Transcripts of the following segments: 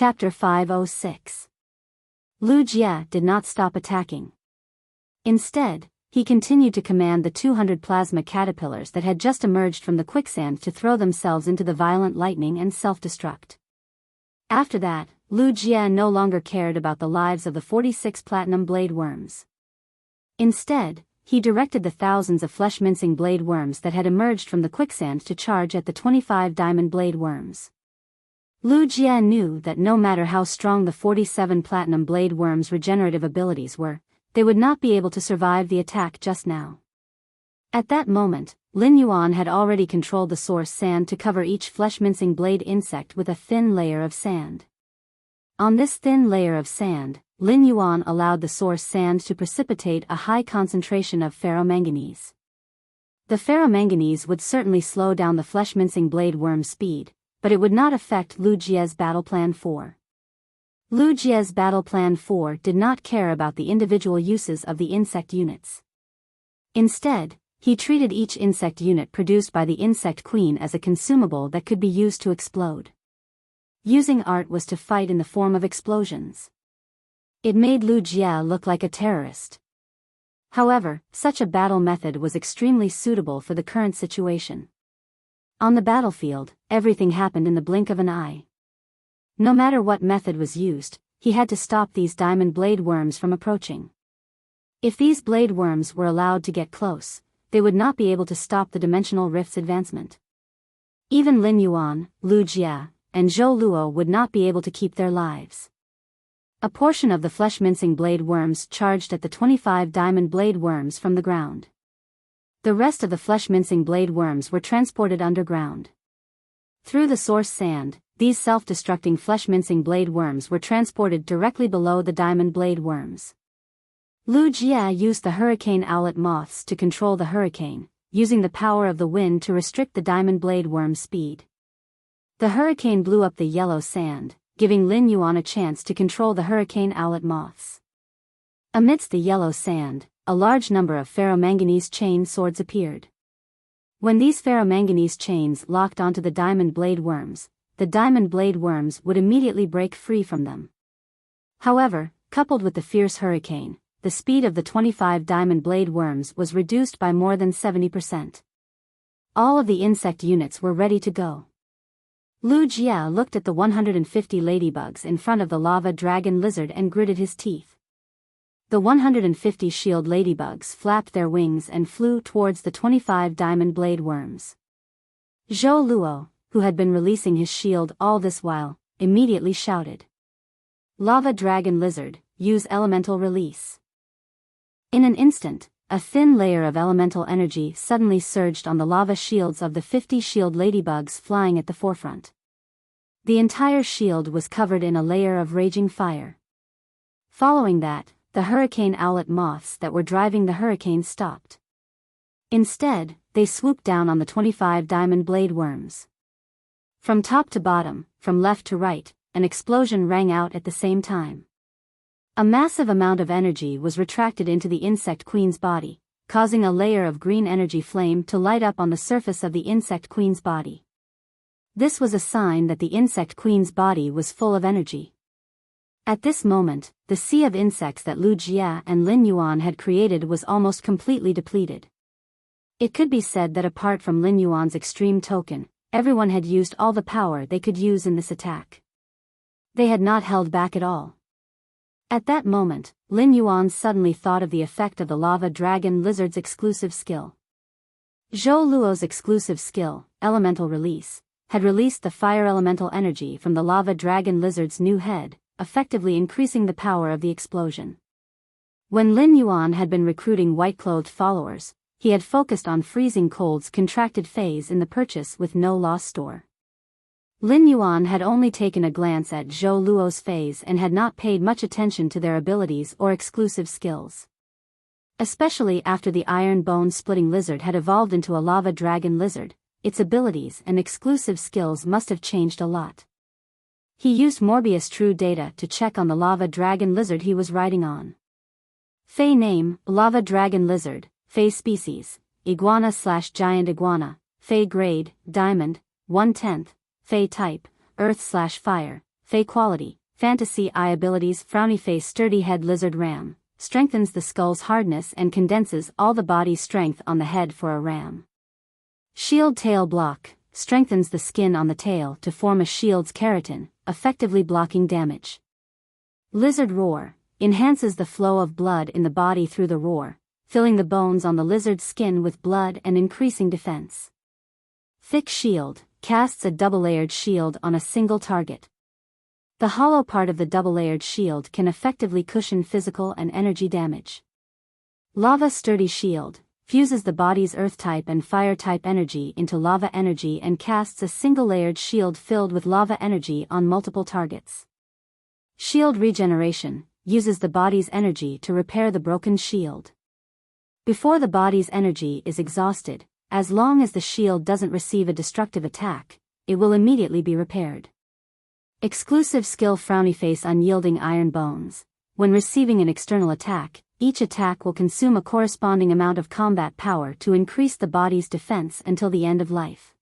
Chapter 506. Lu Jie did not stop attacking. Instead, he continued to command the 200 plasma caterpillars that had just emerged from the quicksand to throw themselves into the violent lightning and self-destruct. After that, Lu Jie no longer cared about the lives of the 46 platinum blade worms. Instead, he directed the thousands of flesh-mincing blade worms that had emerged from the quicksand to charge at the 25 diamond blade worms. Lu Jie knew that no matter how strong the 47 platinum blade worms' regenerative abilities were, they would not be able to survive the attack just now. At that moment, Lin Yuan had already controlled the source sand to cover each flesh-mincing blade insect with a thin layer of sand. On this thin layer of sand, Lin Yuan allowed the source sand to precipitate a high concentration of ferromanganese. The ferromanganese would certainly slow down the flesh-mincing blade worm's speed, but it would not affect Lu Jie's Battle Plan 4. Lu Jie's Battle Plan 4 did not care about the individual uses of the insect units. Instead, he treated each insect unit produced by the insect queen as a consumable that could be used to explode. Using art was to fight in the form of explosions. It made Lu Jie look like a terrorist. However, such a battle method was extremely suitable for the current situation. On the battlefield, everything happened in the blink of an eye. No matter what method was used, he had to stop these diamond blade worms from approaching. If these blade worms were allowed to get close, they would not be able to stop the dimensional rift's advancement. Even Lin Yuan, Lu Jie, and Zhou Luo would not be able to keep their lives. A portion of the flesh-mincing blade worms charged at the 25 diamond blade worms from the ground. The rest of the flesh-mincing blade worms were transported underground. Through the source sand, these self-destructing flesh-mincing blade worms were transported directly below the diamond blade worms. Lu Jie used the hurricane owlet moths to control the hurricane, using the power of the wind to restrict the diamond blade worm's speed. The hurricane blew up the yellow sand, giving Lin Yuan a chance to control the hurricane owlet moths. Amidst the yellow sand, a large number of ferromanganese chain swords appeared. When these ferromanganese chains locked onto the diamond blade worms, the diamond blade worms would immediately break free from them. However, coupled with the fierce hurricane, the speed of the 25 diamond blade worms was reduced by more than 70%. All of the insect units were ready to go. Lu Jie looked at the 150 ladybugs in front of the lava dragon lizard and gritted his teeth. The 150 shield ladybugs flapped their wings and flew towards the 25 diamond blade worms. Zhou Luo, who had been releasing his shield all this while, immediately shouted, "Lava dragon lizard, use elemental release." In an instant, a thin layer of elemental energy suddenly surged on the lava shields of the 50 shield ladybugs flying at the forefront. The entire shield was covered in a layer of raging fire. Following that, the hurricane owlet moths that were driving the hurricane stopped. Instead, they swooped down on the 25 diamond blade worms. From top to bottom, from left to right, an explosion rang out at the same time. A massive amount of energy was retracted into the insect queen's body, causing a layer of green energy flame to light up on the surface of the insect queen's body. This was a sign that the insect queen's body was full of energy. At this moment, the sea of insects that Lu Jie and Lin Yuan had created was almost completely depleted. It could be said that apart from Lin Yuan's extreme token, everyone had used all the power they could use in this attack. They had not held back at all. At that moment, Lin Yuan suddenly thought of the effect of the lava dragon lizard's exclusive skill. Zhou Luo's exclusive skill, Elemental Release, had released the fire elemental energy from the lava dragon lizard's new head, effectively increasing the power of the explosion. When Lin Yuan had been recruiting white-clothed followers, he had focused on freezing cold's contracted phase in the purchase with no loss store. Lin Yuan had only taken a glance at Zhou Luo's phase and had not paid much attention to their abilities or exclusive skills. Especially after the iron bone splitting lizard had evolved into a lava dragon lizard, its abilities and exclusive skills must have changed a lot. He used Morbius True Data to check on the lava dragon lizard he was riding on. Fey name, Lava Dragon Lizard, Fey species, Iguana/Giant Iguana, Fey grade, Diamond, 1/10, Fey type, Earth/Fire, Fey quality, fantasy eye abilities, frowny face, sturdy head, lizard ram, strengthens the skull's hardness and condenses all the body's strength on the head for a ram. Shield tail block, strengthens the skin on the tail to form a shield's keratin, effectively blocking damage. Lizard roar, enhances the flow of blood in the body through the roar, filling the bones on the lizard's skin with blood and increasing defense. Thick shield, casts a double-layered shield on a single target. The hollow part of the double-layered shield can effectively cushion physical and energy damage. Lava sturdy shield, fuses the body's earth-type and fire-type energy into lava energy and casts a single-layered shield filled with lava energy on multiple targets. Shield regeneration, uses the body's energy to repair the broken shield. Before the body's energy is exhausted, as long as the shield doesn't receive a destructive attack, it will immediately be repaired. Exclusive skill frowny face unyielding iron bones. When receiving an external attack, each attack will consume a corresponding amount of combat power to increase the body's defense until the end of life.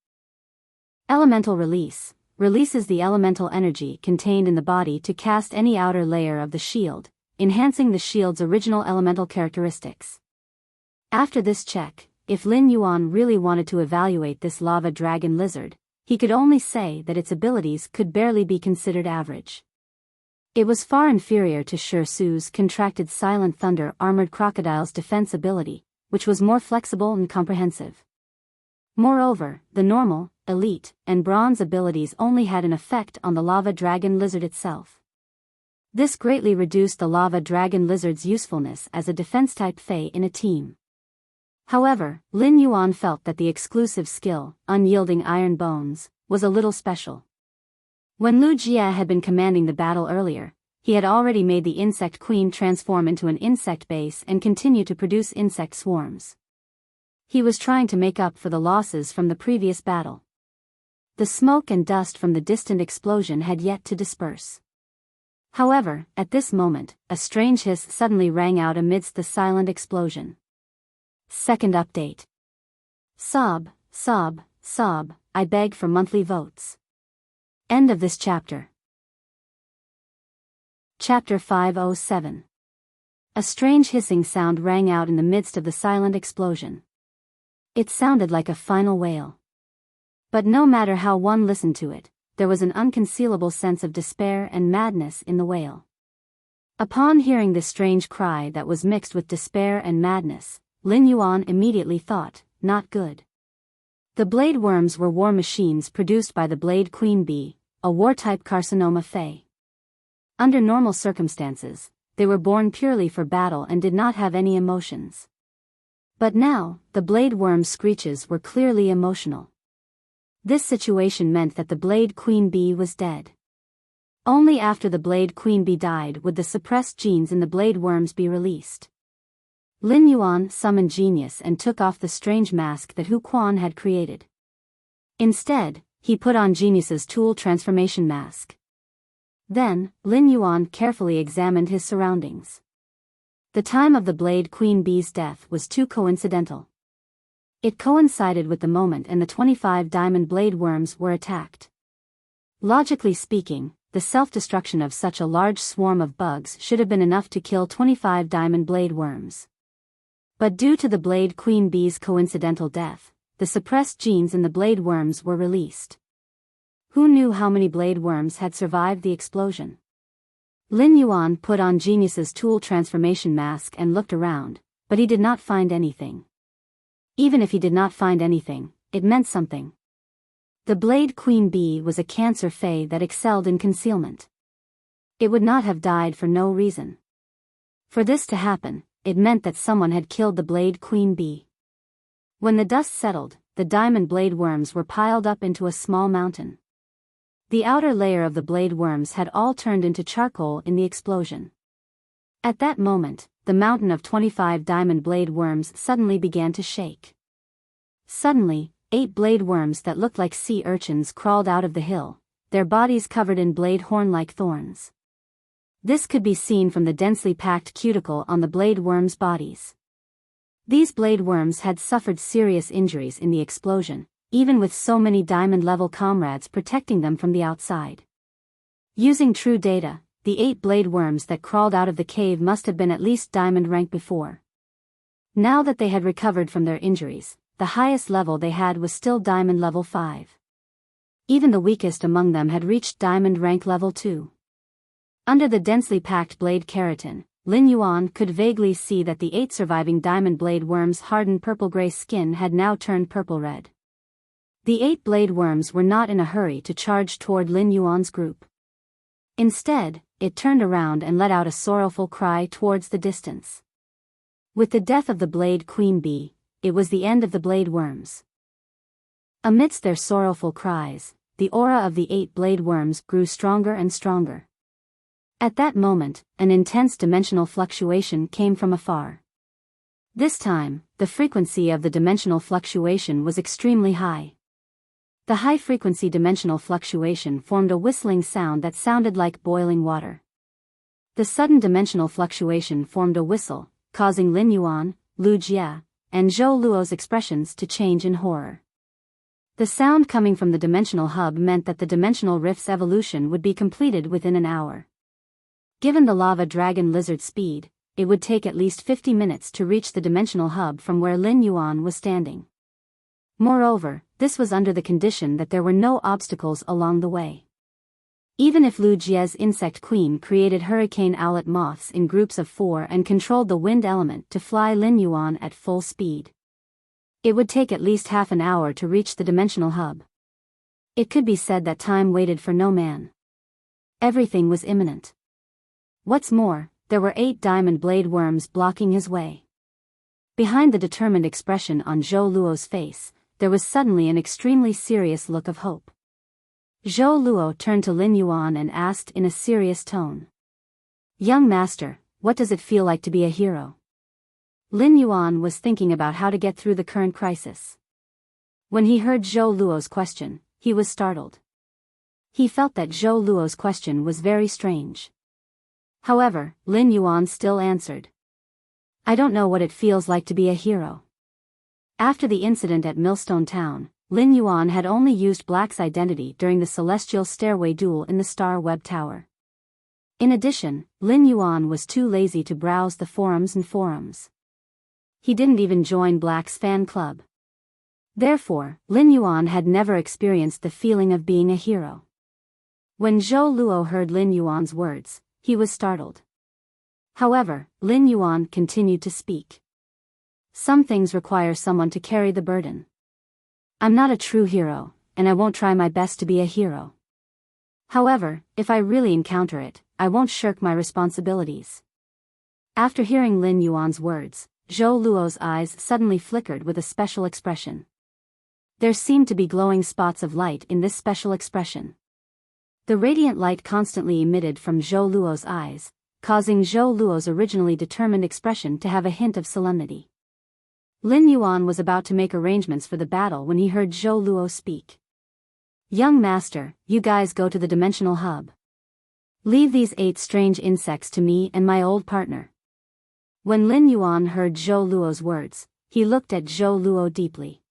Elemental release, releases the elemental energy contained in the body to cast any outer layer of the shield, enhancing the shield's original elemental characteristics. After this check, if Lin Yuan really wanted to evaluate this lava dragon lizard, he could only say that its abilities could barely be considered average. It was far inferior to Shi Su's contracted Silent Thunder Armored Crocodile's defense ability, which was more flexible and comprehensive. Moreover, the normal, elite, and bronze abilities only had an effect on the lava dragon lizard itself. This greatly reduced the lava dragon lizard's usefulness as a defense-type Fey in a team. However, Lin Yuan felt that the exclusive skill, Unyielding Iron Bones, was a little special. When Lu Jie had been commanding the battle earlier, he had already made the insect queen transform into an insect base and continue to produce insect swarms. He was trying to make up for the losses from the previous battle. The smoke and dust from the distant explosion had yet to disperse. However, at this moment, a strange hiss suddenly rang out amidst the silent explosion. Second update. Sob, sob, sob, I beg for monthly votes. End of this chapter. Chapter 507. A strange hissing sound rang out in the midst of the silent explosion. It sounded like a final wail. But no matter how one listened to it, there was an unconcealable sense of despair and madness in the wail. Upon hearing this strange cry that was mixed with despair and madness, Lin Yuan immediately thought, not good. The blade worms were war machines produced by the Blade Queen Bee, a war-type carcinoma Fey. Under normal circumstances, they were born purely for battle and did not have any emotions. But now, the blade worm's screeches were clearly emotional. This situation meant that the Blade Queen Bee was dead. Only after the Blade Queen Bee died would the suppressed genes in the blade worms be released. Lin Yuan summoned genius and took off the strange mask that Hu Quan had created. Instead, he put on Genius's tool transformation mask. Then, Lin Yuan carefully examined his surroundings. The time of the Blade Queen Bee's death was too coincidental. It coincided with the moment and the 25 diamond blade worms were attacked. Logically speaking, the self-destruction of such a large swarm of bugs should have been enough to kill 25 diamond blade worms. But due to the Blade Queen Bee's coincidental death, the suppressed genes in the blade worms were released. Who knew how many blade worms had survived the explosion? Lin Yuan put on Genius's tool transformation mask and looked around, but he did not find anything. Even if he did not find anything, it meant something. The Blade Queen Bee was a Cancer Fey that excelled in concealment. It would not have died for no reason. For this to happen, it meant that someone had killed the Blade Queen Bee. When the dust settled, the diamond blade worms were piled up into a small mountain. The outer layer of the blade worms had all turned into charcoal in the explosion. At that moment, the mountain of 25 diamond blade worms suddenly began to shake. Suddenly, 8 blade worms that looked like sea urchins crawled out of the hill, their bodies covered in blade horn-like thorns. This could be seen from the densely packed cuticle on the blade worms' bodies. These blade worms had suffered serious injuries in the explosion, even with so many diamond-level comrades protecting them from the outside. Using true data, the 8 blade worms that crawled out of the cave must have been at least diamond rank before. Now that they had recovered from their injuries, the highest level they had was still diamond level 5. Even the weakest among them had reached diamond rank level 2. Under the densely packed blade keratin, Lin Yuan could vaguely see that the 8 surviving diamond blade worms' hardened purple-gray skin had now turned purple-red. The 8 blade worms were not in a hurry to charge toward Lin Yuan's group. Instead, it turned around and let out a sorrowful cry towards the distance. With the death of the Blade Queen Bee, it was the end of the blade worms. Amidst their sorrowful cries, the aura of the 8 blade worms grew stronger and stronger. At that moment, an intense dimensional fluctuation came from afar. This time, the frequency of the dimensional fluctuation was extremely high. The high-frequency dimensional fluctuation formed a whistling sound that sounded like boiling water. The sudden dimensional fluctuation formed a whistle, causing Lin Yuan, Lu Jie, and Zhou Luo's expressions to change in horror. The sound coming from the dimensional hub meant that the dimensional rift's evolution would be completed within an hour. Given the lava dragon lizard speed, it would take at least 50 minutes to reach the dimensional hub from where Lin Yuan was standing. Moreover, this was under the condition that there were no obstacles along the way. Even if Lu Jie's insect queen created hurricane owlet moths in groups of 4 and controlled the wind element to fly Lin Yuan at full speed, it would take at least half an hour to reach the dimensional hub. It could be said that time waited for no man. Everything was imminent. What's more, there were 8 diamond blade worms blocking his way. Behind the determined expression on Zhou Luo's face, there was suddenly an extremely serious look of hope. Zhou Luo turned to Lin Yuan and asked in a serious tone. "Young master, what does it feel like to be a hero?" Lin Yuan was thinking about how to get through the current crisis. When he heard Zhou Luo's question, he was startled. He felt that Zhou Luo's question was very strange. However, Lin Yuan still answered. "I don't know what it feels like to be a hero." After the incident at Millstone Town, Lin Yuan had only used Black's identity during the Celestial Stairway duel in the Star Web Tower. In addition, Lin Yuan was too lazy to browse the forums. He didn't even join Black's fan club. Therefore, Lin Yuan had never experienced the feeling of being a hero. When Zhou Luo heard Lin Yuan's words, he was startled. However, Lin Yuan continued to speak. "Some things require someone to carry the burden. I'm not a true hero, and I won't try my best to be a hero. However, if I really encounter it, I won't shirk my responsibilities." After hearing Lin Yuan's words, Zhou Luo's eyes suddenly flickered with a special expression. There seemed to be glowing spots of light in this special expression. The radiant light constantly emitted from Zhou Luo's eyes, causing Zhou Luo's originally determined expression to have a hint of solemnity. Lin Yuan was about to make arrangements for the battle when he heard Zhou Luo speak. "Young master, you guys go to the dimensional hub. Leave these 8 strange insects to me and my old partner." When Lin Yuan heard Zhou Luo's words, he looked at Zhou Luo deeply.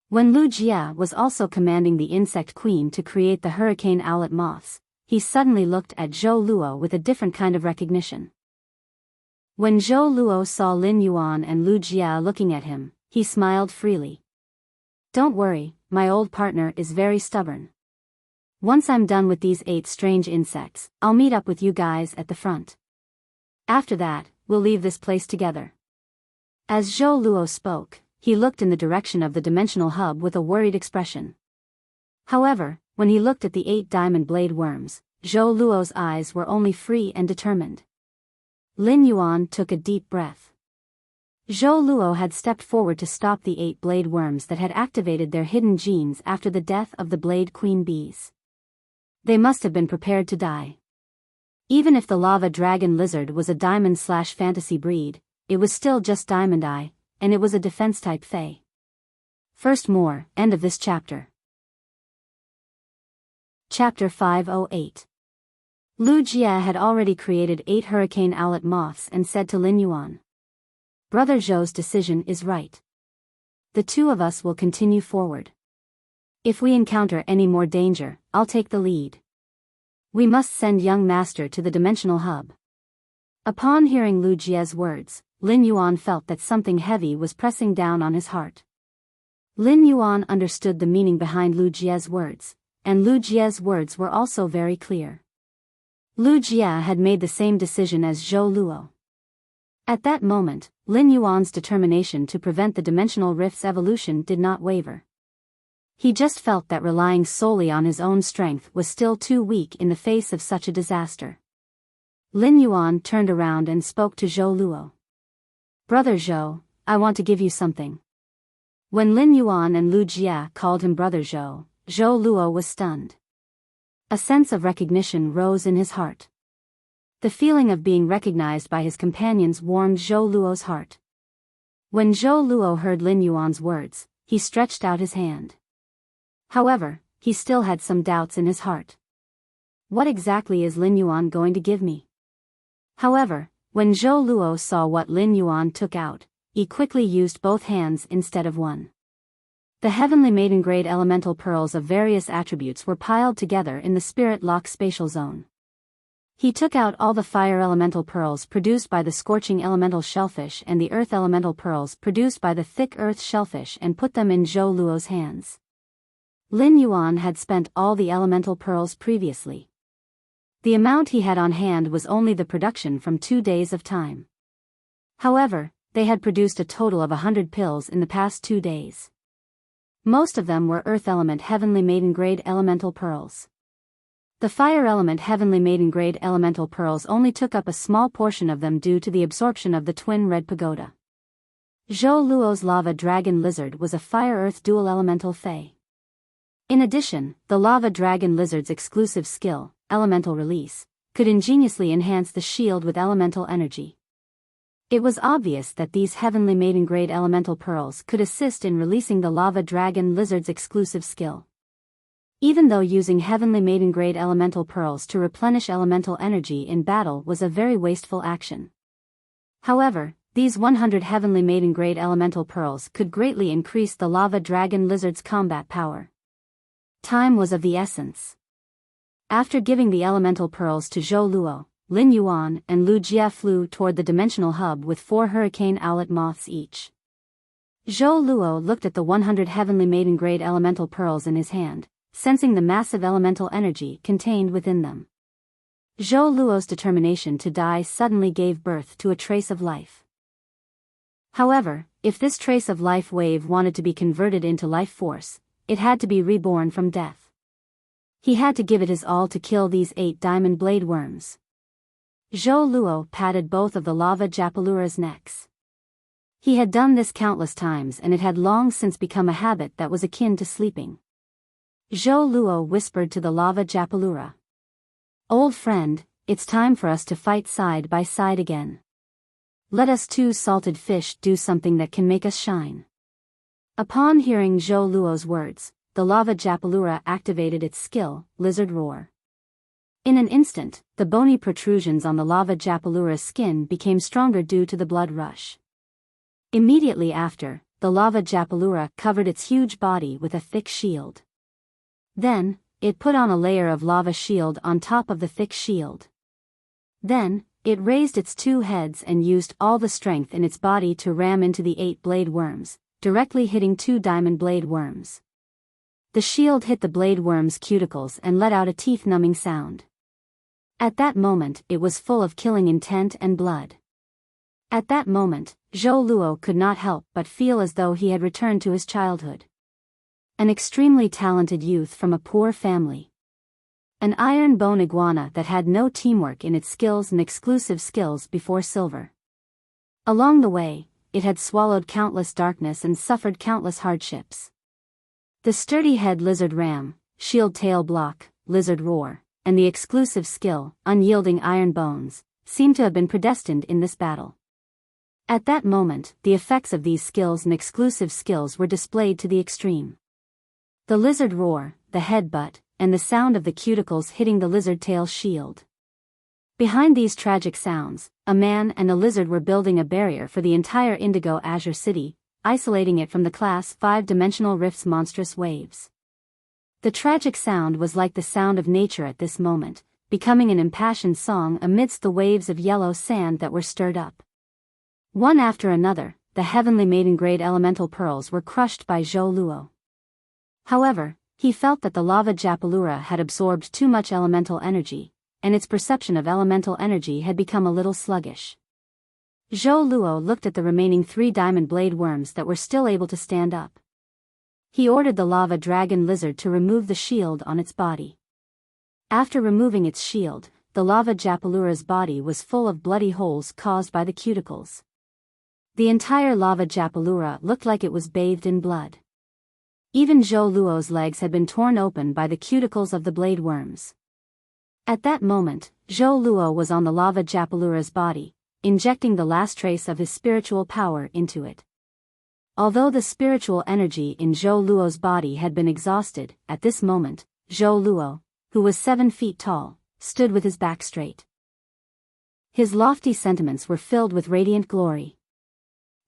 When Lu Jie was also commanding the insect queen to create the hurricane owlet moths, he suddenly looked at Zhou Luo with a different kind of recognition. When Zhou Luo saw Lin Yuan and Lu Jie looking at him, he smiled freely. "Don't worry, my old partner is very stubborn. Once I'm done with these 8 strange insects, I'll meet up with you guys at the front. After that, we'll leave this place together." As Zhou Luo spoke, he looked in the direction of the dimensional hub with a worried expression. However, when he looked at the 8 diamond blade worms, Zhou Luo's eyes were only free and determined. Lin Yuan took a deep breath. Zhou Luo had stepped forward to stop the 8 blade worms that had activated their hidden genes after the death of the Blade Queen bees. They must have been prepared to die. Even if the lava dragon lizard was a diamond/fantasy breed, it was still just Diamond Eye, and it was a defense-type Fae. First more, end of this chapter. Chapter 508. Lu Jie had already created 8 hurricane owlet moths and said to Lin Yuan, "Brother Zhou's decision is right. The 2 of us will continue forward. If we encounter any more danger, I'll take the lead." We must send young master to the dimensional hub. Upon hearing Lu Jie's words, Lin Yuan felt that something heavy was pressing down on his heart. Lin Yuan understood the meaning behind Lu Jie's words, and Lu Jie's words were also very clear. Lu Jie had made the same decision as Zhou Luo. At that moment, Lin Yuan's determination to prevent the dimensional rift's evolution did not waver. He just felt that relying solely on his own strength was still too weak in the face of such a disaster. Lin Yuan turned around and spoke to Zhou Luo. "Brother Zhou, I want to give you something." When Lin Yuan and Lu Jie called him Brother Zhou, Zhou Luo was stunned. A sense of recognition rose in his heart. The feeling of being recognized by his companions warmed Zhou Luo's heart. When Zhou Luo heard Lin Yuan's words, he stretched out his hand. However, he still had some doubts in his heart. What exactly is Lin Yuan going to give me? However, when Zhou Luo saw what Lin Yuan took out, he quickly used both hands instead of one. The heavenly maiden grade elemental pearls of various attributes were piled together in the spirit lock spatial zone. He took out all the fire elemental pearls produced by the scorching elemental shellfish and the earth elemental pearls produced by the thick earth shellfish and put them in Zhou Luo's hands. Lin Yuan had spent all the elemental pearls previously. The amount he had on hand was only the production from 2 days of time. However, they had produced a total of 100 pills in the past 2 days. Most of them were earth element heavenly maiden grade elemental pearls. The fire element heavenly maiden grade elemental pearls only took up a small portion of them due to the absorption of the twin red pagoda. Zhou Luo's lava dragon lizard was a fire-earth dual elemental fae. In addition, the lava dragon lizard's exclusive skill, elemental release, could ingeniously enhance the shield with elemental energy. It was obvious that these heavenly maiden grade elemental pearls could assist in releasing the lava dragon lizard's exclusive skill. Even though using heavenly maiden grade elemental pearls to replenish elemental energy in battle was a very wasteful action. However, these 100 heavenly maiden grade elemental pearls could greatly increase the lava dragon lizard's combat power. Time was of the essence. After giving the elemental pearls to Zhou Luo, Lin Yuan and Lu Jie flew toward the dimensional hub with 4 hurricane owlet moths each. Zhou Luo looked at the 100 heavenly maiden grade elemental pearls in his hand, sensing the massive elemental energy contained within them. Zhou Luo's determination to die suddenly gave birth to a trace of life. However, if this trace of life wave wanted to be converted into life force, it had to be reborn from death. He had to give it his all to kill these 8 diamond blade worms. Zhou Luo patted both of the lava Japalura's necks. He had done this countless times and it had long since become a habit that was akin to sleeping. Zhou Luo whispered to the lava Japalura. "Old friend, it's time for us to fight side by side again. Let us 2 salted fish do something that can make us shine." Upon hearing Zhou Luo's words, the lava Japalura activated its skill, Lizard Roar. In an instant, the bony protrusions on the lava Japalura's skin became stronger due to the blood rush. Immediately after, the lava Japalura covered its huge body with a thick shield. Then, it put on a layer of lava shield on top of the thick shield. Then, it raised its 2 heads and used all the strength in its body to ram into the 8 blade worms, directly hitting 2 diamond blade worms. The shield hit the blade worm's cuticles and let out a teeth-numbing sound. At that moment, it was full of killing intent and blood. At that moment, Zhou Luo could not help but feel as though he had returned to his childhood. An extremely talented youth from a poor family. An iron bone iguana that had no teamwork in its skills and exclusive skills before silver. Along the way, it had swallowed countless darkness and suffered countless hardships. The sturdy head lizard ram, shield tail block, lizard roar, and the exclusive skill, unyielding iron bones, seemed to have been predestined in this battle. At that moment, the effects of these skills and exclusive skills were displayed to the extreme. The lizard roar, the headbutt, and the sound of the cuticles hitting the lizard tail shield. Behind these tragic sounds, a man and a lizard were building a barrier for the entire Indigo Azure City, isolating it from the Class 5-dimensional rift's monstrous waves. The tragic sound was like the sound of nature at this moment, becoming an impassioned song amidst the waves of yellow sand that were stirred up. One after another, the heavenly maiden-grade elemental pearls were crushed by Zhou Luo. However, he felt that the lava Japalura had absorbed too much elemental energy, and its perception of elemental energy had become a little sluggish. Zhou Luo looked at the remaining 3 diamond blade worms that were still able to stand up. He ordered the lava dragon lizard to remove the shield on its body. After removing its shield, the lava Japalura's body was full of bloody holes caused by the cuticles. The entire lava Japalura looked like it was bathed in blood. Even Zhou Luo's legs had been torn open by the cuticles of the blade worms. At that moment, Zhou Luo was on the lava Japalura's body, injecting the last trace of his spiritual power into it. Although the spiritual energy in Zhou Luo's body had been exhausted, at this moment, Zhou Luo, who was 7 feet tall, stood with his back straight. His lofty sentiments were filled with radiant glory.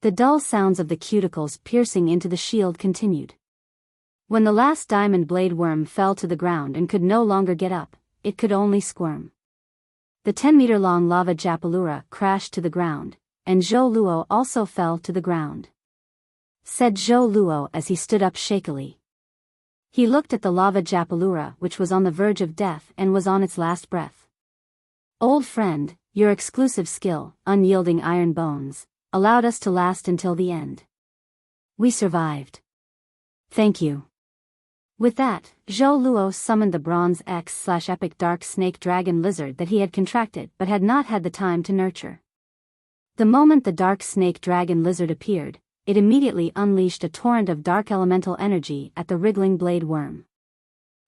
The dull sounds of the cuticles piercing into the shield continued. When the last diamond blade worm fell to the ground and could no longer get up, it could only squirm. The 10-meter-long lava Japalura crashed to the ground, and Zhou Luo also fell to the ground. Said Zhou Luo as he stood up shakily. He looked at the lava Japalura, which was on the verge of death and was on its last breath. Old friend, your exclusive skill, unyielding iron bones, allowed us to last until the end. We survived. Thank you. With that, Zhou Luo summoned the bronze X/epic dark snake dragon lizard that he had contracted but had not had the time to nurture. The moment the dark snake dragon lizard appeared, it immediately unleashed a torrent of dark elemental energy at the wriggling blade worm.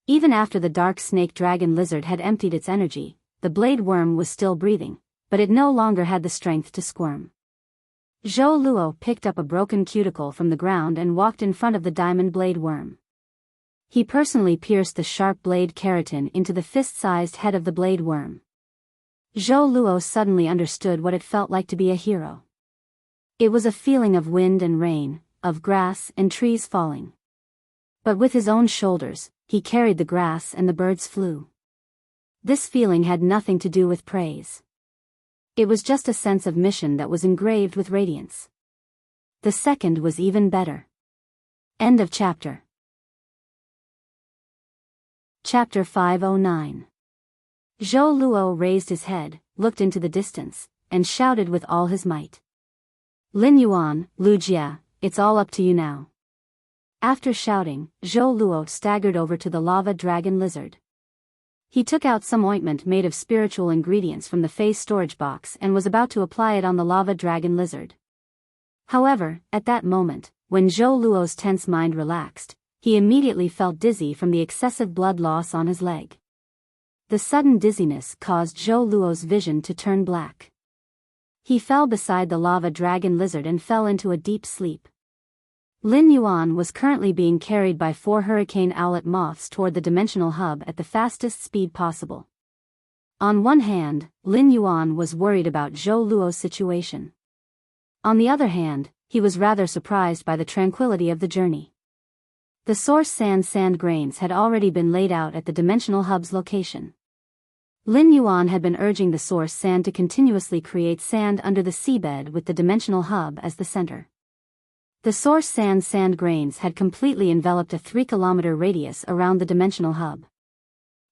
Even after the dark snake dragon lizard had emptied its energy, the blade worm was still breathing, but it no longer had the strength to squirm. Zhou Luo picked up a broken cuticle from the ground and walked in front of the diamond blade worm. He personally pierced the sharp blade keratin into the fist-sized head of the blade worm. Zhou Luo suddenly understood what it felt like to be a hero. It was a feeling of wind and rain, of grass and trees falling. But with his own shoulders, he carried the grass and the birds flew. This feeling had nothing to do with praise. It was just a sense of mission that was engraved with radiance. The second was even better. End of chapter. Chapter 509. Zhou Luo raised his head, looked into the distance, and shouted with all his might. Lin Yuan, Lu Jia, it's all up to you now. After shouting, Zhou Luo staggered over to the lava dragon lizard. He took out some ointment made of spiritual ingredients from the face storage box and was about to apply it on the lava dragon lizard. However, at that moment, when Zhou Luo's tense mind relaxed, he immediately felt dizzy from the excessive blood loss on his leg. The sudden dizziness caused Zhou Luo's vision to turn black. He fell beside the lava dragon lizard and fell into a deep sleep. Lin Yuan was currently being carried by 4 hurricane owlet moths toward the dimensional hub at the fastest speed possible. On one hand, Lin Yuan was worried about Zhou Luo's situation. On the other hand, he was rather surprised by the tranquility of the journey. The source sand grains had already been laid out at the dimensional hub's location. Lin Yuan had been urging the source sand to continuously create sand under the seabed with the dimensional hub as the center. The source sand grains had completely enveloped a 3-kilometer radius around the dimensional hub.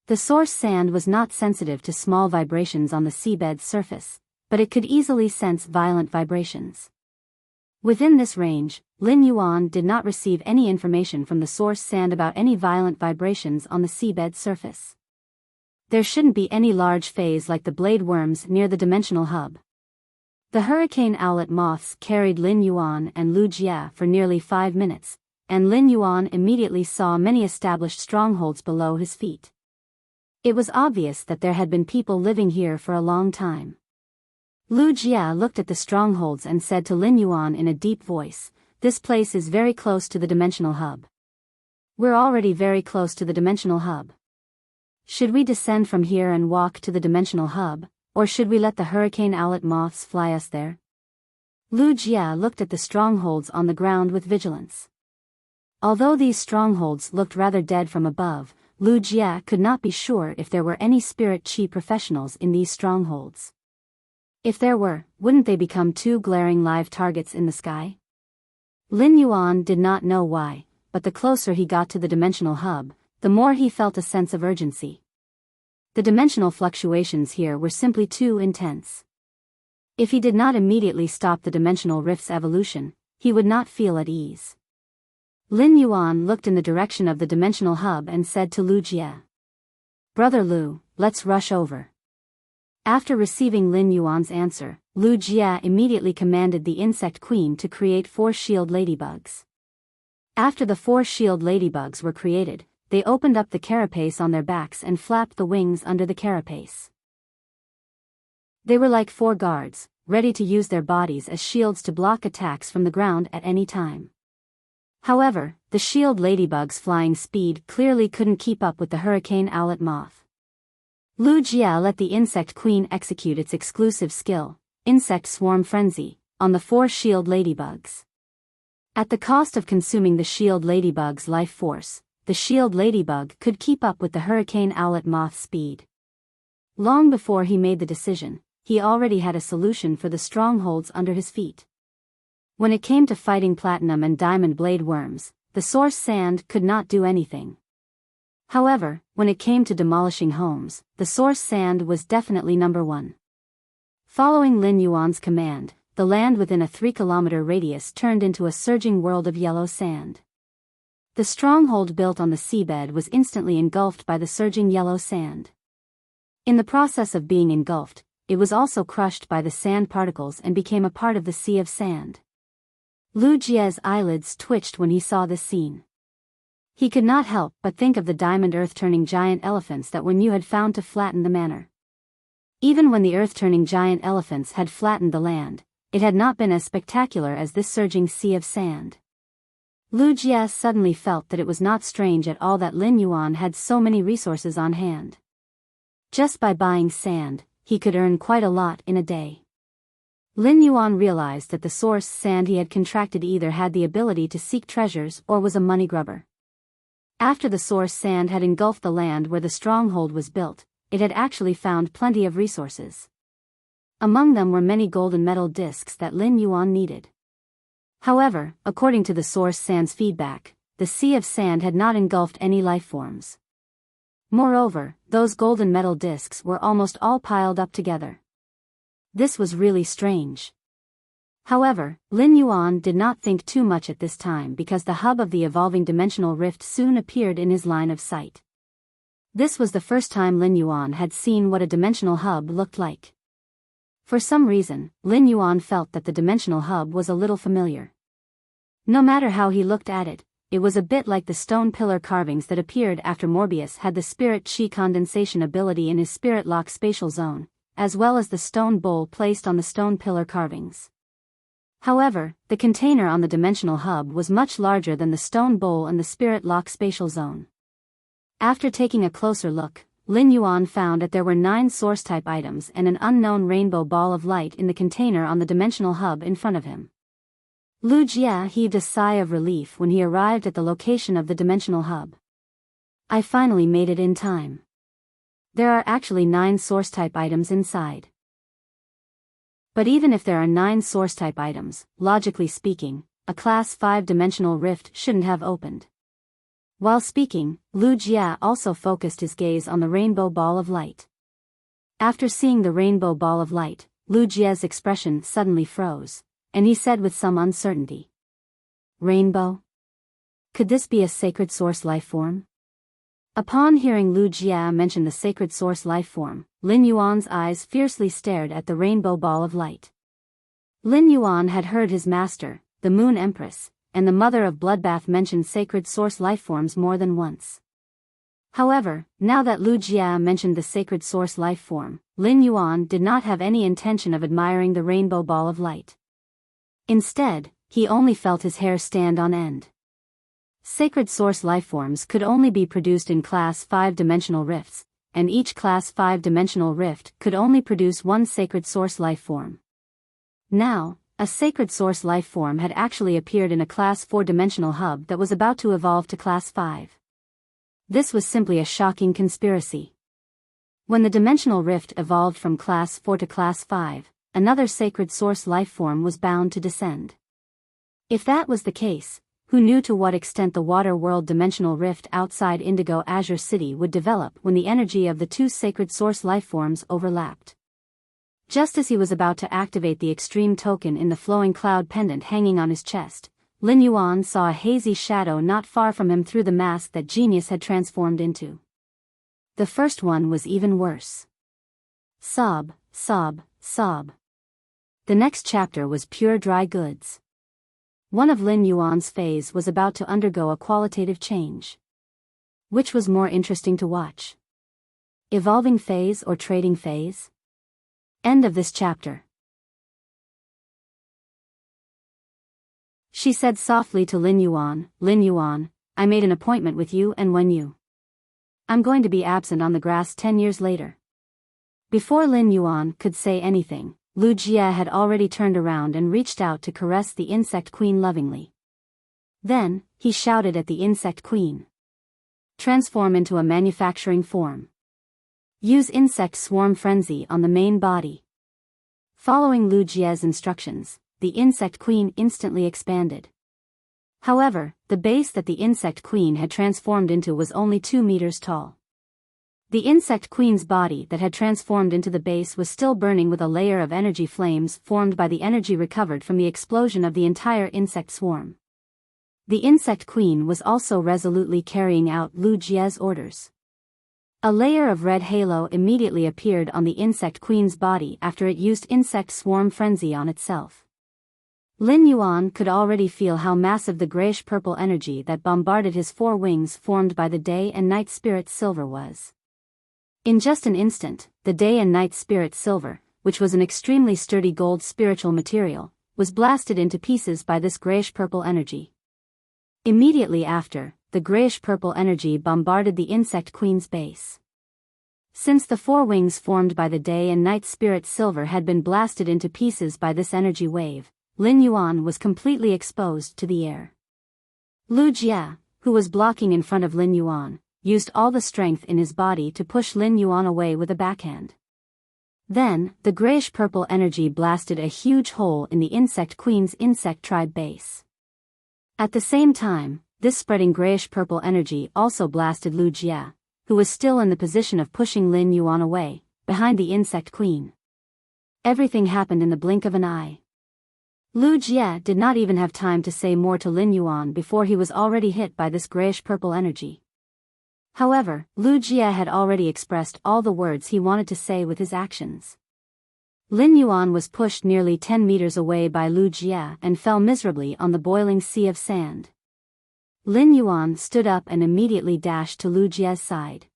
The source sand was not sensitive to small vibrations on the seabed's surface, but it could easily sense violent vibrations. Within this range, Lin Yuan did not receive any information from the source sand about any violent vibrations on the seabed surface. There shouldn't be any large phase like the blade worms near the dimensional hub. The hurricane owlet moths carried Lin Yuan and Lu Jia for nearly 5 minutes, and Lin Yuan immediately saw many established strongholds below his feet. It was obvious that there had been people living here for a long time. Lu Jia looked at the strongholds and said to Lin Yuan in a deep voice, "This place is very close to the dimensional hub. We're already very close to the dimensional hub. Should we descend from here and walk to the dimensional hub, or should we let the hurricane owlet moths fly us there?" Lu Jia looked at the strongholds on the ground with vigilance. Although these strongholds looked rather dead from above, Lu Jia could not be sure if there were any spirit chi professionals in these strongholds. If there were, wouldn't they become two glaring live targets in the sky? Lin Yuan did not know why, but the closer he got to the dimensional hub, the more he felt a sense of urgency. The dimensional fluctuations here were simply too intense. If he did not immediately stop the dimensional rift's evolution, he would not feel at ease. Lin Yuan looked in the direction of the dimensional hub and said to Lu Jia, "Brother Lu, let's rush over." After receiving Lin Yuan's answer, Lu Jia immediately commanded the insect queen to create 4 shield ladybugs. After the 4 shield ladybugs were created, they opened up the carapace on their backs and flapped the wings under the carapace. They were like 4 guards, ready to use their bodies as shields to block attacks from the ground at any time. However, the shield ladybug's flying speed clearly couldn't keep up with the hurricane owlet moth. Lu Jia let the insect queen execute its exclusive skill, Insect Swarm Frenzy, on the 4 shield ladybugs. At the cost of consuming the shield ladybug's life force, the shield ladybug could keep up with the hurricane owlet moth's speed. Long before he made the decision, he already had a solution for the strongholds under his feet. When it came to fighting platinum and diamond blade worms, the source sand could not do anything. However, when it came to demolishing homes, the source sand was definitely number 1. Following Lin Yuan's command, the land within a 3-kilometer radius turned into a surging world of yellow sand. The stronghold built on the seabed was instantly engulfed by the surging yellow sand. In the process of being engulfed, it was also crushed by the sand particles and became a part of the sea of sand. Lu Jia's eyelids twitched when he saw this scene. He could not help but think of the diamond earth-turning giant elephants that Wen Yu had found to flatten the manor. Even when the earth-turning giant elephants had flattened the land, it had not been as spectacular as this surging sea of sand. Lu Jia suddenly felt that it was not strange at all that Lin Yuan had so many resources on hand. Just by buying sand, he could earn quite a lot in a day. Lin Yuan realized that the source sand he had contracted either had the ability to seek treasures or was a money grubber. After the source sand had engulfed the land where the stronghold was built, it had actually found plenty of resources. Among them were many golden metal discs that Lin Yuan needed. However, according to the source sand's feedback, the sea of sand had not engulfed any life forms. Moreover, those golden metal discs were almost all piled up together. This was really strange. However, Lin Yuan did not think too much at this time because the hub of the evolving dimensional rift soon appeared in his line of sight. This was the first time Lin Yuan had seen what a dimensional hub looked like. For some reason, Lin Yuan felt that the dimensional hub was a little familiar. No matter how he looked at it, it was a bit like the stone pillar carvings that appeared after Morbius had the spirit chi condensation ability in his spirit lock spatial zone, as well as the stone bowl placed on the stone pillar carvings. However, the container on the dimensional hub was much larger than the stone bowl and the spirit lock spatial zone. After taking a closer look, Lin Yuan found that there were 9 source-type items and an unknown rainbow ball of light in the container on the dimensional hub in front of him. Lu Jia heaved a sigh of relief when he arrived at the location of the dimensional hub. "I finally made it in time. There are actually 9 source-type items inside." But even if there are 9 source-type items, logically speaking, a Class 5 dimensional rift shouldn't have opened. While speaking, Lu Jia also focused his gaze on the rainbow ball of light. After seeing the rainbow ball of light, Lu Jia's expression suddenly froze, and he said with some uncertainty, "Rainbow? Could this be a sacred source life form?" Upon hearing Lu Jia mention the sacred source life form, Lin Yuan's eyes fiercely stared at the rainbow ball of light. Lin Yuan had heard his master, the Moon Empress, and the Mother of Bloodbath mention sacred source life forms more than once. However, now that Lu Jia mentioned the sacred source life form, Lin Yuan did not have any intention of admiring the rainbow ball of light. Instead, he only felt his hair stand on end. Sacred source lifeforms could only be produced in Class 5 dimensional rifts, and each Class 5 dimensional rift could only produce one sacred source lifeform. Now, a sacred source lifeform had actually appeared in a Class 4 dimensional hub that was about to evolve to Class 5. This was simply a shocking conspiracy. When the dimensional rift evolved from Class 4 to Class 5, another sacred source lifeform was bound to descend. If that was the case, who knew to what extent the water world dimensional rift outside Indigo Azure City would develop when the energy of the two sacred source lifeforms overlapped? Just as he was about to activate the extreme token in the flowing cloud pendant hanging on his chest, Lin Yuan saw a hazy shadow not far from him through the mask that genius had transformed into. The first one was even worse. Sob, sob, sob. The next chapter was pure dry goods. One of Lin Yuan's phase was about to undergo a qualitative change. Which was more interesting to watch? Evolving phase or trading phase? End of this chapter. She said softly to Lin Yuan, I made an appointment with you and when you. I'm going to be absent on the grass 10 years later. Before Lin Yuan could say anything, Lu Jie had already turned around and reached out to caress the insect queen lovingly. Then, he shouted at the insect queen. Transform into a manufacturing form. Use insect swarm frenzy on the main body. Following Lu Jie's instructions, the insect queen instantly expanded. However, the base that the insect queen had transformed into was only 2 meters tall. The insect queen's body that had transformed into the base was still burning with a layer of energy flames formed by the energy recovered from the explosion of the entire insect swarm. The insect queen was also resolutely carrying out Lu Jie's orders. A layer of red halo immediately appeared on the insect queen's body after it used insect swarm frenzy on itself. Lin Yuan could already feel how massive the grayish-purple energy that bombarded his 4 wings formed by the day and night spirit silver was. In just an instant, the day and night spirit silver, which was an extremely sturdy gold spiritual material, was blasted into pieces by this grayish-purple energy. Immediately after, the grayish-purple energy bombarded the insect queen's base. Since the 4 wings formed by the day and night spirit silver had been blasted into pieces by this energy wave, Lin Yuan was completely exposed to the air. Lu Jie, who was blocking in front of Lin Yuan, used all the strength in his body to push Lin Yuan away with a backhand. Then, the grayish-purple energy blasted a huge hole in the insect queen's insect tribe base. At the same time, this spreading grayish-purple energy also blasted Lu Jie, who was still in the position of pushing Lin Yuan away, behind the insect queen. Everything happened in the blink of an eye. Lu Jie did not even have time to say more to Lin Yuan before he was already hit by this grayish-purple energy. However, Lu Jie had already expressed all the words he wanted to say with his actions. Lin Yuan was pushed nearly 10 meters away by Lu Jie and fell miserably on the boiling sea of sand. Lin Yuan stood up and immediately dashed to Lu Jie's side.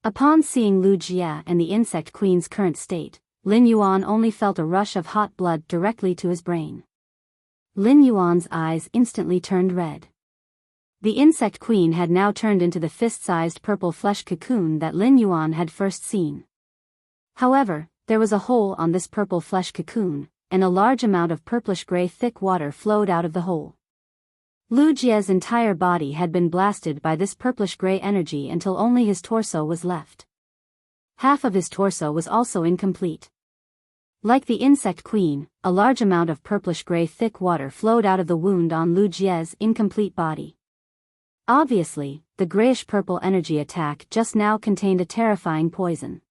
Upon seeing Lu Jie and the insect queen's current state, Lin Yuan only felt a rush of hot blood directly to his brain. Lin Yuan's eyes instantly turned red. The insect queen had now turned into the fist-sized purple flesh cocoon that Lin Yuan had first seen. However, there was a hole on this purple flesh cocoon, and a large amount of purplish-gray thick water flowed out of the hole. Lu Jie's entire body had been blasted by this purplish-gray energy until only his torso was left. Half of his torso was also incomplete. Like the insect queen, a large amount of purplish-gray thick water flowed out of the wound on Lu Jie's incomplete body. Obviously, the grayish-purple energy attack just now contained a terrifying poison.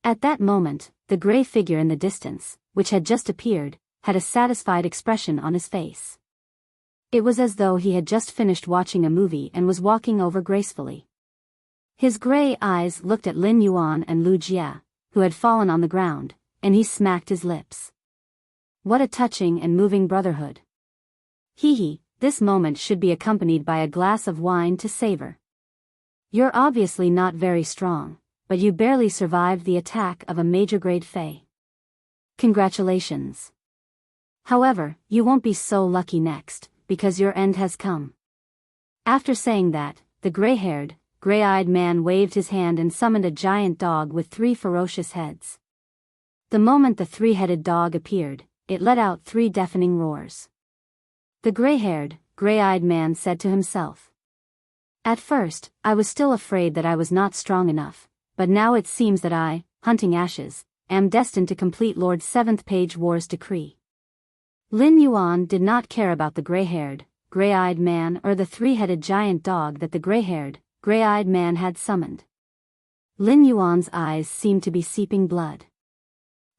At that moment, the gray figure in the distance, which had just appeared, had a satisfied expression on his face. It was as though he had just finished watching a movie and was walking over gracefully. His gray eyes looked at Lin Yuan and Lu Jie, who had fallen on the ground, and he smacked his lips. What a touching and moving brotherhood. Hee, this moment should be accompanied by a glass of wine to savor. You're obviously not very strong, but you barely survived the attack of a major-grade Fae. Congratulations. However, you won't be so lucky next, because your end has come. After saying that, the gray-haired, gray-eyed man waved his hand and summoned a giant dog with 3 ferocious heads. The moment the 3-headed dog appeared, it let out 3 deafening roars. The gray-haired, gray-eyed man said to himself, At first, I was still afraid that I was not strong enough, but now it seems that I, Hunting Ashes, am destined to complete Lord Seventh Page War's decree. Lin Yuan did not care about the gray-haired, gray-eyed man or the three-headed giant dog that the gray-haired, gray-eyed man had summoned. Lin Yuan's eyes seemed to be seeping blood.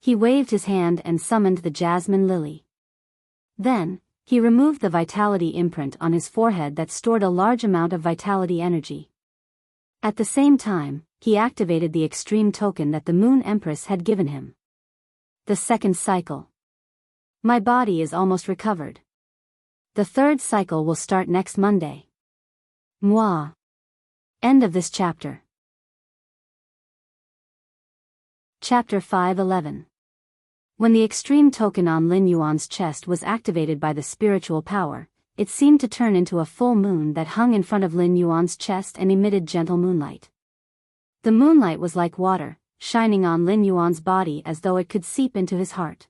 He waved his hand and summoned the jasmine lily. Then, he removed the vitality imprint on his forehead that stored a large amount of vitality energy. At the same time, he activated the extreme token that the Moon Empress had given him. The second cycle. My body is almost recovered. The third cycle will start next Monday. Moi. End of this chapter. Chapter 511. When the extreme token on Lin Yuan's chest was activated by the spiritual power, it seemed to turn into a full moon that hung in front of Lin Yuan's chest and emitted gentle moonlight. The moonlight was like water, shining on Lin Yuan's body as though it could seep into his heart.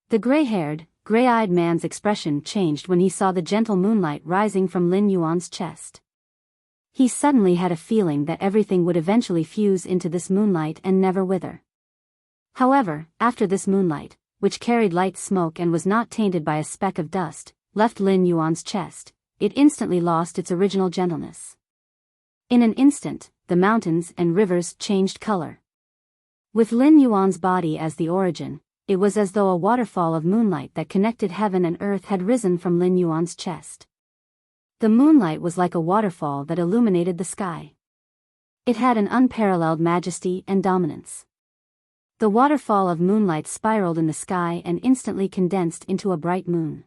The gray-haired, gray-eyed man's expression changed when he saw the gentle moonlight rising from Lin Yuan's chest. He suddenly had a feeling that everything would eventually fuse into this moonlight and never wither. However, after this moonlight, which carried light smoke and was not tainted by a speck of dust, left Lin Yuan's chest, it instantly lost its original gentleness. In an instant, the mountains and rivers changed color. With Lin Yuan's body as the origin, it was as though a waterfall of moonlight that connected heaven and earth had risen from Lin Yuan's chest. The moonlight was like a waterfall that illuminated the sky. It had an unparalleled majesty and dominance. The waterfall of moonlight spiraled in the sky and instantly condensed into a bright moon.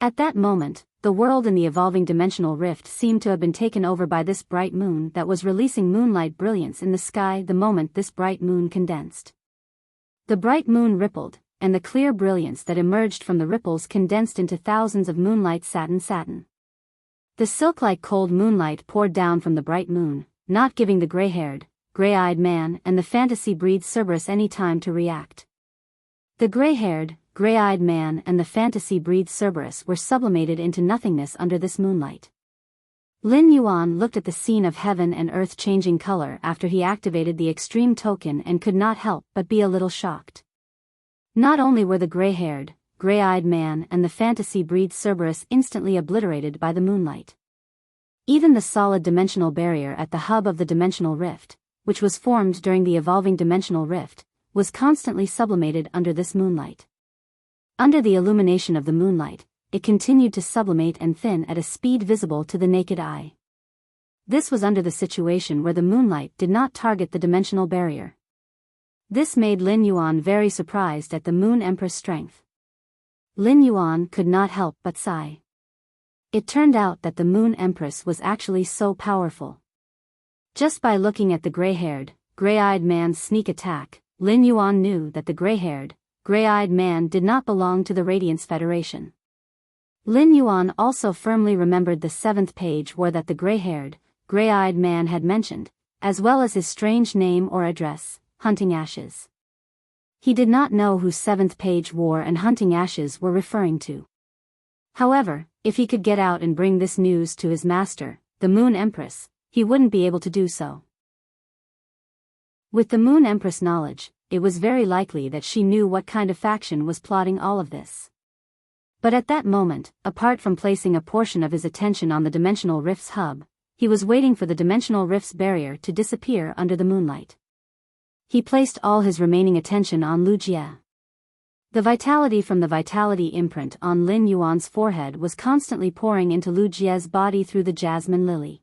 At that moment, the world in the evolving dimensional rift seemed to have been taken over by this bright moon that was releasing moonlight brilliance in the sky the moment this bright moon condensed. The bright moon rippled, and the clear brilliance that emerged from the ripples condensed into thousands of moonlight satin. The silk-like cold moonlight poured down from the bright moon, not giving the gray-haired, gray-eyed man and the fantasy breed Cerberus any time to react. The gray-haired, gray-eyed man and the fantasy breed Cerberus were sublimated into nothingness under this moonlight. Lin Yuan looked at the scene of heaven and earth changing color after he activated the extreme token and could not help but be a little shocked. Not only were the gray-haired, gray-eyed man and the fantasy breed Cerberus instantly obliterated by the moonlight. Even the solid dimensional barrier at the hub of the dimensional rift, which was formed during the evolving dimensional rift, was constantly sublimated under this moonlight. Under the illumination of the moonlight, it continued to sublimate and thin at a speed visible to the naked eye. This was under the situation where the moonlight did not target the dimensional barrier. This made Lin Yuan very surprised at the Moon Empress' strength. Lin Yuan could not help but sigh. It turned out that the Moon Empress was actually so powerful. Just by looking at the gray-haired, gray-eyed man's sneak attack, Lin Yuan knew that the gray-haired, gray-eyed man did not belong to the Radiance Federation. Lin Yuan also firmly remembered the 7th page where that the gray-haired, gray-eyed man had mentioned, as well as his strange name or address, Hunting Ashes. He did not know who 7th page War and Hunting Ashes were referring to. However, if he could get out and bring this news to his master, the Moon Empress, he wouldn't be able to do so. With the Moon Empress knowledge, it was very likely that she knew what kind of faction was plotting all of this. But at that moment, apart from placing a portion of his attention on the Dimensional Rift's hub, he was waiting for the Dimensional Rift's barrier to disappear under the moonlight. He placed all his remaining attention on Wuxia. The vitality from the vitality imprint on Lin Yuan's forehead was constantly pouring into Wuxia's body through the jasmine lily.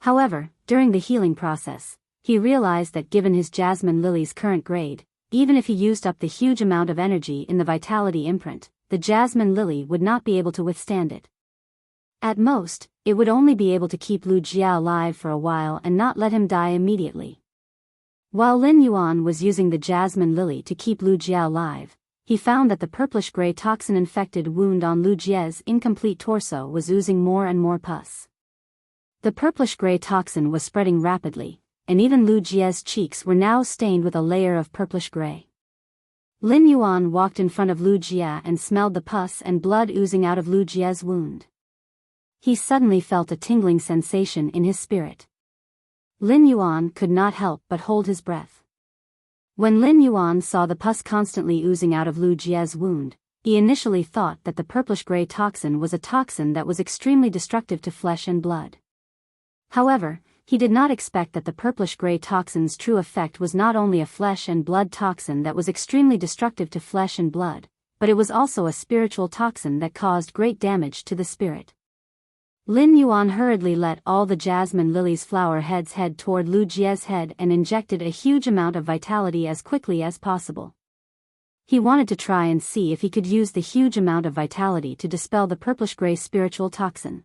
However, during the healing process, he realized that given his jasmine lily's current grade, even if he used up the huge amount of energy in the vitality imprint, the jasmine lily would not be able to withstand it. At most, it would only be able to keep Wuxia alive for a while and not let him die immediately. While Lin Yuan was using the jasmine lily to keep Wuxia alive, he found that the purplish-gray toxin-infected wound on Wuxia's incomplete torso was oozing more and more pus. The purplish-gray toxin was spreading rapidly, and even Wuxia's cheeks were now stained with a layer of purplish-gray. Lin Yuan walked in front of Wuxia and smelled the pus and blood oozing out of Wuxia's wound. he suddenly felt a tingling sensation in his spirit. Lin Yuan could not help but hold his breath. When Lin Yuan saw the pus constantly oozing out of Lu Jie's wound, he initially thought that the purplish-gray toxin was a toxin that was extremely destructive to flesh and blood. However, he did not expect that the purplish-gray toxin's true effect was not only a flesh and blood toxin that was extremely destructive to flesh and blood, but it was also a spiritual toxin that caused great damage to the spirit. Lin Yuan hurriedly let all the jasmine lilies' flower heads head toward Lu Jie's head and injected a huge amount of vitality as quickly as possible. He wanted to try and see if he could use the huge amount of vitality to dispel the purplish-gray spiritual toxin.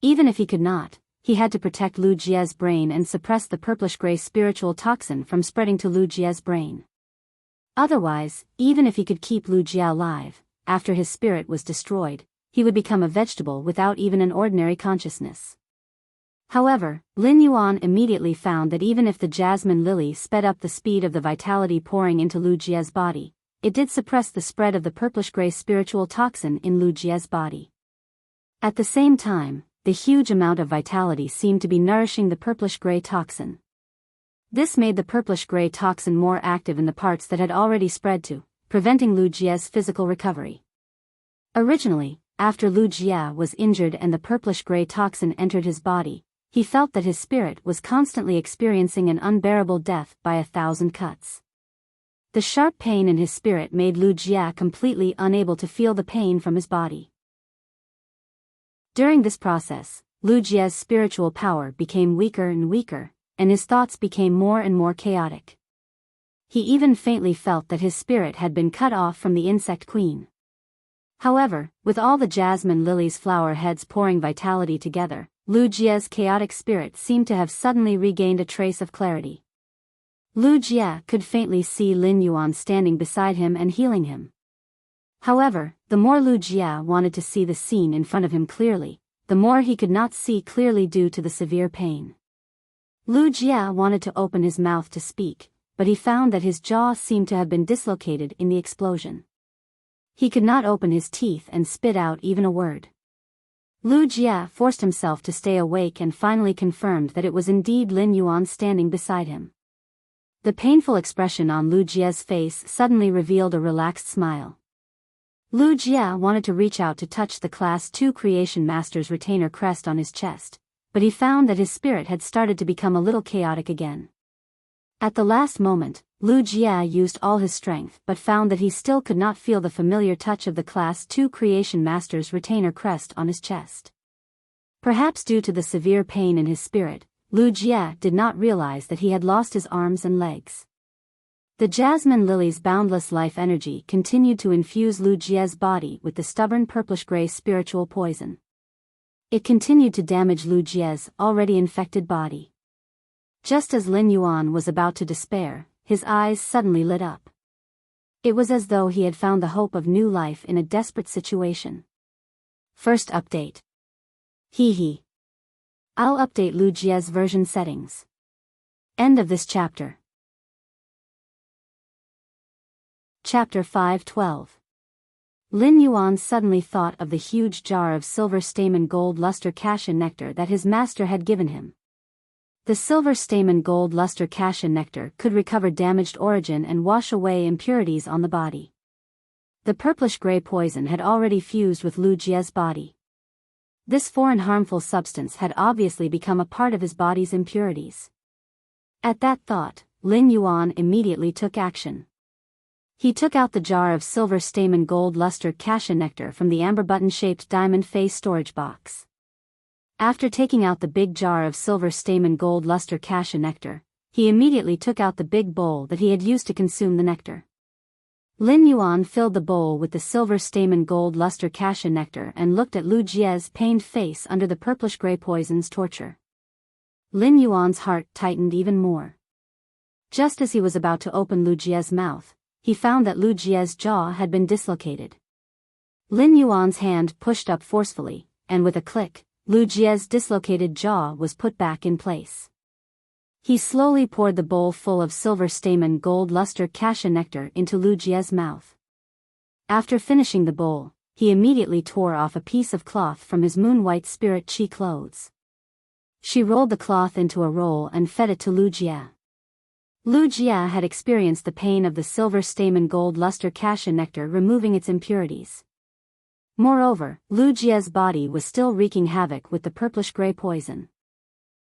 Even if he could not, he had to protect Lu Jie's brain and suppress the purplish-gray spiritual toxin from spreading to Lu Jie's brain. Otherwise, even if he could keep Lu Jie alive, after his spirit was destroyed, he would become a vegetable without even an ordinary consciousness. However, Lin Yuan immediately found that even if the jasmine lily sped up the speed of the vitality pouring into Lu Jie's body, it did suppress the spread of the purplish-gray spiritual toxin in Lu Jie's body. At the same time, the huge amount of vitality seemed to be nourishing the purplish-gray toxin. This made the purplish-gray toxin more active in the parts that had already spread to, preventing Lu Jie's physical recovery. Originally, after Lu Jie was injured and the purplish-gray toxin entered his body, he felt that his spirit was constantly experiencing an unbearable death by 1,000 cuts. The sharp pain in his spirit made Lu Jie completely unable to feel the pain from his body. During this process, Lu Jie's spiritual power became weaker and weaker, and his thoughts became more and more chaotic. He even faintly felt that his spirit had been cut off from the insect queen. However, with all the jasmine lilies' flower heads pouring vitality together, Lu Jie's chaotic spirit seemed to have suddenly regained a trace of clarity. Lu Jie could faintly see Lin Yuan standing beside him and healing him. However, the more Lu Jie wanted to see the scene in front of him clearly, the more he could not see clearly due to the severe pain. Lu Jie wanted to open his mouth to speak, but he found that his jaw seemed to have been dislocated in the explosion. He could not open his teeth and spit out even a word. Lu Jie forced himself to stay awake and finally confirmed that it was indeed Lin Yuan standing beside him. The painful expression on Lu Jie's face suddenly revealed a relaxed smile. Lu Jie wanted to reach out to touch the Class 2 Creation Master's retainer crest on his chest, but he found that his spirit had started to become a little chaotic again. At the last moment, Lu Jie used all his strength but found that he still could not feel the familiar touch of the Class 2 Creation Master's retainer crest on his chest. Perhaps due to the severe pain in his spirit, Lu Jie did not realize that he had lost his arms and legs. The jasmine lily's boundless life energy continued to infuse Lu Jie's body with the stubborn purplish-gray spiritual poison. It continued to damage Lu Jie's already infected body. Just as Lin Yuan was about to despair, his eyes suddenly lit up. It was as though he had found the hope of new life in a desperate situation. First update. Hee. I'll update Lu Jie's version settings. End of this chapter. Chapter 5:12. Lin Yuan suddenly thought of the huge jar of silver stamen gold luster cassia nectar that his master had given him. The silver stamen gold luster cassia nectar could recover damaged origin and wash away impurities on the body. The purplish-gray poison had already fused with Lu Jie's body. This foreign harmful substance had obviously become a part of his body's impurities. At that thought, Lin Yuan immediately took action. He took out the jar of silver stamen gold luster cassia nectar from the amber button-shaped diamond face storage box. After taking out the big jar of silver stamen gold luster cassia nectar, he immediately took out the big bowl that he had used to consume the nectar. Lin Yuan filled the bowl with the silver stamen gold luster cassia nectar and looked at Lu Jie's pained face under the purplish-gray poison's torture. Lin Yuan's heart tightened even more. Just as he was about to open Lu Jie's mouth, he found that Lu Jie's jaw had been dislocated. Lin Yuan's hand pushed up forcefully, and with a click, Lu Jie's dislocated jaw was put back in place. He slowly poured the bowl full of silver stamen gold luster cassia nectar into Lu Jie's mouth. After finishing the bowl, he immediately tore off a piece of cloth from his moon-white spirit chi clothes. She rolled the cloth into a roll and fed it to Wuxia. Wuxia had experienced the pain of the silver stamen gold luster cassia nectar removing its impurities. Moreover, Wuxia's body was still wreaking havoc with the purplish-gray poison.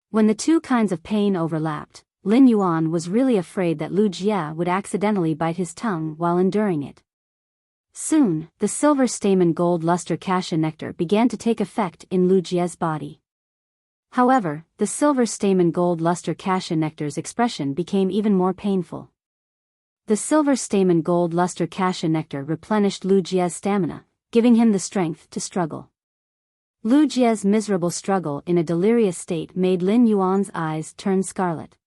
When the two kinds of pain overlapped, Lin Yuan was really afraid that Wuxia would accidentally bite his tongue while enduring it. Soon, the silver stamen gold luster cassia nectar began to take effect in Wuxia's body. However, the silver stamen gold luster cassia nectar's expression became even more painful. The silver stamen gold luster cassia nectar replenished Wuxia's stamina, giving him the strength to struggle. Wuxia's miserable struggle in a delirious state made Lin Yuan's eyes turn scarlet.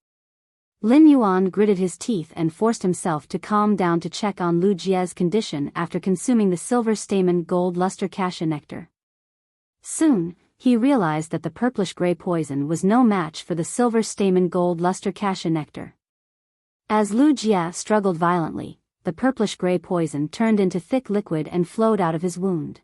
Lin Yuan gritted his teeth and forced himself to calm down to check on Wuxia's condition after consuming the silver stamen gold luster cassia nectar. Soon, he realized that the purplish-gray poison was no match for the silver stamen gold luster cassia nectar. As Wuxia struggled violently, the purplish-gray poison turned into thick liquid and flowed out of his wound.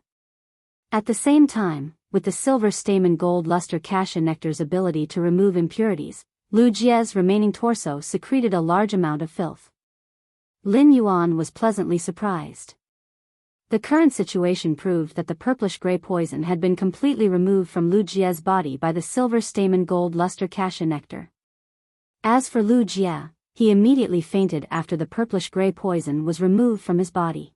At the same time, with the silver stamen gold luster cassia nectar's ability to remove impurities, Wuxia's remaining torso secreted a large amount of filth. Lin Yuan was pleasantly surprised. The current situation proved that the purplish-gray poison had been completely removed from Wuxia's body by the silver stamen gold luster cassia nectar. As for Wuxia, he immediately fainted after the purplish-gray poison was removed from his body.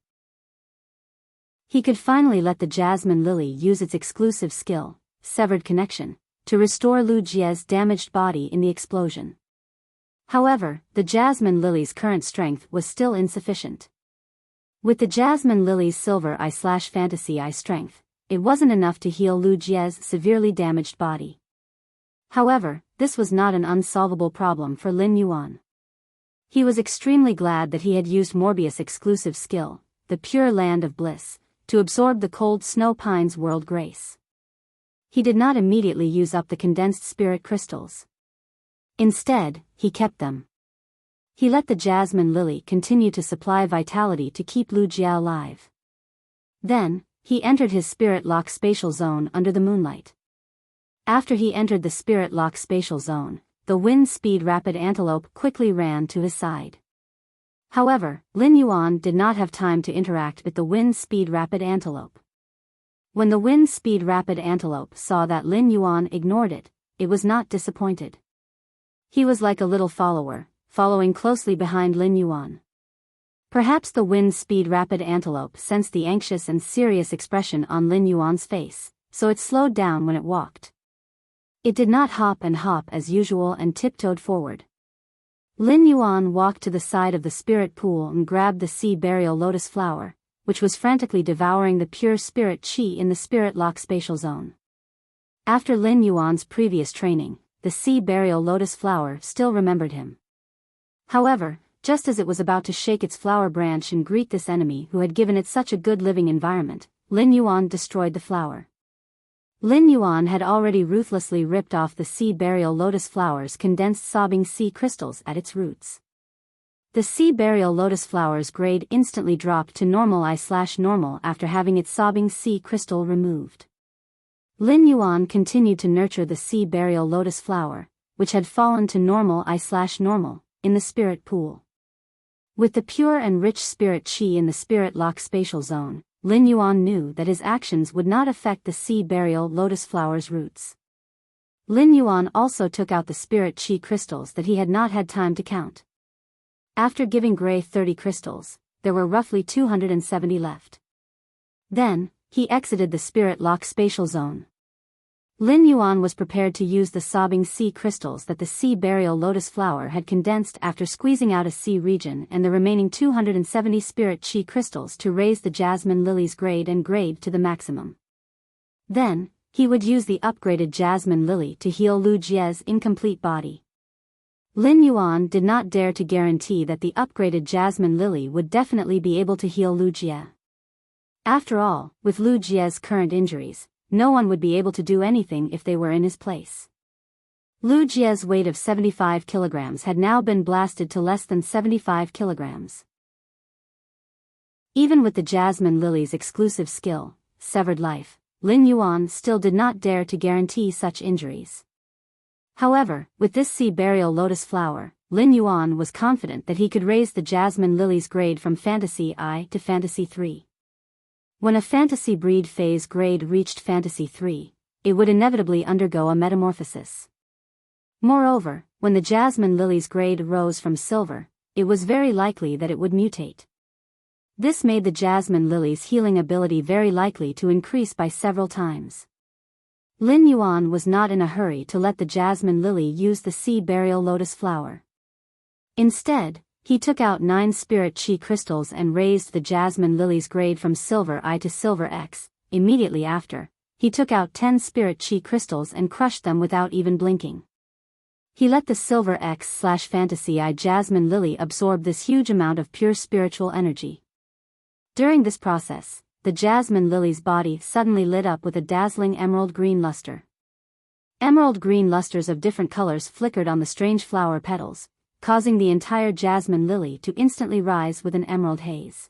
He could finally let the jasmine lily use its exclusive skill, severed connection, to restore Wuxia's damaged body in the explosion. However, the jasmine lily's current strength was still insufficient. With the jasmine lily's silver eye/fantasy eye strength, it wasn't enough to heal Wuxia's severely damaged body. However, this was not an unsolvable problem for Lin Yuan. He was extremely glad that he had used Morbius' exclusive skill, the Pure Land of Bliss, to absorb the cold snow pine's world grace. He did not immediately use up the condensed spirit crystals. Instead, he kept them. He let the jasmine lily continue to supply vitality to keep Wuxia alive. Then, he entered his spirit lock spatial zone under the moonlight. After he entered the spirit lock spatial zone, the wind speed rapid antelope quickly ran to his side. However, Lin Yuan did not have time to interact with the wind speed rapid antelope. When the wind speed rapid antelope saw that Lin Yuan ignored it, it was not disappointed. He was like a little follower, following closely behind Lin Yuan. Perhaps the wind speed rapid antelope sensed the anxious and serious expression on Lin Yuan's face, so it slowed down when it walked. It did not hop as usual and tiptoed forward. Lin Yuan walked to the side of the spirit pool and grabbed the sea burial lotus flower, which was frantically devouring the pure spirit chi in the spirit lock spatial zone. After Lin Yuan's previous training, the sea burial lotus flower still remembered him. However, just as it was about to shake its flower branch and greet this enemy who had given it such a good living environment, Lin Yuan destroyed the flower. Lin Yuan had already ruthlessly ripped off the sea burial lotus flower's condensed sobbing sea crystals at its roots. The sea burial lotus flower's grade instantly dropped to normal I/normal after having its sobbing sea crystal removed. Lin Yuan continued to nurture the sea burial lotus flower, which had fallen to normal I/normal, in the spirit pool. With the pure and rich spirit chi in the spirit lock spatial zone, Lin Yuan knew that his actions would not affect the sea burial lotus flower's roots. Lin Yuan also took out the spirit chi crystals that he had not had time to count. After giving Gray 30 crystals, there were roughly 270 left. Then, he exited the spirit lock spatial zone. Lin Yuan was prepared to use the sobbing sea crystals that the sea burial lotus flower had condensed after squeezing out a sea region and the remaining 270 spirit chi crystals to raise the jasmine lily's grade to the maximum. Then, he would use the upgraded jasmine lily to heal Wuxia's incomplete body. Lin Yuan did not dare to guarantee that the upgraded jasmine lily would definitely be able to heal Wuxia. After all, with Wuxia's current injuries, no one would be able to do anything if they were in his place. Wuxia's weight of 75 kilograms had now been blasted to less than 75 kilograms. Even with the jasmine lily's exclusive skill, severed life, Lin Yuan still did not dare to guarantee such injuries. However, with this sea burial lotus flower, Lin Yuan was confident that he could raise the jasmine lily's grade from Fantasy I to Fantasy 3. When a fantasy breed phase grade reached Fantasy 3, it would inevitably undergo a metamorphosis. Moreover, when the jasmine lily's grade rose from silver, it was very likely that it would mutate. This made the jasmine lily's healing ability very likely to increase by several times. Lin Yuan was not in a hurry to let the jasmine lily use the sea burial lotus flower. Instead, he took out 9 spirit chi crystals and raised the jasmine lily's grade from silver I to silver X. Immediately after, he took out 10 spirit chi crystals and crushed them without even blinking. He let the silver X/Fantasy I jasmine lily absorb this huge amount of pure spiritual energy. During this process, the jasmine lily's body suddenly lit up with a dazzling emerald green luster. Emerald green lusters of different colors flickered on the strange flower petals, causing the entire jasmine lily to instantly rise with an emerald haze.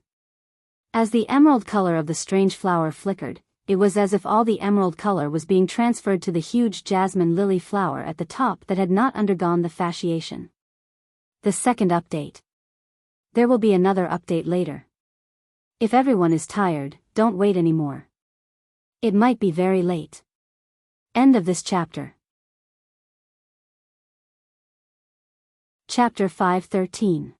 As the emerald color of the strange flower flickered, it was as if all the emerald color was being transferred to the huge jasmine lily flower at the top that had not undergone the fasciation. The second update. There will be another update later. If everyone is tired, don't wait anymore. It might be very late. End of this chapter. Chapter 5:13.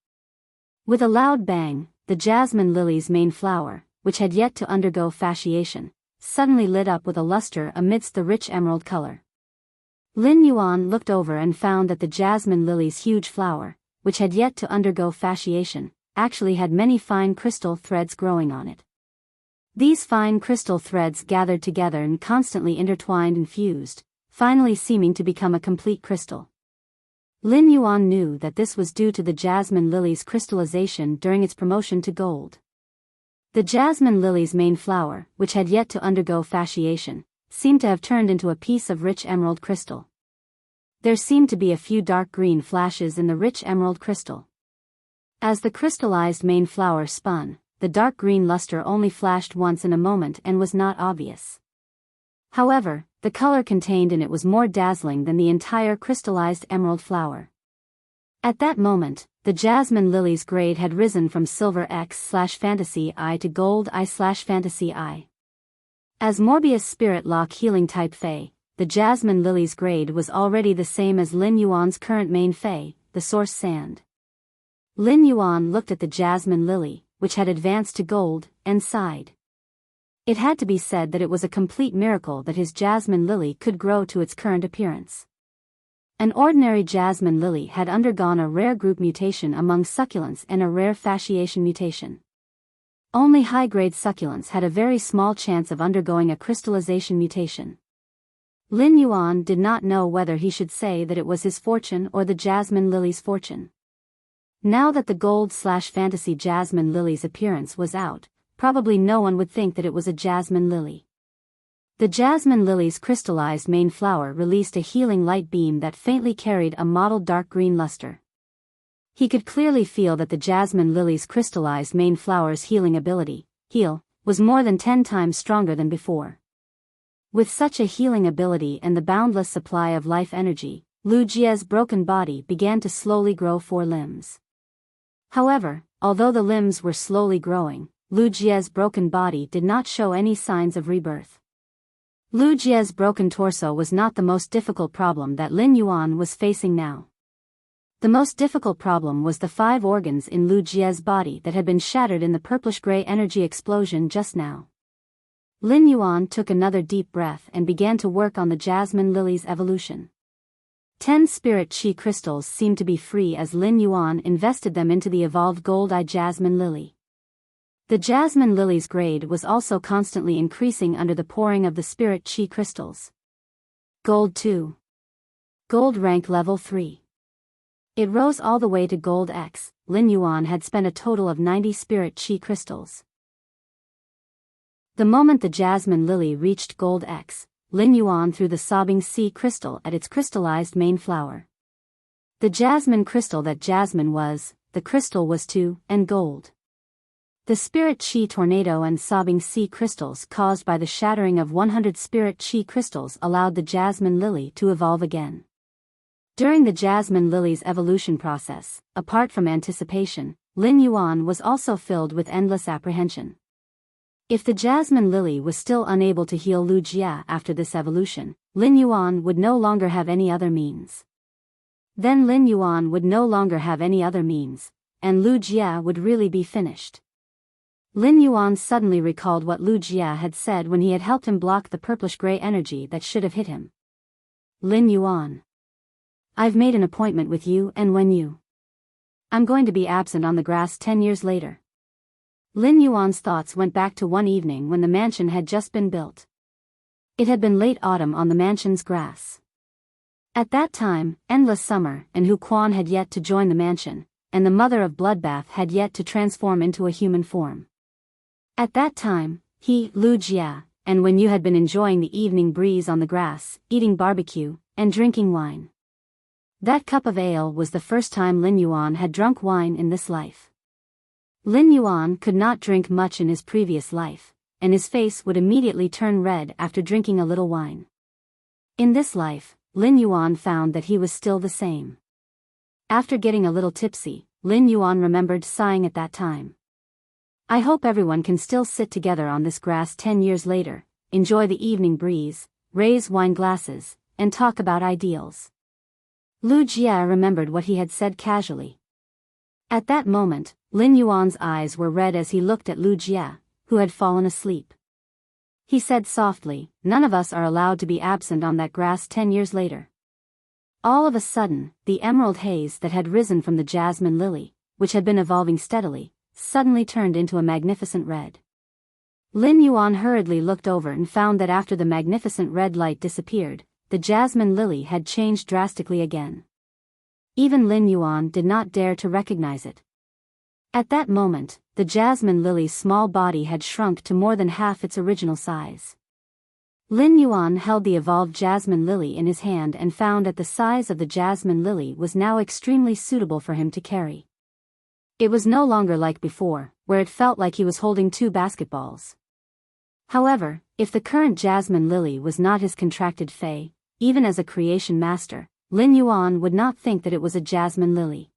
With a loud bang, the jasmine lily's main flower, which had yet to undergo fasciation, suddenly lit up with a luster amidst the rich emerald color. Lin Yuan looked over and found that the jasmine lily's huge flower, which had yet to undergo fasciation, actually had many fine crystal threads growing on it. These fine crystal threads gathered together and constantly intertwined and fused, finally seeming to become a complete crystal. Lin Yuan knew that this was due to the jasmine lily's crystallization during its promotion to gold. The jasmine lily's main flower, which had yet to undergo fasciation, seemed to have turned into a piece of rich emerald crystal. There seemed to be a few dark green flashes in the rich emerald crystal. As the crystallized main flower spun, the dark green luster only flashed once in a moment and was not obvious. However, the color contained in it was more dazzling than the entire crystallized emerald flower. At that moment, the jasmine lily's grade had risen from silver X/Fantasy I to gold I/Fantasy I. As Morbius Spirit Lock Healing Type Fey, the jasmine lily's grade was already the same as Lin Yuan's current main Fey, the Source Sand. Lin Yuan looked at the jasmine lily, which had advanced to gold, and sighed. It had to be said that it was a complete miracle that his jasmine lily could grow to its current appearance. An ordinary jasmine lily had undergone a rare group mutation among succulents and a rare fasciation mutation. Only high-grade succulents had a very small chance of undergoing a crystallization mutation. Lin Yuan did not know whether he should say that it was his fortune or the jasmine lily's fortune. Now that the gold/fantasy jasmine lily's appearance was out, probably no one would think that it was a jasmine lily. The jasmine lily's crystallized main flower released a healing light beam that faintly carried a mottled dark green luster. He could clearly feel that the jasmine lily's crystallized main flower's healing ability, heal, was more than 10 times stronger than before. With such a healing ability and the boundless supply of life energy, Lu Jie's broken body began to slowly grow 4 limbs. However, although the limbs were slowly growing, Lu Jie's broken body did not show any signs of rebirth. Lu Jie's broken torso was not the most difficult problem that Lin Yuan was facing now. The most difficult problem was the 5 organs in Lu Jie's body that had been shattered in the purplish-gray energy explosion just now. Lin Yuan took another deep breath and began to work on the jasmine lily's evolution. 10 spirit chi crystals seemed to be free as Lin Yuan invested them into the evolved gold eye jasmine lily. The jasmine lily's grade was also constantly increasing under the pouring of the spirit chi crystals. Gold 2. Gold rank level 3. It rose all the way to gold X. Lin Yuan had spent a total of 90 spirit chi crystals. The moment the jasmine lily reached gold X, Lin Yuan threw the sobbing sea crystal at its crystallized main flower. The jasmine crystal that jasmine was, the crystal was 2, and gold. The spirit chi tornado and sobbing sea crystals caused by the shattering of 100 spirit chi crystals allowed the jasmine lily to evolve again. During the jasmine lily's evolution process, apart from anticipation, Lin Yuan was also filled with endless apprehension. If the jasmine lily was still unable to heal Lu Jia after this evolution, Lin Yuan would no longer have any other means. Then Lin Yuan would no longer have any other means, and Lu Jia would really be finished. Lin Yuan suddenly recalled what Lu Jia had said when he had helped him block the purplish-gray energy that should have hit him. Lin Yuan. I've made an appointment with you and when you. I'm going to be absent on the grass 10 years later. Lin Yuan's thoughts went back to one evening when the mansion had just been built. It had been late autumn on the mansion's grass. At that time, endless summer, and Hu Quan had yet to join the mansion, and the mother of Bloodbath had yet to transform into a human form. At that time, he, Lu Jia, and Wen Yu had been enjoying the evening breeze on the grass, eating barbecue, and drinking wine. That cup of ale was the first time Lin Yuan had drunk wine in this life. Lin Yuan could not drink much in his previous life, and his face would immediately turn red after drinking a little wine. In this life, Lin Yuan found that he was still the same. After getting a little tipsy, Lin Yuan remembered sighing at that time. I hope everyone can still sit together on this grass 10 years later, enjoy the evening breeze, raise wine glasses, and talk about ideals. Lu Jia remembered what he had said casually. At that moment, Lin Yuan's eyes were red as he looked at Lu Jia, who had fallen asleep. He said softly, "None of us are allowed to be absent on that grass 10 years later." All of a sudden, the emerald haze that had risen from the jasmine lily, which had been evolving steadily, suddenly turned into a magnificent red. Lin Yuan hurriedly looked over and found that after the magnificent red light disappeared, the jasmine lily had changed drastically again. Even Lin Yuan did not dare to recognize it. At that moment, the jasmine lily's small body had shrunk to more than half its original size. Lin Yuan held the evolved jasmine lily in his hand and found that the size of the jasmine lily was now extremely suitable for him to carry. It was no longer like before, where it felt like he was holding 2 basketballs. However, if the current jasmine lily was not his contracted fae, even as a creation master, Lin Yuan would not think that it was a jasmine lily.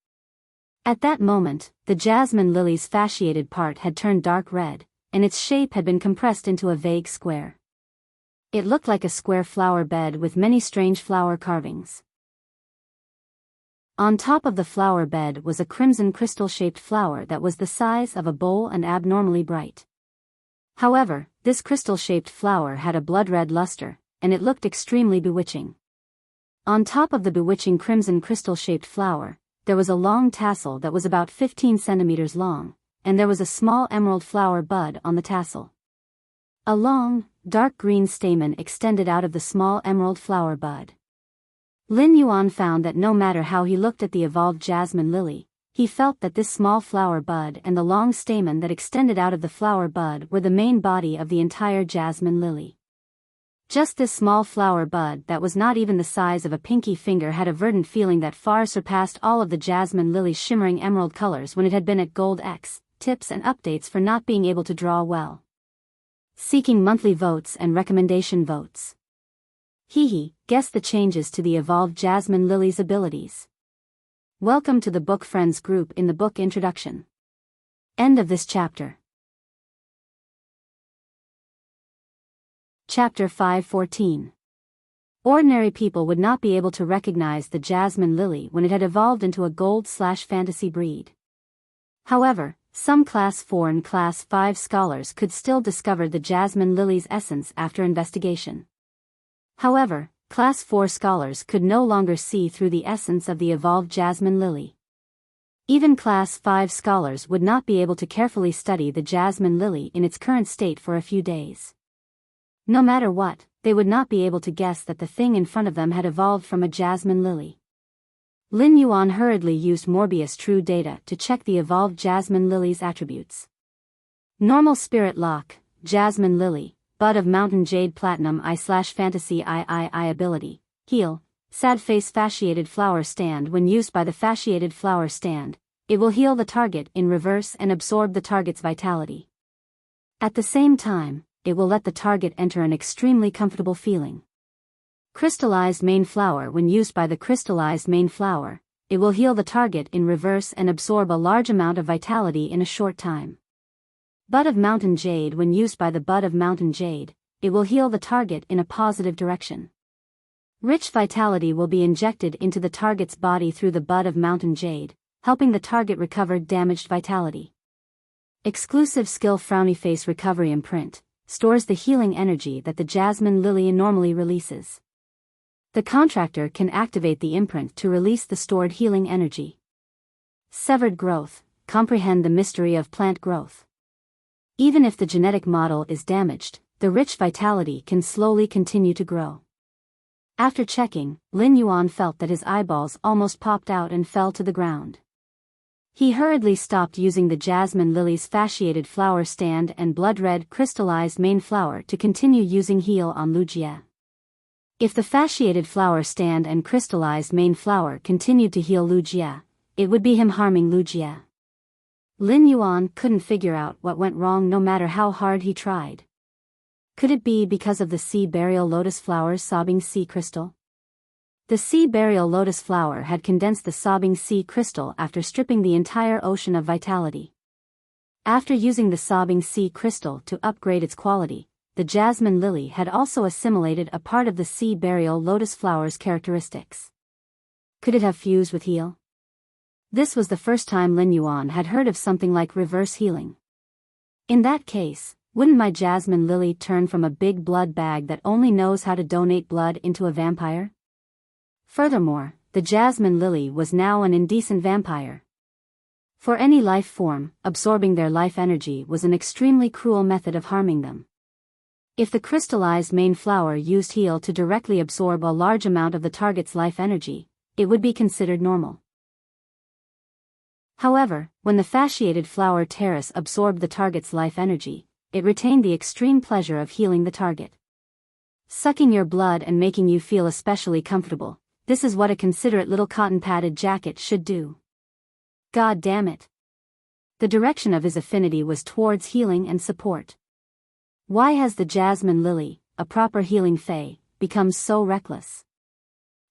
At that moment, the jasmine lily's fasciated part had turned dark red, and its shape had been compressed into a vague square. It looked like a square flower bed with many strange flower carvings. On top of the flower bed was a crimson crystal-shaped flower that was the size of a bowl and abnormally bright. However, this crystal-shaped flower had a blood-red luster, and it looked extremely bewitching. On top of the bewitching crimson crystal-shaped flower, there was a long tassel that was about 15 centimeters long, and there was a small emerald flower bud on the tassel. A long, dark green stamen extended out of the small emerald flower bud. Lin Yuan found that no matter how he looked at the evolved jasmine lily, he felt that this small flower bud and the long stamen that extended out of the flower bud were the main body of the entire jasmine lily. Just this small flower bud that was not even the size of a pinky finger had a verdant feeling that far surpassed all of the jasmine lily's shimmering emerald colors when it had been at Gold X, tips and updates for not being able to draw well. Seeking monthly votes and recommendation votes. Guess the changes to the evolved jasmine lily's abilities. Welcome to the Book Friends group in the book introduction. End of this chapter. Chapter 5:14. Ordinary people would not be able to recognize the jasmine lily when it had evolved into a gold/fantasy breed. However, some Class 4 and Class 5 scholars could still discover the jasmine lily's essence after investigation. However, Class 4 scholars could no longer see through the essence of the evolved jasmine lily. Even Class 5 scholars would not be able to carefully study the jasmine lily in its current state for a few days. No matter what, they would not be able to guess that the thing in front of them had evolved from a jasmine lily. Lin Yuan hurriedly used Morbius True Data to check the evolved jasmine lily's attributes. Normal Spirit Lock, Jasmine Lily, Bud of Mountain Jade Platinum I/Fantasy I ability, Heal, Sad Face Fasciated Flower Stand. When used by the fasciated flower stand, it will heal the target in reverse and absorb the target's vitality. At the same time, it will let the target enter an extremely comfortable feeling. Crystallized main flower. When used by the crystallized main flower, it will heal the target in reverse and absorb a large amount of vitality in a short time. Bud of mountain jade. When used by the bud of mountain jade, it will heal the target in a positive direction. Rich vitality will be injected into the target's body through the bud of mountain jade, helping the target recover damaged vitality. Exclusive skill. Frowny face recovery imprint stores the healing energy that the jasmine lily normally releases. The contractor can activate the imprint to release the stored healing energy. Severed growth. Comprehend the mystery of plant growth. Even if the genetic model is damaged, the rich vitality can slowly continue to grow. After checking, Lin Yuan felt that his eyeballs almost popped out and fell to the ground. He hurriedly stopped using the jasmine lily's fasciated flower stand and blood-red crystallized main flower to continue using heal on Wuxia. If the fasciated flower stand and crystallized main flower continued to heal Wuxia, it would be him harming Wuxia. Lin Yuan couldn't figure out what went wrong no matter how hard he tried. Could it be because of the sea burial lotus flower's sobbing sea crystal? The sea burial lotus flower had condensed the sobbing sea crystal after stripping the entire ocean of vitality. After using the sobbing sea crystal to upgrade its quality, the jasmine lily had also assimilated a part of the sea burial lotus flower's characteristics. Could it have fused with heal? This was the first time Lin Yuan had heard of something like reverse healing. In that case, wouldn't my jasmine lily turn from a big blood bag that only knows how to donate blood into a vampire? Furthermore, the jasmine lily was now an indecent vampire. For any life form, absorbing their life energy was an extremely cruel method of harming them. If the crystallized main flower used heal to directly absorb a large amount of the target's life energy, it would be considered normal. However, when the fasciated flower terrace absorbed the target's life energy, it retained the extreme pleasure of healing the target. Sucking your blood and making you feel especially comfortable. This is what a considerate little cotton-padded jacket should do. God damn it. The direction of his affinity was towards healing and support. Why has the jasmine lily, a proper healing fae, become so reckless?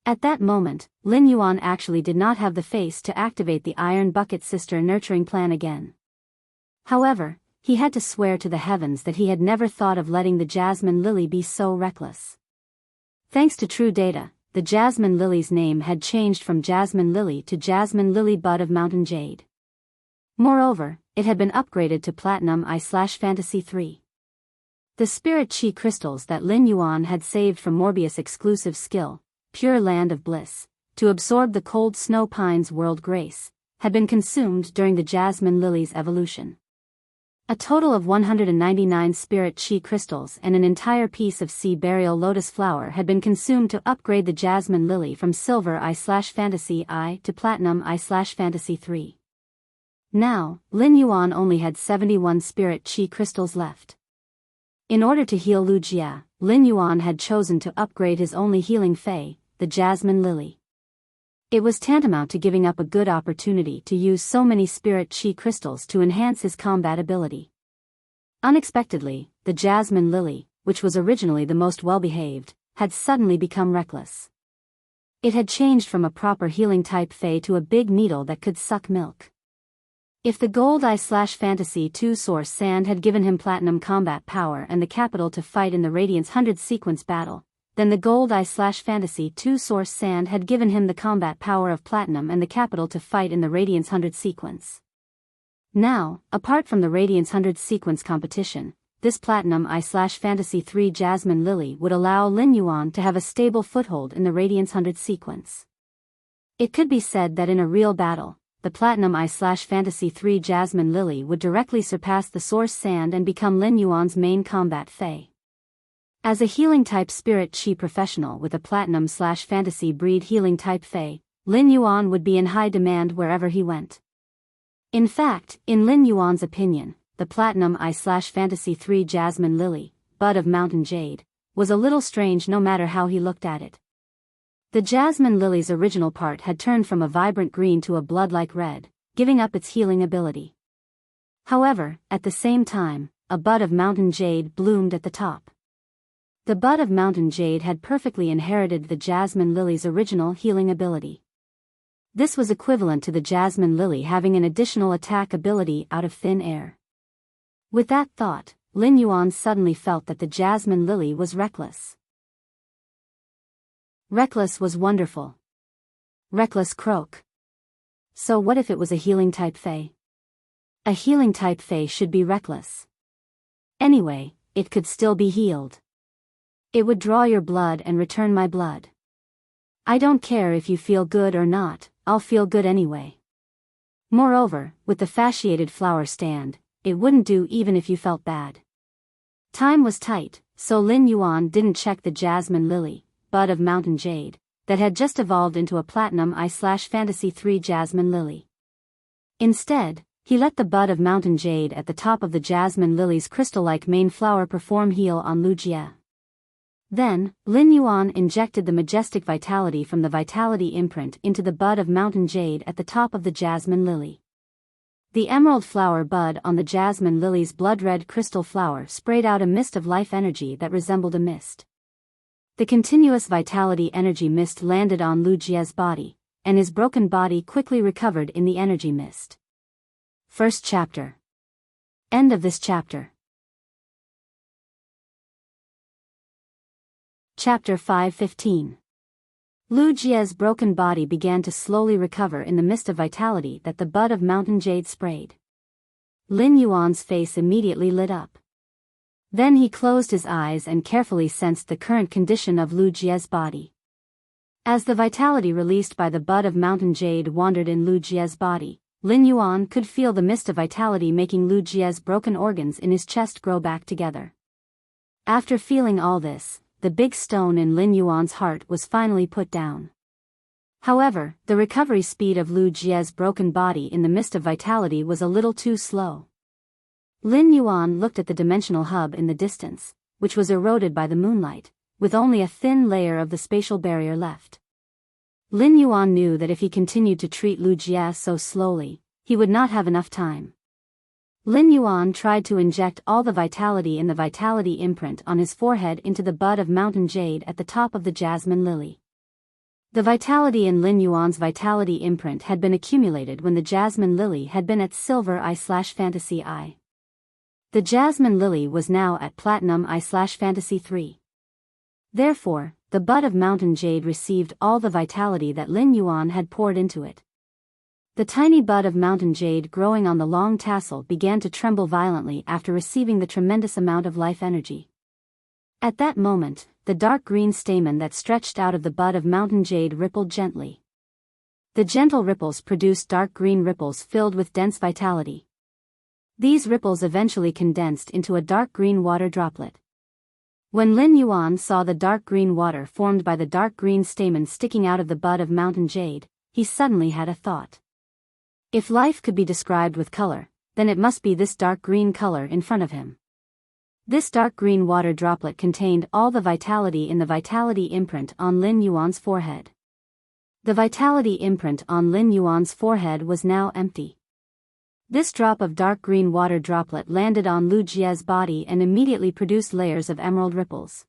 At that moment, Lin Yuan actually did not have the face to activate the Iron Bucket Sister nurturing plan again. However, he had to swear to the heavens that he had never thought of letting the jasmine lily be so reckless. Thanks to true data, the jasmine lily's name had changed from jasmine lily to jasmine lily bud of mountain jade. Moreover, it had been upgraded to platinum I/Fantasy 3. The spirit chi crystals that Lin Yuan had saved from Morbius' exclusive skill, Pure Land of Bliss, to absorb the cold snow pine's world grace, had been consumed during the jasmine lily's evolution. A total of 199 spirit chi crystals and an entire piece of sea burial lotus flower had been consumed to upgrade the jasmine lily from silver I/Fantasy I to platinum I/Fantasy 3. Now, Lin Yuan only had 71 spirit chi crystals left. In order to heal Wuxia, Lin Yuan had chosen to upgrade his only healing fae, the jasmine lily. It was tantamount to giving up a good opportunity to use so many spirit chi crystals to enhance his combat ability. Unexpectedly, the jasmine lily, which was originally the most well-behaved, had suddenly become reckless. It had changed from a proper healing type fae to a big needle that could suck milk. If the gold I/Fantasy 2 source sand had given him platinum combat power and the capital to fight in the Radiance 100 sequence battle, then the gold I/Fantasy 2 source sand had given him the combat power of platinum and the capital to fight in the Radiance 100 sequence. Now, apart from the Radiance 100 sequence competition, this platinum I/Fantasy 3 jasmine lily would allow Lin Yuan to have a stable foothold in the Radiance 100 sequence. It could be said that in a real battle, the platinum I/Fantasy 3 jasmine lily would directly surpass the source sand and become Lin Yuan's main combat fae. As a healing-type spirit chi professional with a platinum/fantasy breed healing-type fae, Lin Yuan would be in high demand wherever he went. In fact, in Lin Yuan's opinion, the platinum I/Fantasy 3 jasmine lily, bud of mountain jade, was a little strange no matter how he looked at it. The jasmine lily's original part had turned from a vibrant green to a blood-like red, giving up its healing ability. However, at the same time, a bud of mountain jade bloomed at the top. The bud of mountain jade had perfectly inherited the jasmine lily's original healing ability. This was equivalent to the jasmine lily having an additional attack ability out of thin air. With that thought, Lin Yuan suddenly felt that the jasmine lily was reckless. Reckless was wonderful. Reckless croak. So what if it was a healing type fae? A healing type fae should be reckless. Anyway, it could still be healed. It would draw your blood and return my blood. I don't care if you feel good or not, I'll feel good anyway. Moreover, with the fasciated flower stand, it wouldn't do even if you felt bad. Time was tight, so Lin Yuan didn't check the jasmine lily, bud of mountain jade, that had just evolved into a platinum I/Fantasy 3 jasmine lily. Instead, he let the bud of mountain jade at the top of the jasmine lily's crystal-like main flower perform heal on Wuxia. Then, Lin Yuan injected the majestic vitality from the vitality imprint into the bud of mountain jade at the top of the jasmine lily. The emerald flower bud on the jasmine lily's blood-red crystal flower sprayed out a mist of life energy that resembled a mist. The continuous vitality energy mist landed on Wuxia's body, and his broken body quickly recovered in the energy mist. First chapter. End of this chapter. Chapter 5:15. Wuxia's broken body began to slowly recover in the mist of vitality that the bud of mountain jade sprayed. Lin Yuan's face immediately lit up. Then he closed his eyes and carefully sensed the current condition of Wuxia's body. As the vitality released by the bud of mountain jade wandered in Wuxia's body, Lin Yuan could feel the mist of vitality making Wuxia's broken organs in his chest grow back together. After feeling all this, the big stone in Lin Yuan's heart was finally put down. However, the recovery speed of Wuxia's broken body in the mist of vitality was a little too slow. Lin Yuan looked at the dimensional hub in the distance, which was eroded by the moonlight, with only a thin layer of the spatial barrier left. Lin Yuan knew that if he continued to treat Wuxia so slowly, he would not have enough time. Lin Yuan tried to inject all the vitality in the vitality imprint on his forehead into the bud of mountain jade at the top of the jasmine lily. The vitality in Lin Yuan's vitality imprint had been accumulated when the jasmine lily had been at silver I/Fantasy I. The jasmine lily was now at platinum I/Fantasy 3. Therefore, the bud of mountain jade received all the vitality that Lin Yuan had poured into it. The tiny bud of mountain jade growing on the long tassel began to tremble violently after receiving the tremendous amount of life energy. At that moment, the dark green stamen that stretched out of the bud of mountain jade rippled gently. The gentle ripples produced dark green ripples filled with dense vitality. These ripples eventually condensed into a dark green water droplet. When Lin Yuan saw the dark green water formed by the dark green stamen sticking out of the bud of mountain jade, he suddenly had a thought. If life could be described with color, then it must be this dark green color in front of him. This dark green water droplet contained all the vitality in the vitality imprint on Lin Yuan's forehead. The vitality imprint on Lin Yuan's forehead was now empty. This drop of dark green water droplet landed on Wuxia's body and immediately produced layers of emerald ripples.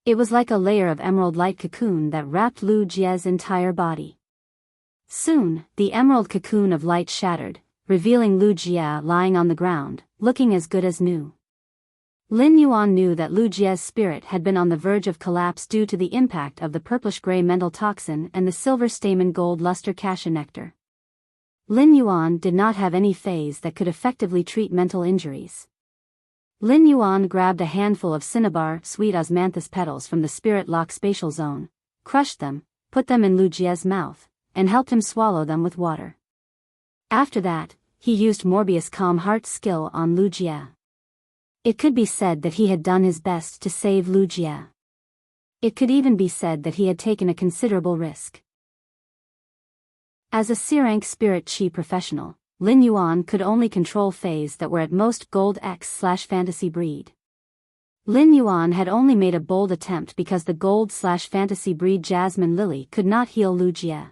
It was like a layer of emerald light cocoon that wrapped Wuxia's entire body. Soon, the emerald cocoon of light shattered, revealing Wuxia lying on the ground, looking as good as new. Lin Yuan knew that Wuxia's spirit had been on the verge of collapse due to the impact of the purplish-gray mental toxin and the silver stamen gold luster cassia nectar. Lin Yuan did not have any phase that could effectively treat mental injuries. Lin Yuan grabbed a handful of cinnabar sweet osmanthus petals from the spirit lock spatial zone, crushed them, put them in Wuxia's mouth, and helped him swallow them with water. After that, he used Morbius Calm Heart skill on Wuxia. It could be said that he had done his best to save Wuxia. It could even be said that he had taken a considerable risk. As a C-rank spirit chi professional, Lin Yuan could only control phase that were at most gold X/fantasy breed. Lin Yuan had only made a bold attempt because the gold/fantasy breed jasmine lily could not heal Wuxia.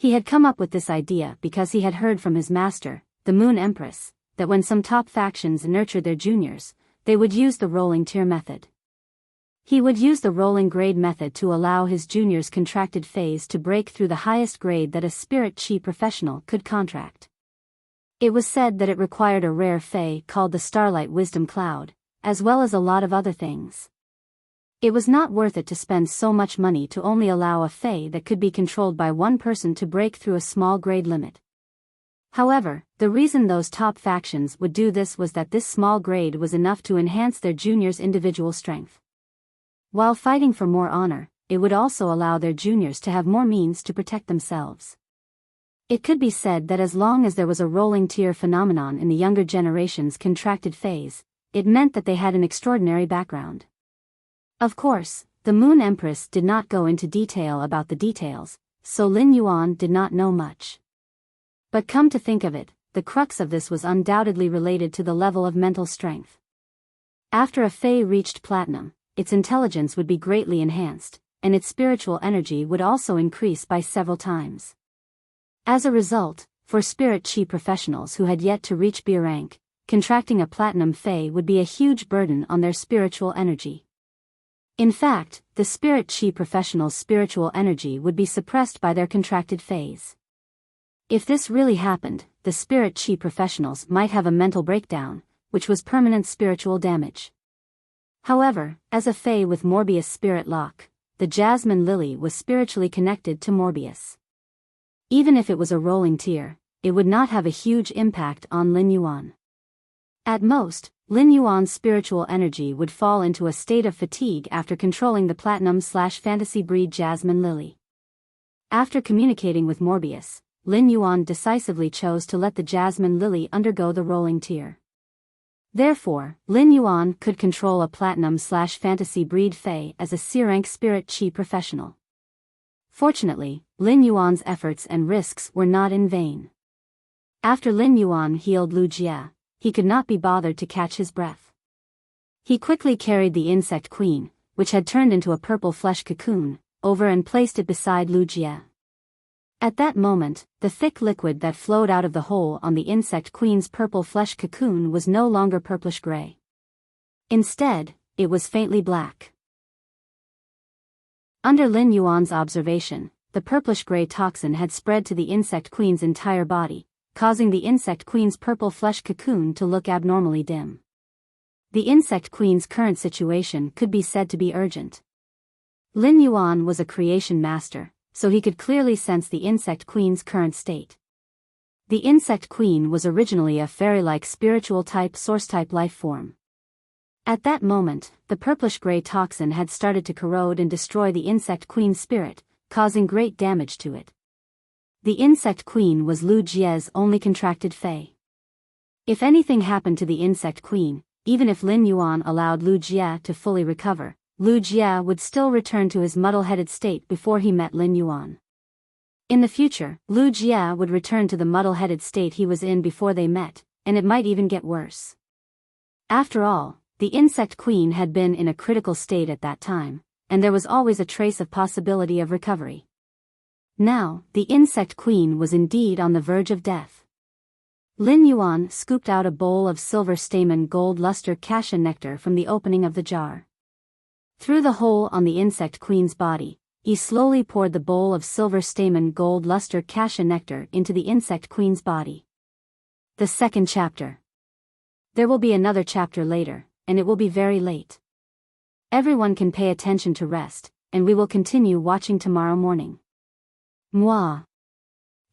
He had come up with this idea because he had heard from his master, the Moon Empress, that when some top factions nurtured their juniors, they would use the rolling tier method. He would use the rolling grade method to allow his juniors' contracted phase to break through the highest grade that a spirit chi professional could contract. It was said that it required a rare fae called the Starlight Wisdom Cloud, as well as a lot of other things. It was not worth it to spend so much money to only allow a fae that could be controlled by one person to break through a small grade limit. However, the reason those top factions would do this was that this small grade was enough to enhance their juniors' individual strength. While fighting for more honor, it would also allow their juniors to have more means to protect themselves. It could be said that as long as there was a rolling tier phenomenon in the younger generation's contracted phase, it meant that they had an extraordinary background. Of course, the Moon Empress did not go into detail about the details, so Lin Yuan did not know much. But come to think of it, the crux of this was undoubtedly related to the level of mental strength. After a fae reached platinum, its intelligence would be greatly enhanced, and its spiritual energy would also increase by several times. As a result, for spirit chi professionals who had yet to reach B rank, contracting a platinum fae would be a huge burden on their spiritual energy. In fact, the spirit chi professionals' spiritual energy would be suppressed by their contracted phase. If this really happened, the spirit chi professionals might have a mental breakdown, which was permanent spiritual damage. However, as a fae with Morbius spirit lock, the Jasmine Lily was spiritually connected to Morbius. Even if it was a rolling tier, it would not have a huge impact on Lin Yuan. At most, Lin Yuan's spiritual energy would fall into a state of fatigue after controlling the platinum/fantasy breed Jasmine Lily. After communicating with Morbius, Lin Yuan decisively chose to let the Jasmine Lily undergo the rolling tier. Therefore, Lin Yuan could control a platinum/fantasy breed fae as a C-rank spirit chi professional. Fortunately, Lin Yuan's efforts and risks were not in vain. After Lin Yuan healed Lu Jie, he could not be bothered to catch his breath. He quickly carried the insect queen, which had turned into a purple flesh cocoon, over and placed it beside Lu Jie. At that moment, the thick liquid that flowed out of the hole on the insect queen's purple flesh cocoon was no longer purplish-gray. Instead, it was faintly black. Under Lin Yuan's observation, the purplish-gray toxin had spread to the insect queen's entire body, causing the insect queen's purple flesh cocoon to look abnormally dim. The insect queen's current situation could be said to be urgent. Lin Yuan was a creation master, so he could clearly sense the insect queen's current state. The insect queen was originally a fairy-like spiritual type source-type life form. At that moment, the purplish-gray toxin had started to corrode and destroy the insect queen's spirit, causing great damage to it. The insect queen was Lu Jie's only contracted fae. If anything happened to the insect queen, even if Lin Yuan allowed Lu Jie to fully recover, Lu Jie would still return to his muddle-headed state before he met Lin Yuan. In the future, Lu Jie would return to the muddle-headed state he was in before they met, and it might even get worse. After all, the insect queen had been in a critical state at that time, and there was always a trace of possibility of recovery. Now, the insect queen was indeed on the verge of death. Lin Yuan scooped out a bowl of silver stamen gold luster cassia nectar from the opening of the jar. Through the hole on the insect queen's body, he slowly poured the bowl of silver stamen gold luster cassia nectar into the insect queen's body. The second chapter. There will be another chapter later, and it will be very late. Everyone can pay attention to rest, and we will continue watching tomorrow morning. Mwah.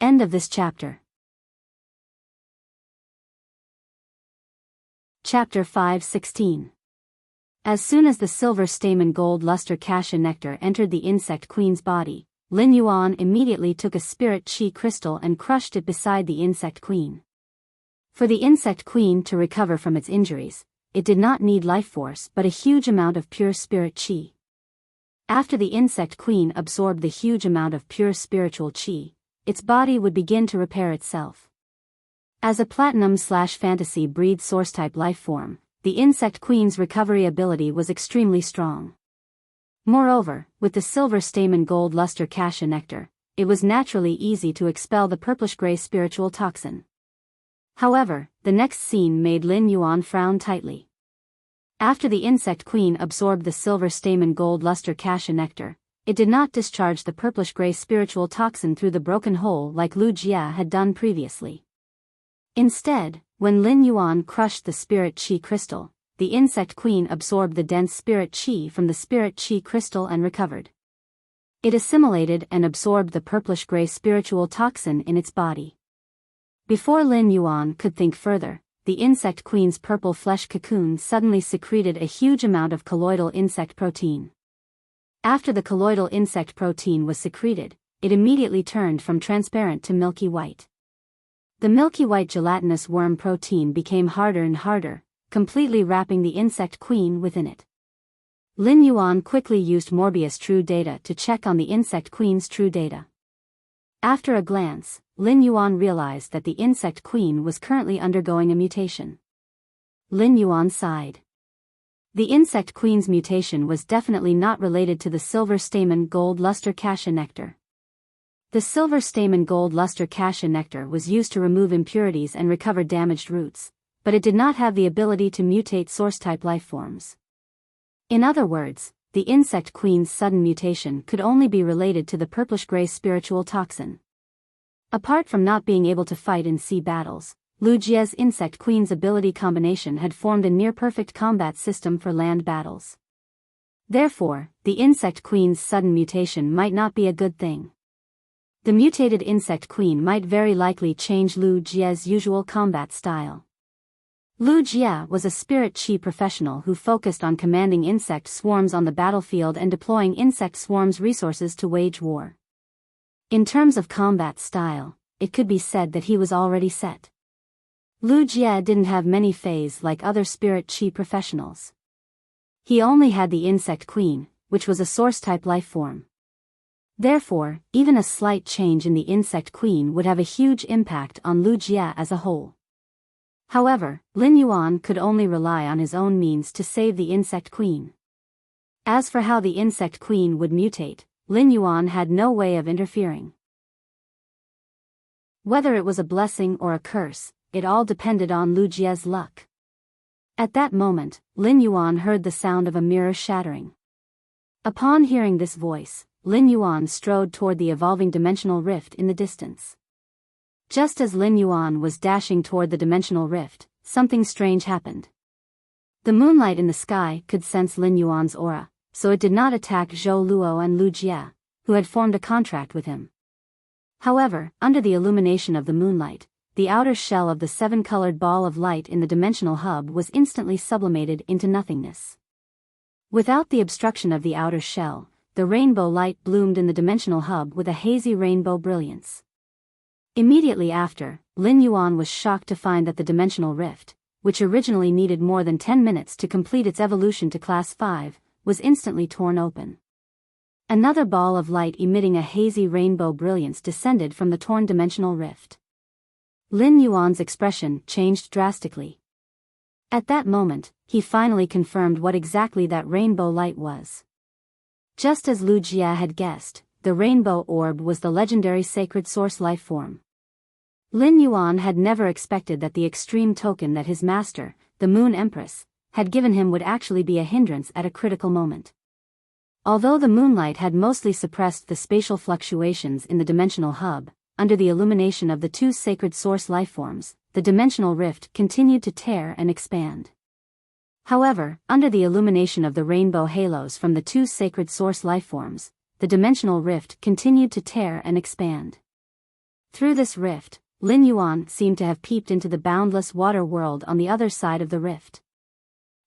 End of this chapter. Chapter 5:16. As soon as the silver stamen gold luster cassia nectar entered the insect queen's body, Lin Yuan immediately took a spirit chi crystal and crushed it beside the insect queen. For the insect queen to recover from its injuries, it did not need life force but a huge amount of pure spirit chi. After the insect queen absorbed the huge amount of pure spiritual chi, its body would begin to repair itself. As a platinum/fantasy breed source-type life form, the insect queen's recovery ability was extremely strong. Moreover, with the silver stamen gold luster cassia nectar, it was naturally easy to expel the purplish-gray spiritual toxin. However, the next scene made Lin Yuan frown tightly. After the insect queen absorbed the silver stamen gold luster cassia nectar, it did not discharge the purplish-gray spiritual toxin through the broken hole like Lu Jia had done previously. Instead, when Lin Yuan crushed the spirit qi crystal, the insect queen absorbed the dense spirit qi from the spirit qi crystal and recovered. It assimilated and absorbed the purplish-gray spiritual toxin in its body. Before Lin Yuan could think further, the insect queen's purple flesh cocoon suddenly secreted a huge amount of colloidal insect protein. After the colloidal insect protein was secreted, it immediately turned from transparent to milky white. The milky white gelatinous worm protein became harder and harder, completely wrapping the insect queen within it. Lin Yuan quickly used Morbius True Data to check on the insect queen's true data. After a glance, Lin Yuan realized that the insect queen was currently undergoing a mutation. Lin Yuan sighed. The insect queen's mutation was definitely not related to the silver stamen gold luster cassia nectar. The silver stamen gold luster cassia nectar was used to remove impurities and recover damaged roots, but it did not have the ability to mutate source-type lifeforms. In other words, the insect queen's sudden mutation could only be related to the purplish-gray spiritual toxin. Apart from not being able to fight in sea battles, Lu Jia's insect queen's ability combination had formed a near-perfect combat system for land battles. Therefore, the insect queen's sudden mutation might not be a good thing. The mutated insect queen might very likely change Lu Jia's usual combat style. Lu Jia was a spirit qi professional who focused on commanding insect swarms on the battlefield and deploying insect swarms' resources to wage war. In terms of combat style, it could be said that he was already set. Lu Jia didn't have many phases like other spirit qi professionals. He only had the insect queen, which was a source-type life form. Therefore, even a slight change in the insect queen would have a huge impact on Lu Jia as a whole. However, Lin Yuan could only rely on his own means to save the insect queen. As for how the insect queen would mutate, Lin Yuan had no way of interfering. Whether it was a blessing or a curse, it all depended on Lu Jia's luck. At that moment, Lin Yuan heard the sound of a mirror shattering. Upon hearing this voice, Lin Yuan strode toward the evolving dimensional rift in the distance. Just as Lin Yuan was dashing toward the dimensional rift, something strange happened. The moonlight in the sky could sense Lin Yuan's aura, so it did not attack Zhou Luo and Lu Jia, who had formed a contract with him. However, under the illumination of the moonlight, the outer shell of the seven-colored ball of light in the dimensional hub was instantly sublimated into nothingness. Without the obstruction of the outer shell, the rainbow light bloomed in the dimensional hub with a hazy rainbow brilliance. Immediately after, Lin Yuan was shocked to find that the dimensional rift, which originally needed more than 10 minutes to complete its evolution to Class 5, was instantly torn open. Another ball of light emitting a hazy rainbow brilliance descended from the torn dimensional rift. Lin Yuan's expression changed drastically. At that moment, he finally confirmed what exactly that rainbow light was. Just as Lu Jia had guessed, the rainbow orb was the legendary sacred source life form. Lin Yuan had never expected that the extreme token that his master, the Moon Empress, had given him would actually be a hindrance at a critical moment. Although the moonlight had mostly suppressed the spatial fluctuations in the dimensional hub, under the illumination of the two sacred source lifeforms, the dimensional rift continued to tear and expand. However, under the illumination of the rainbow halos from the two sacred source lifeforms, the dimensional rift continued to tear and expand. Through this rift, Lin Yuan seemed to have peeped into the boundless water world on the other side of the rift.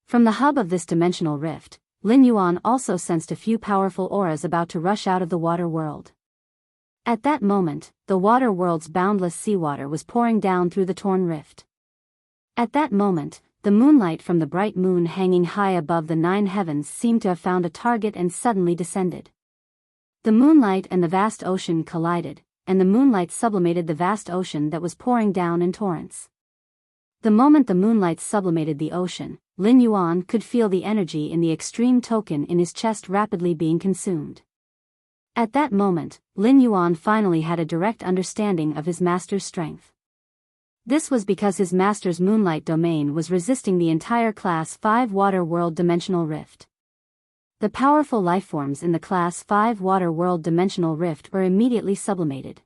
From the hub of this dimensional rift, Lin Yuan also sensed a few powerful auras about to rush out of the water world. At that moment, the water world's boundless seawater was pouring down through the torn rift. At that moment, the moonlight from the bright moon hanging high above the 9 heavens seemed to have found a target and suddenly descended. The moonlight and the vast ocean collided, and the moonlight sublimated the vast ocean that was pouring down in torrents. The moment the moonlight sublimated the ocean, Lin Yuan could feel the energy in the extreme token in his chest rapidly being consumed. At that moment, Lin Yuan finally had a direct understanding of his master's strength. This was because his master's moonlight domain was resisting the entire Class 5 Water World Dimensional Rift. The powerful lifeforms in the Class 5 Water World Dimensional Rift were immediately sublimated.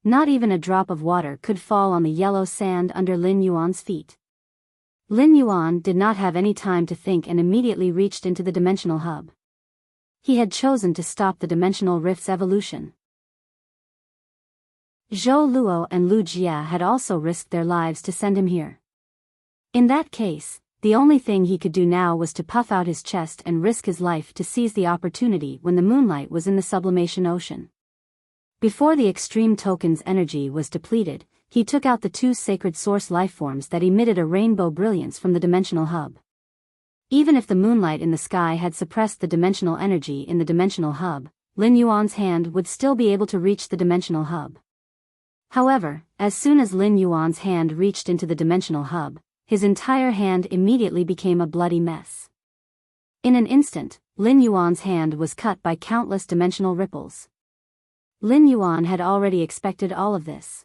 Not even a drop of water could fall on the yellow sand under Lin Yuan's feet. Lin Yuan did not have any time to think and immediately reached into the dimensional hub. He had chosen to stop the dimensional rift's evolution. Zhou Luo and Lu Jia had also risked their lives to send him here. In that case, the only thing he could do now was to puff out his chest and risk his life to seize the opportunity when the moonlight was in the sublimation ocean. Before the extreme token's energy was depleted, he took out the 2 sacred source lifeforms that emitted a rainbow brilliance from the dimensional hub. Even if the moonlight in the sky had suppressed the dimensional energy in the dimensional hub, Lin Yuan's hand would still be able to reach the dimensional hub. However, as soon as Lin Yuan's hand reached into the dimensional hub, his entire hand immediately became a bloody mess. In an instant, Lin Yuan's hand was cut by countless dimensional ripples. Lin Yuan had already expected all of this.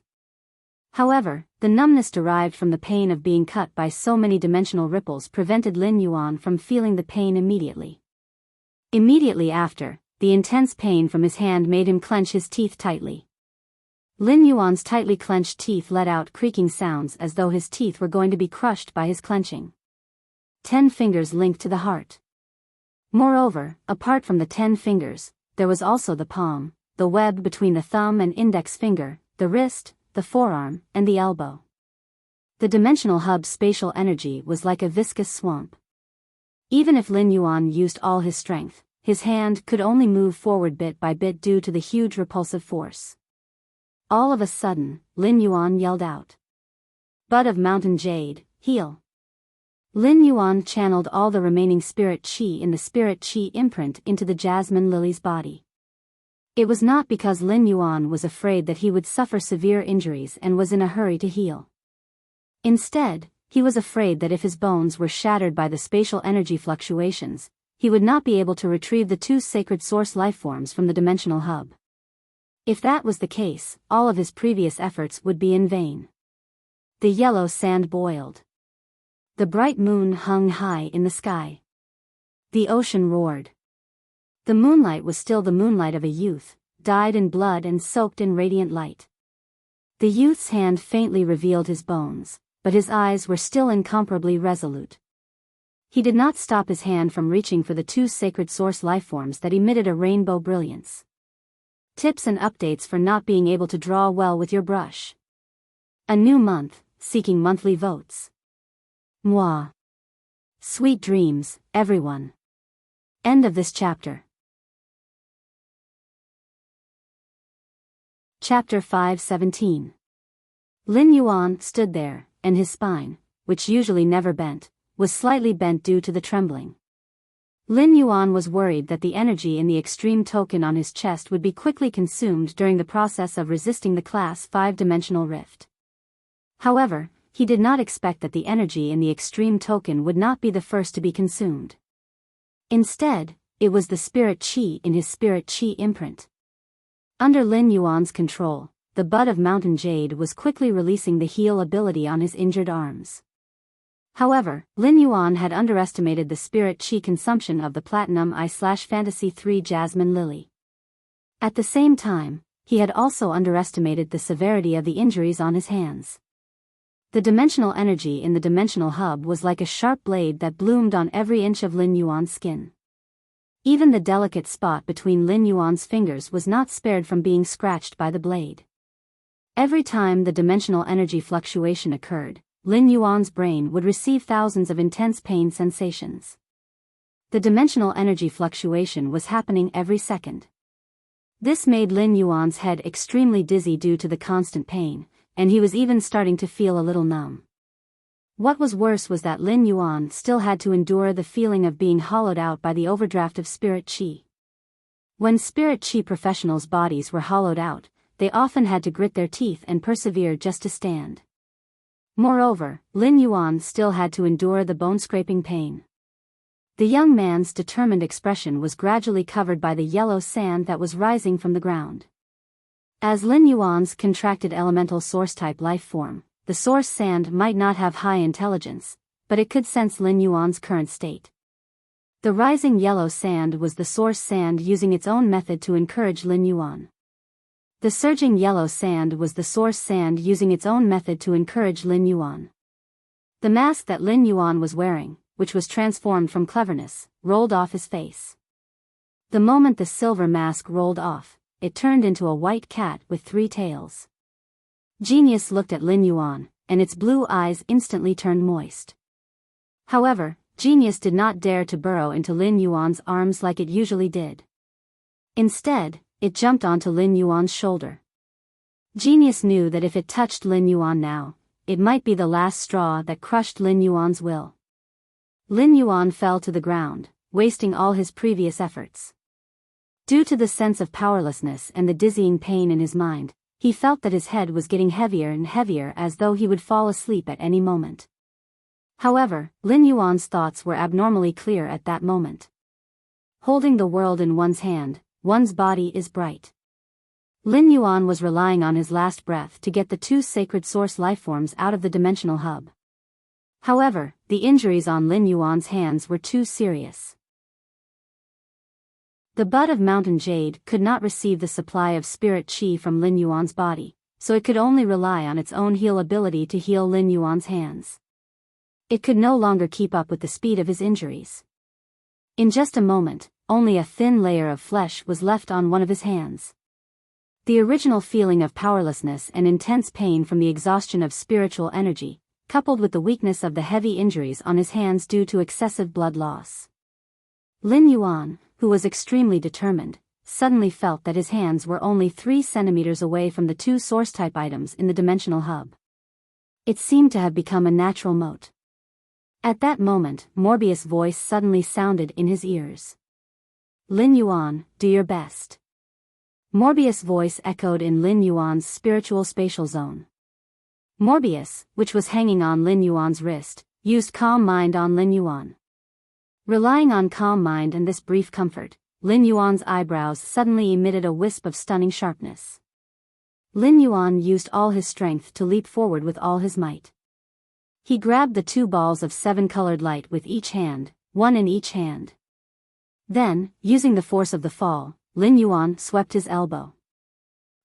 However, the numbness derived from the pain of being cut by so many dimensional ripples prevented Lin Yuan from feeling the pain immediately. Immediately after, the intense pain from his hand made him clench his teeth tightly. Lin Yuan's tightly clenched teeth let out creaking sounds as though his teeth were going to be crushed by his clenching. 10 fingers linked to the heart. Moreover, apart from the 10 fingers, there was also the palm, the web between the thumb and index finger, the wrist, the forearm, and the elbow. The dimensional hub's spatial energy was like a viscous swamp. Even if Lin Yuan used all his strength, his hand could only move forward bit by bit due to the huge repulsive force. All of a sudden, Lin Yuan yelled out. Bud of Mountain Jade, heal. Lin Yuan channeled all the remaining spirit qi in the spirit qi imprint into the jasmine lily's body. It was not because Lin Yuan was afraid that he would suffer severe injuries and was in a hurry to heal. Instead, he was afraid that if his bones were shattered by the spatial energy fluctuations, he would not be able to retrieve the 2 sacred source lifeforms from the dimensional hub. If that was the case, all of his previous efforts would be in vain. The yellow sand boiled. The bright moon hung high in the sky. The ocean roared. The moonlight was still the moonlight of a youth, dyed in blood and soaked in radiant light. The youth's hand faintly revealed his bones, but his eyes were still incomparably resolute. He did not stop his hand from reaching for the 2 sacred source lifeforms that emitted a rainbow brilliance. Tips and updates for not being able to draw well with your brush. A new month, seeking monthly votes. Mwah. Sweet dreams, everyone. End of this chapter. Chapter 5:17. Lin Yuan stood there, and his spine, which usually never bent, was slightly bent due to the trembling. Lin Yuan was worried that the energy in the extreme token on his chest would be quickly consumed during the process of resisting the Class 5 dimensional rift. However, he did not expect that the energy in the extreme token would not be the first to be consumed. Instead, it was the spirit qi in his spirit qi imprint. Under Lin Yuan's control, the Bud of Mountain Jade was quickly releasing the heal ability on his injured arms. However, Lin Yuan had underestimated the spirit qi consumption of the Platinum I/Fantasy 3 Jasmine Lily. At the same time, he had also underestimated the severity of the injuries on his hands. The dimensional energy in the dimensional hub was like a sharp blade that bloomed on every inch of Lin Yuan's skin. Even the delicate spot between Lin Yuan's fingers was not spared from being scratched by the blade. Every time the dimensional energy fluctuation occurred, Lin Yuan's brain would receive thousands of intense pain sensations. The dimensional energy fluctuation was happening every second. This made Lin Yuan's head extremely dizzy due to the constant pain, and he was even starting to feel a little numb. What was worse was that Lin Yuan still had to endure the feeling of being hollowed out by the overdraft of spirit qi. When spirit qi professionals' bodies were hollowed out, they often had to grit their teeth and persevere just to stand. Moreover, Lin Yuan still had to endure the bone-scraping pain. The young man's determined expression was gradually covered by the yellow sand that was rising from the ground. As Lin Yuan's contracted elemental source-type life form, the source sand might not have high intelligence, but it could sense Lin Yuan's current state. The rising yellow sand was the source sand using its own method to encourage Lin Yuan. The surging yellow sand was the source sand using its own method to encourage Lin Yuan. The mask that Lin Yuan was wearing, which was transformed from cleverness, rolled off his face. The moment the silver mask rolled off, it turned into a white cat with 3 tails. Genius looked at Lin Yuan, and its blue eyes instantly turned moist. However, Genius did not dare to burrow into Lin Yuan's arms like it usually did. Instead, it jumped onto Lin Yuan's shoulder. Genius knew that if it touched Lin Yuan now, it might be the last straw that crushed Lin Yuan's will. Lin Yuan fell to the ground, wasting all his previous efforts. Due to the sense of powerlessness and the dizzying pain in his mind, he felt that his head was getting heavier and heavier as though he would fall asleep at any moment. However, Lin Yuan's thoughts were abnormally clear at that moment. Holding the world in one's hand, one's body is bright. Lin Yuan was relying on his last breath to get the 2 sacred source lifeforms out of the dimensional hub. However, the injuries on Lin Yuan's hands were too serious. The bud of mountain jade could not receive the supply of spirit qi from Lin Yuan's body, so it could only rely on its own heal ability to heal Lin Yuan's hands. It could no longer keep up with the speed of his injuries. In just a moment, only a thin layer of flesh was left on one of his hands. The original feeling of powerlessness and intense pain from the exhaustion of spiritual energy, coupled with the weakness of the heavy injuries on his hands due to excessive blood loss. Lin Yuan, who was extremely determined, suddenly felt that his hands were only 3 centimeters away from the 2 source-type items in the dimensional hub. It seemed to have become a natural moat. At that moment, Morbius' voice suddenly sounded in his ears. Lin Yuan, do your best. Morbius' voice echoed in Lin Yuan's spiritual spatial zone. Morbius, which was hanging on Lin Yuan's wrist, used Calm Mind on Lin Yuan. Relying on Calm Mind and this brief comfort, Lin Yuan's eyebrows suddenly emitted a wisp of stunning sharpness. Lin Yuan used all his strength to leap forward with all his might. He grabbed the 2 balls of 7-colored light with each hand, 1 in each hand. Then, using the force of the fall, Lin Yuan swept his elbow.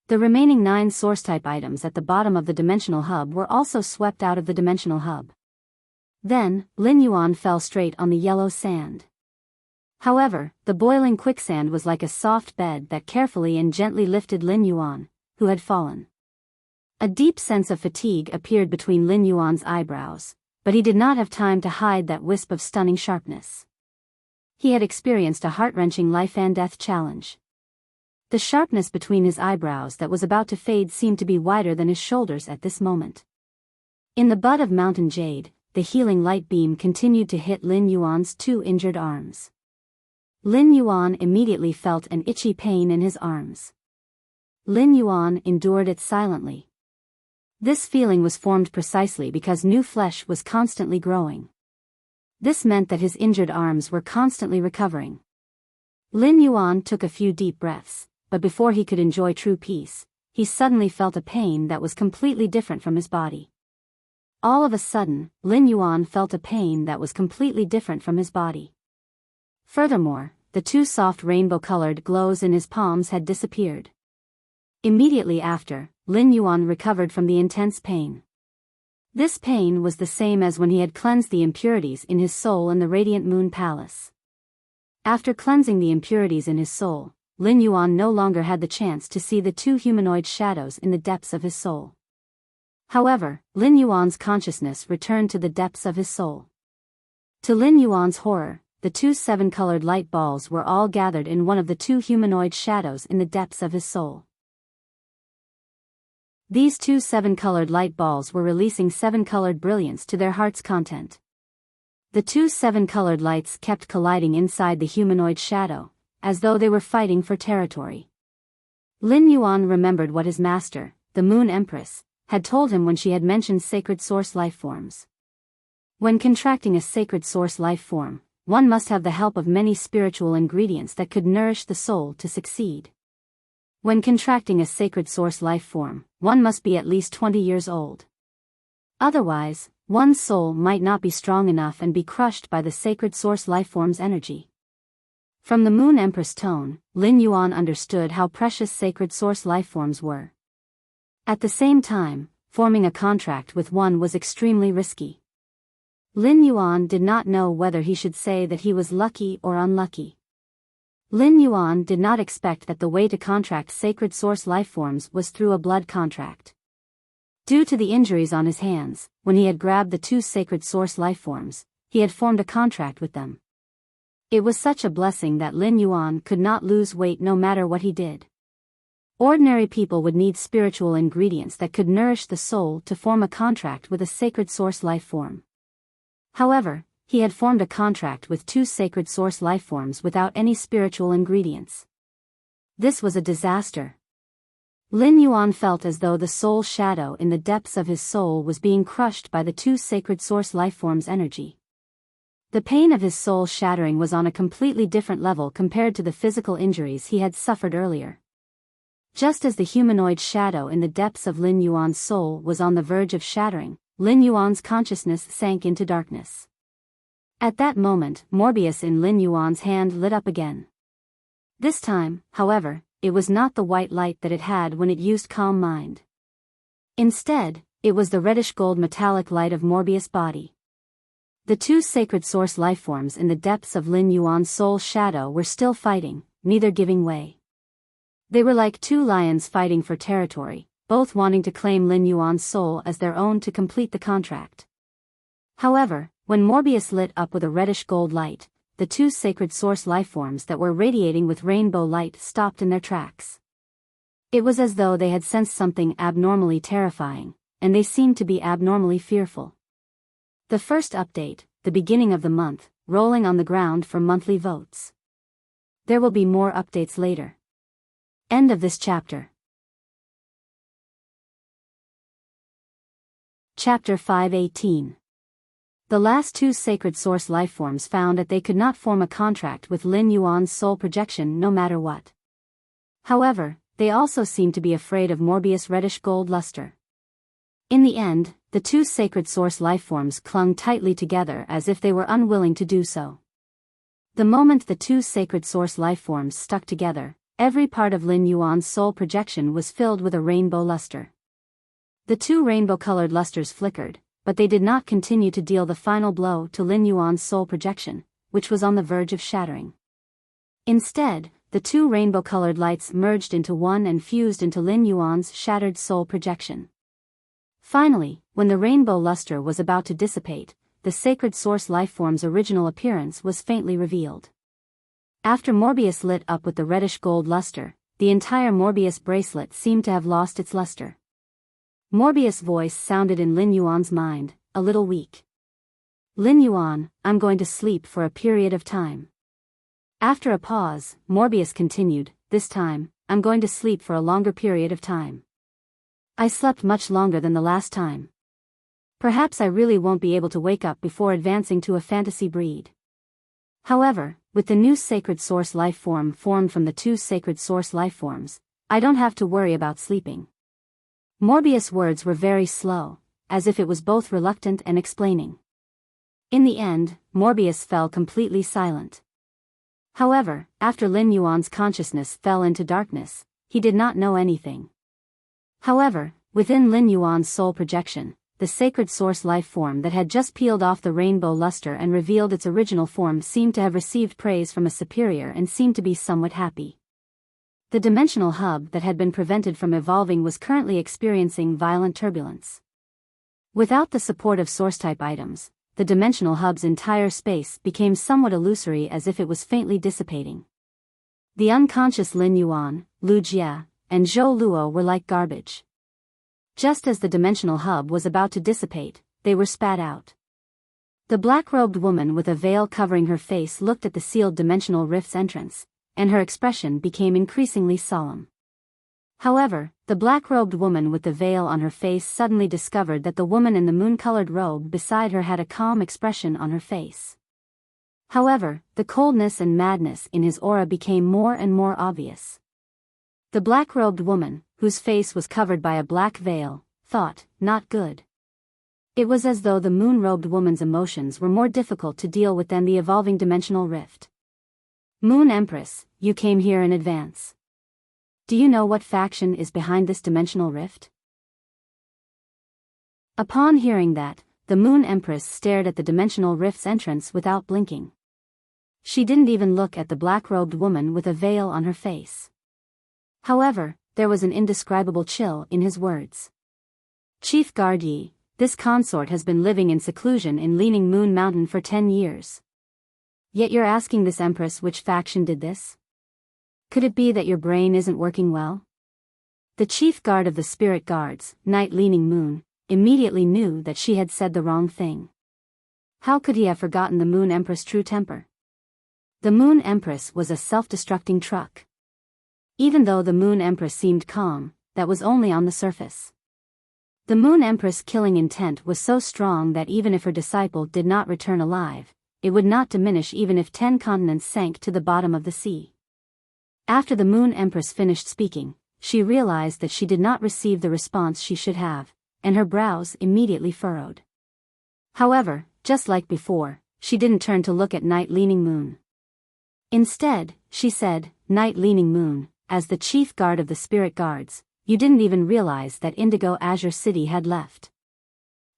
The remaining 9 source-type items at the bottom of the dimensional hub were also swept out of the dimensional hub. Then, Lin Yuan fell straight on the yellow sand. However, the boiling quicksand was like a soft bed that carefully and gently lifted Lin Yuan, who had fallen. A deep sense of fatigue appeared between Lin Yuan's eyebrows, but he did not have time to hide that wisp of stunning sharpness. He had experienced a heart-wrenching life and death challenge. The sharpness between his eyebrows that was about to fade seemed to be wider than his shoulders at this moment. In the bud of mountain jade, the healing light beam continued to hit Lin Yuan's 2 injured arms. Lin Yuan immediately felt an itchy pain in his arms. Lin Yuan endured it silently. This feeling was formed precisely because new flesh was constantly growing. This meant that his injured arms were constantly recovering. Lin Yuan took a few deep breaths, but before he could enjoy true peace, he suddenly felt a pain that was completely different from his body. All of a sudden, Lin Yuan felt a pain that was completely different from his body. Furthermore, the 2 soft rainbow-colored glows in his palms had disappeared. Immediately after, Lin Yuan recovered from the intense pain. This pain was the same as when he had cleansed the impurities in his soul in the Radiant Moon Palace. After cleansing the impurities in his soul, Lin Yuan no longer had the chance to see the 2 humanoid shadows in the depths of his soul. However, Lin Yuan's consciousness returned to the depths of his soul. To Lin Yuan's horror, the 2 7-colored light balls were all gathered in one of the 2 humanoid shadows in the depths of his soul. These 2 7-colored light balls were releasing 7-colored brilliance to their heart's content. The 2 7-colored lights kept colliding inside the humanoid shadow, as though they were fighting for territory. Lin Yuan remembered what his master, the Moon Empress, had told him when she had mentioned sacred source life forms. When contracting a sacred source life form, one must have the help of many spiritual ingredients that could nourish the soul to succeed. When contracting a sacred source life form, one must be at least 20 years old. Otherwise, one's soul might not be strong enough and be crushed by the sacred source life form's energy. From the Moon Empress tone, Lin Yuan understood how precious sacred source life forms were. At the same time, forming a contract with one was extremely risky. Lin Yuan did not know whether he should say that he was lucky or unlucky. Lin Yuan did not expect that the way to contract sacred source life forms was through a blood contract. Due to the injuries on his hands, when he had grabbed the two sacred source life forms, he had formed a contract with them. It was such a blessing that Lin Yuan could not lose weight no matter what he did. Ordinary people would need spiritual ingredients that could nourish the soul to form a contract with a sacred source life form. However, he had formed a contract with two sacred source life forms without any spiritual ingredients. This was a disaster. Lin Yuan felt as though the soul shadow in the depths of his soul was being crushed by the two sacred source life forms' energy. The pain of his soul shattering was on a completely different level compared to the physical injuries he had suffered earlier. Just as the humanoid shadow in the depths of Lin Yuan's soul was on the verge of shattering, Lin Yuan's consciousness sank into darkness. At that moment, Morbius in Lin Yuan's hand lit up again. This time, however, it was not the white light that it had when it used Calm Mind. Instead, it was the reddish-gold metallic light of Morbius' body. The two sacred source lifeforms in the depths of Lin Yuan's soul shadow were still fighting, neither giving way. They were like two lions fighting for territory, both wanting to claim Lin Yuan's soul as their own to complete the contract. However, when Morbius lit up with a reddish-gold light, the two sacred source lifeforms that were radiating with rainbow light stopped in their tracks. It was as though they had sensed something abnormally terrifying, and they seemed to be abnormally fearful. The first update, the beginning of the month, rolling on the ground for monthly votes. There will be more updates later. End of this chapter. Chapter 518. The last two sacred source lifeforms found that they could not form a contract with Lin Yuan's soul projection no matter what. However, they also seemed to be afraid of Morbius' reddish gold luster. In the end, the two sacred source lifeforms clung tightly together as if they were unwilling to do so. The moment the two sacred source lifeforms stuck together, every part of Lin Yuan's soul projection was filled with a rainbow luster. The two rainbow-colored lusters flickered, but they did not continue to deal the final blow to Lin Yuan's soul projection, which was on the verge of shattering. Instead, the two rainbow-colored lights merged into one and fused into Lin Yuan's shattered soul projection. Finally, when the rainbow luster was about to dissipate, the sacred source lifeform's original appearance was faintly revealed. After Morbius lit up with the reddish gold luster, the entire Morbius bracelet seemed to have lost its luster. Morbius' voice sounded in Lin Yuan's mind, a little weak. Lin Yuan, I'm going to sleep for a period of time. After a pause, Morbius continued, this time, I'm going to sleep for a longer period of time. I slept much longer than the last time. Perhaps I really won't be able to wake up before advancing to a fantasy breed. However, with the new sacred source life form formed from the two sacred source life forms, I don't have to worry about sleeping. Morbius' words were very slow, as if it was both reluctant and explaining. In the end, Morbius fell completely silent. However, after Lin Yuan's consciousness fell into darkness, he did not know anything. However, within Lin Yuan's soul projection, the sacred source life form that had just peeled off the rainbow luster and revealed its original form seemed to have received praise from a superior and seemed to be somewhat happy. The dimensional hub that had been prevented from evolving was currently experiencing violent turbulence. Without the support of source-type items, the dimensional hub's entire space became somewhat illusory as if it was faintly dissipating. The unconscious Lin Yuan, Lu Jie, and Zhou Luo were like garbage. Just as the dimensional hub was about to dissipate, they were spat out. The black-robed woman with a veil covering her face looked at the sealed dimensional rift's entrance, and her expression became increasingly solemn. However, the black-robed woman with the veil on her face suddenly discovered that the woman in the moon-colored robe beside her had a calm expression on her face. However, the coldness and madness in his aura became more and more obvious. The black-robed woman, whose face was covered by a black veil, thought, not good. It was as though the moon-robed woman's emotions were more difficult to deal with than the evolving dimensional rift. Moon Empress, you came here in advance. Do you know what faction is behind this dimensional rift? Upon hearing that, the Moon Empress stared at the dimensional rift's entrance without blinking. She didn't even look at the black-robed woman with a veil on her face. However, there was an indescribable chill in his words. Chief Guard Yi, this consort has been living in seclusion in Leaning Moon Mountain for 10 years. Yet you're asking this Empress which faction did this? Could it be that your brain isn't working well? The chief guard of the spirit guards, Night Leaning Moon, immediately knew that she had said the wrong thing. How could he have forgotten the Moon Empress' true temper? The Moon Empress was a self-destructing truck. Even though the Moon Empress seemed calm, that was only on the surface. The Moon Empress' killing intent was so strong that even if her disciple did not return alive, it would not diminish even if 10 continents sank to the bottom of the sea. After the Moon Empress finished speaking, she realized that she did not receive the response she should have, and her brows immediately furrowed. However, just like before, she didn't turn to look at Night Leaning Moon. Instead, she said, Night Leaning Moon, as the chief guard of the spirit guards, you didn't even realize that Indigo Azure City had left.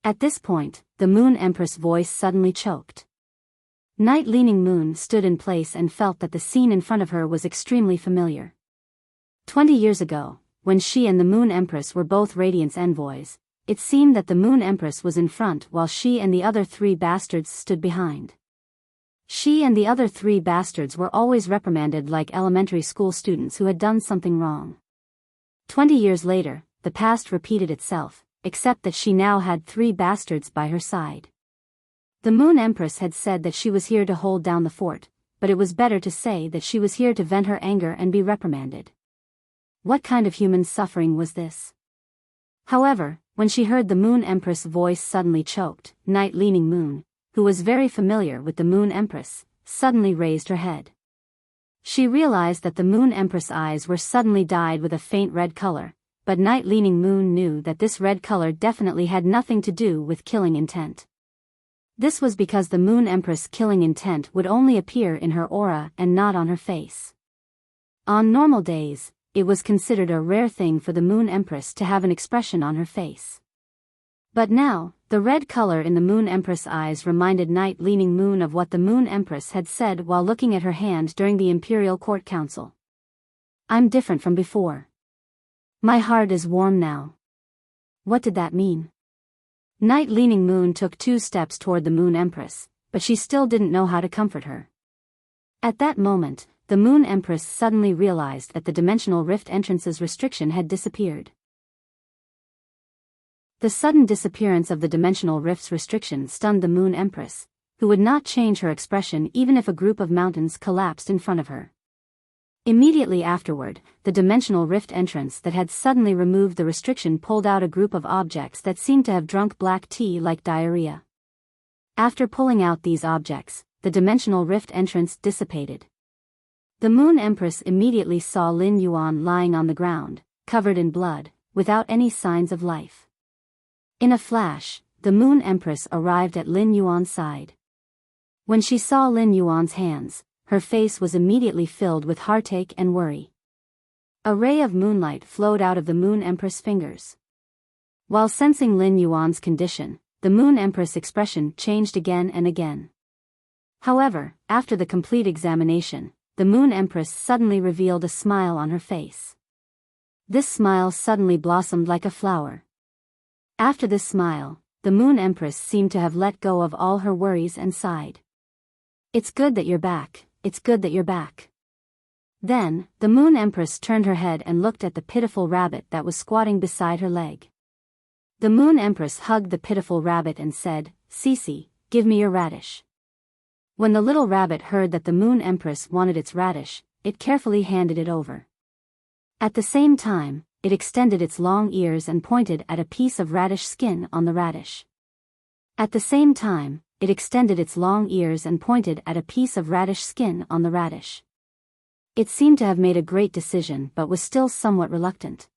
At this point, the Moon Empress' voice suddenly choked. Night Leaning Moon stood in place and felt that the scene in front of her was extremely familiar. 20 years ago, when she and the Moon Empress were both Radiance envoys, it seemed that the Moon Empress was in front while she and the other 3 bastards stood behind. She and the other 3 bastards were always reprimanded like elementary school students who had done something wrong. 20 years later, the past repeated itself, except that she now had 3 bastards by her side. The Moon Empress had said that she was here to hold down the fort, but it was better to say that she was here to vent her anger and be reprimanded. What kind of human suffering was this? However, when she heard the Moon Empress' voice suddenly choked, Night Leaning Moon, who was very familiar with the Moon Empress, suddenly raised her head. She realized that the Moon Empress' eyes were suddenly dyed with a faint red color, but Night Leaning Moon knew that this red color definitely had nothing to do with killing intent. This was because the Moon Empress' killing intent would only appear in her aura and not on her face. On normal days, it was considered a rare thing for the Moon Empress to have an expression on her face. But now, the red color in the Moon Empress' eyes reminded Night Leaning Moon of what the Moon Empress had said while looking at her hand during the Imperial Court Council. I'm different from before. My heart is warm now. What did that mean? Night Leaning Moon took 2 steps toward the Moon Empress, but she still didn't know how to comfort her. At that moment, the Moon Empress suddenly realized that the dimensional rift entrance's restriction had disappeared. The sudden disappearance of the dimensional rift's restriction stunned the Moon Empress, who would not change her expression even if a group of mountains collapsed in front of her. Immediately afterward, the dimensional rift entrance that had suddenly removed the restriction pulled out a group of objects that seemed to have drunk black tea like diarrhea. After pulling out these objects, the dimensional rift entrance dissipated. The Moon Empress immediately saw Lin Yuan lying on the ground, covered in blood, without any signs of life. In a flash, the Moon Empress arrived at Lin Yuan's side. When she saw Lin Yuan's hands, her face was immediately filled with heartache and worry. A ray of moonlight flowed out of the Moon Empress' fingers. While sensing Lin Yuan's condition, the Moon Empress' expression changed again and again. However, after the complete examination, the Moon Empress suddenly revealed a smile on her face. This smile suddenly blossomed like a flower. After this smile, the Moon Empress seemed to have let go of all her worries and sighed. It's good that you're back, it's good that you're back. Then, the Moon Empress turned her head and looked at the pitiful rabbit that was squatting beside her leg. The Moon Empress hugged the pitiful rabbit and said, "Cece, give me your radish." When the little rabbit heard that the Moon Empress wanted its radish, it carefully handed it over. At the same time, it extended its long ears and pointed at a piece of radish skin on the radish. At the same time, it extended its long ears and pointed at a piece of radish skin on the radish. It seemed to have made a great decision but was still somewhat reluctant.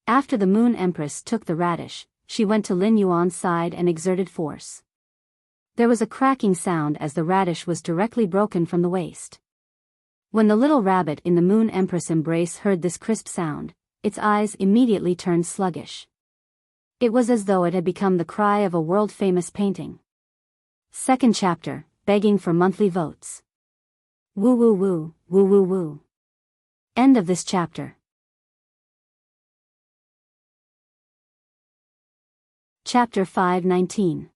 After the Moon Empress took the radish, she went to Lin Yuan's side and exerted force. There was a cracking sound as the radish was directly broken from the waist. When the little rabbit in the Moon Empress embrace heard this crisp sound, its eyes immediately turned sluggish. It was as though it had become the cry of a world-famous painting. Second chapter, begging for monthly votes. Woo woo woo, woo woo woo. End of this chapter. Chapter 519.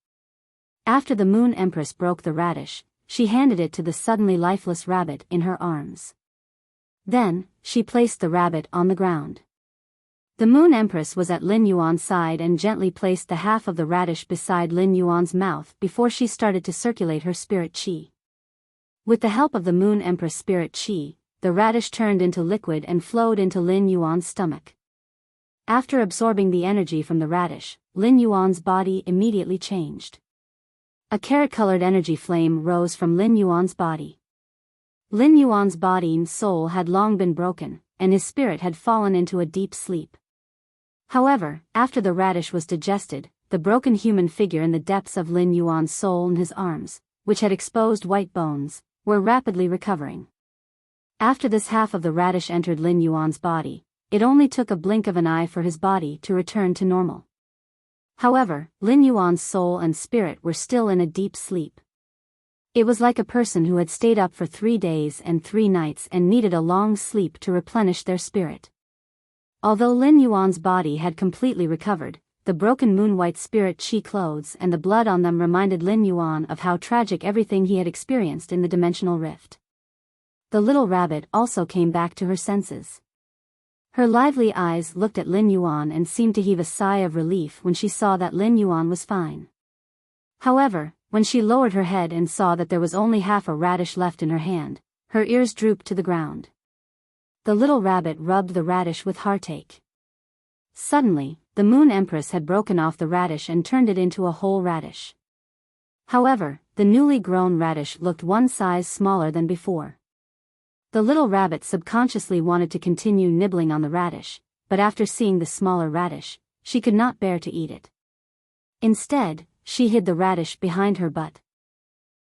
After the Moon Empress broke the radish, she handed it to the suddenly lifeless rabbit in her arms. Then, she placed the rabbit on the ground. The Moon Empress was at Lin Yuan's side and gently placed the half of the radish beside Lin Yuan's mouth before she started to circulate her spirit qi. With the help of the Moon Empress spirit qi, the radish turned into liquid and flowed into Lin Yuan's stomach. After absorbing the energy from the radish, Lin Yuan's body immediately changed. A carrot-colored energy flame rose from Lin Yuan's body. Lin Yuan's body and soul had long been broken, and his spirit had fallen into a deep sleep. However, after the radish was digested, the broken human figure in the depths of Lin Yuan's soul and his arms, which had exposed white bones, were rapidly recovering. After this half of the radish entered Lin Yuan's body, it only took a blink of an eye for his body to return to normal. However, Lin Yuan's soul and spirit were still in a deep sleep. It was like a person who had stayed up for 3 days and 3 nights and needed a long sleep to replenish their spirit. Although Lin Yuan's body had completely recovered, the broken moon-white spirit qi clothes and the blood on them reminded Lin Yuan of how tragic everything he had experienced in the dimensional rift. The little rabbit also came back to her senses. Her lively eyes looked at Lin Yuan and seemed to heave a sigh of relief when she saw that Lin Yuan was fine. However, when she lowered her head and saw that there was only half a radish left in her hand, her ears drooped to the ground. The little rabbit rubbed the radish with heartache. Suddenly, the Moon Empress had broken off the radish and turned it into a whole radish. However, the newly grown radish looked one size smaller than before. The little rabbit subconsciously wanted to continue nibbling on the radish, but after seeing the smaller radish, she could not bear to eat it. Instead, she hid the radish behind her butt.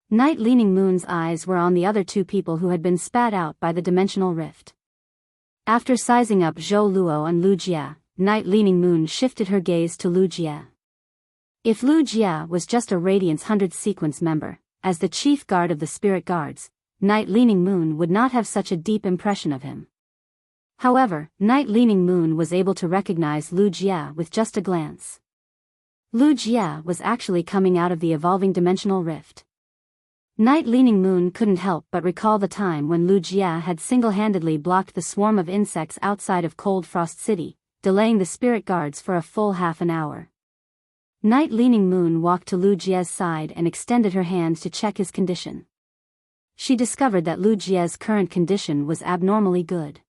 Night Leaning Moon's eyes were on the other 2 people who had been spat out by the dimensional rift. After sizing up Zhou Luo and Lu Jia, Night Leaning Moon shifted her gaze to Lu Jia. If Lu Jia was just a Radiance 100 sequence member, as the chief guard of the spirit guards, Night Leaning Moon would not have such a deep impression of him. However, Night Leaning Moon was able to recognize Lu Jia with just a glance. Lu Jia was actually coming out of the evolving dimensional rift. Night Leaning Moon couldn't help but recall the time when Lu Jia had single-handedly blocked the swarm of insects outside of Cold Frost City, delaying the spirit guards for a full half an hour. Night Leaning Moon walked to Lu Jia's side and extended her hand to check his condition. She discovered that Lu Jia's current condition was abnormally good.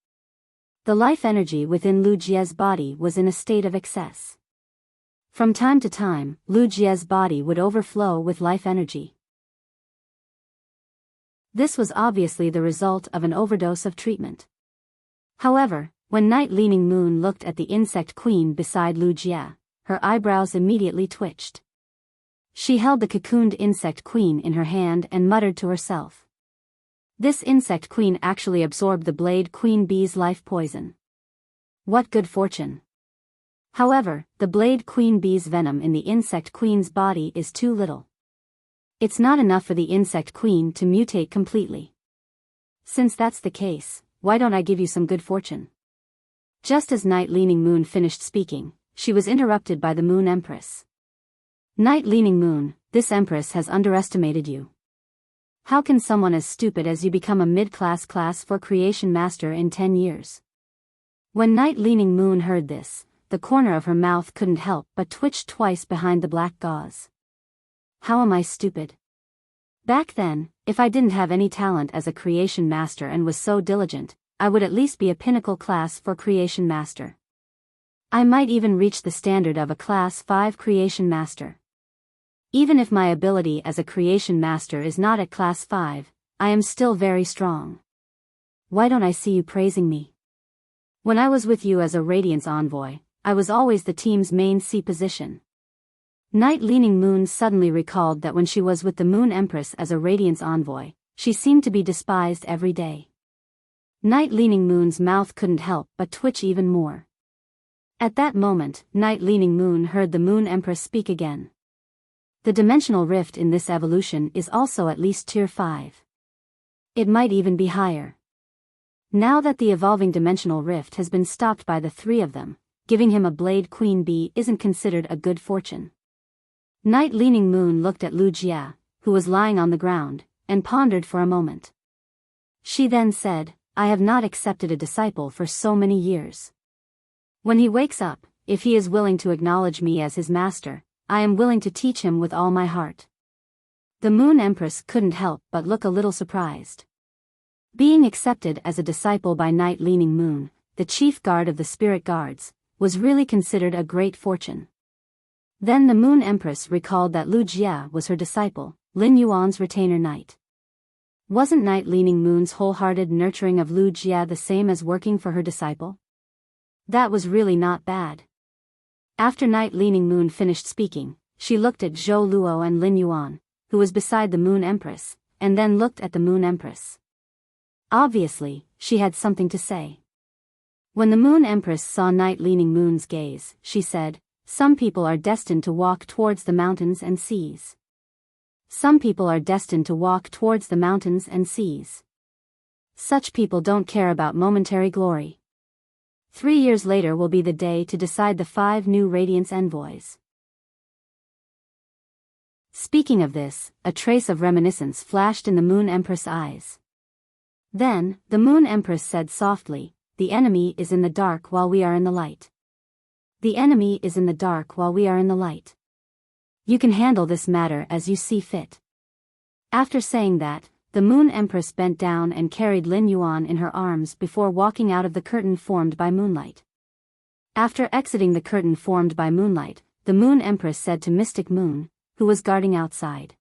The life energy within Lu Jia's body was in a state of excess. From time to time, Lu Jia's body would overflow with life energy. This was obviously the result of an overdose of treatment. However, when Night Leaning Moon looked at the insect queen beside Lu Jia, her eyebrows immediately twitched. She held the cocooned insect queen in her hand and muttered to herself. This insect queen actually absorbed the blade queen bee's life poison. What good fortune! However, the blade queen bee's venom in the insect queen's body is too little. It's not enough for the insect queen to mutate completely. Since that's the case, why don't I give you some good fortune? Just as Night Leaning Moon finished speaking, she was interrupted by the Moon Empress. Night Leaning Moon, this Empress has underestimated you. How can someone as stupid as you become a mid-class class 4 creation master in 10 years? When Night Leaning Moon heard this, the corner of her mouth couldn't help but twitch twice behind the black gauze. How am I stupid? Back then, if I didn't have any talent as a creation master and was so diligent, I would at least be a pinnacle class 4 creation master. I might even reach the standard of a class 5 creation master. Even if my ability as a creation master is not at class 5, I am still very strong. Why don't I see you praising me? When I was with you as a Radiance envoy, I was always the team's main C position. Night Leaning Moon suddenly recalled that when she was with the Moon Empress as a Radiance envoy, she seemed to be despised every day. Night Leaning Moon's mouth couldn't help but twitch even more. At that moment, Night Leaning Moon heard the Moon Empress speak again. The dimensional rift in this evolution is also at least tier 5. It might even be higher. Now that the evolving dimensional rift has been stopped by the 3 of them, giving him a Blade Queen bee isn't considered a good fortune. Night Leaning Moon looked at Wuxia, who was lying on the ground, and pondered for a moment. She then said, I have not accepted a disciple for so many years. When he wakes up, if he is willing to acknowledge me as his master, I am willing to teach him with all my heart. The Moon Empress couldn't help but look a little surprised. Being accepted as a disciple by Night Leaning Moon, the chief guard of the spirit guards, was really considered a great fortune. Then the Moon Empress recalled that Lu Jia was her disciple, Lin Yuan's retainer knight. Wasn't Night Leaning Moon's wholehearted nurturing of Lu Jia the same as working for her disciple? That was really not bad. After Night Leaning Moon finished speaking, she looked at Zhou Luo and Lin Yuan, who was beside the Moon Empress, and then looked at the Moon Empress. Obviously, she had something to say. When the Moon Empress saw Night Leaning Moon's gaze, she said, some people are destined to walk towards the mountains and seas. Some people are destined to walk towards the mountains and seas. Such people don't care about momentary glory. 3 years later will be the day to decide the 5 new Radiance envoys. Speaking of this, a trace of reminiscence flashed in the Moon Empress' eyes. Then, the Moon Empress said softly, the enemy is in the dark while we are in the light. The enemy is in the dark while we are in the light. You can handle this matter as you see fit. After saying that, the Moon Empress bent down and carried Lin Yuan in her arms before walking out of the curtain formed by moonlight. After exiting the curtain formed by moonlight, the Moon Empress said to Mystic Moon, who was guarding outside.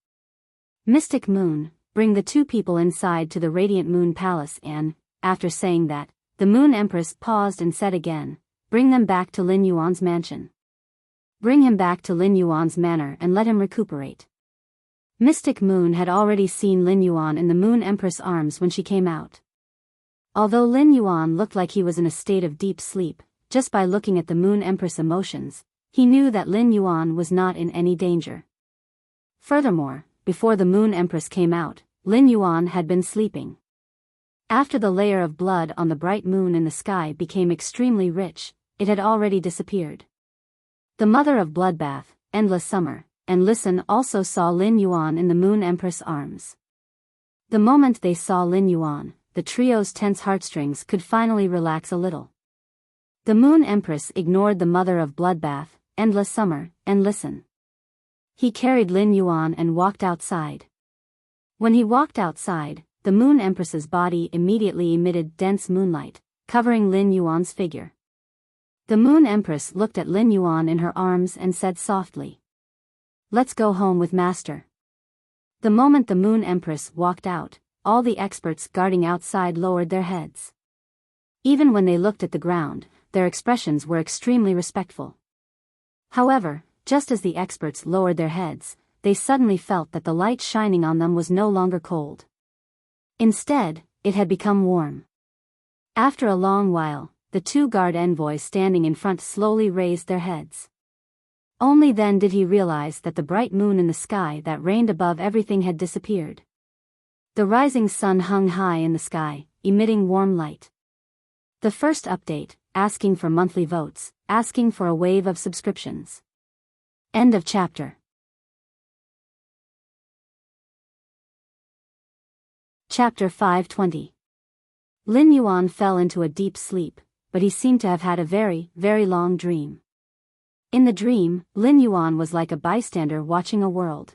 Mystic Moon, bring the 2 people inside to the Radiant Moon Palace and, after saying that, the Moon Empress paused and said again, bring them back to Lin Yuan's mansion. Bring him back to Lin Yuan's manor and let him recuperate. Mystic Moon had already seen Lin Yuan in the Moon Empress' arms when she came out. Although Lin Yuan looked like he was in a state of deep sleep, just by looking at the Moon Empress' emotions, he knew that Lin Yuan was not in any danger. Furthermore, before the Moon Empress came out, Lin Yuan had been sleeping. After the layer of blood on the bright moon in the sky became extremely rich, it had already disappeared. The mother of Bloodbath, Endless Summer, and Listen also saw Lin Yuan in the Moon Empress' arms. The moment they saw Lin Yuan, the trio's tense heartstrings could finally relax a little. The Moon Empress ignored the mother of Bloodbath, Endless Summer, and Listen. He carried Lin Yuan and walked outside. When he walked outside, the Moon Empress's body immediately emitted dense moonlight, covering Lin Yuan's figure. The Moon Empress looked at Lin Yuan in her arms and said softly, let's go home with Master. The moment the Moon Empress walked out, all the experts guarding outside lowered their heads. Even when they looked at the ground, their expressions were extremely respectful. However, just as the experts lowered their heads, they suddenly felt that the light shining on them was no longer cold. Instead, it had become warm. After a long while, the 2 guard envoys standing in front slowly raised their heads. Only then did he realize that the bright moon in the sky that reigned above everything had disappeared. The rising sun hung high in the sky, emitting warm light. The first update, asking for monthly votes, asking for a wave of subscriptions. End of chapter. Chapter 520. Lin Yuan fell into a deep sleep, but he seemed to have had a very, very long dream. In the dream, Lin Yuan was like a bystander watching a world.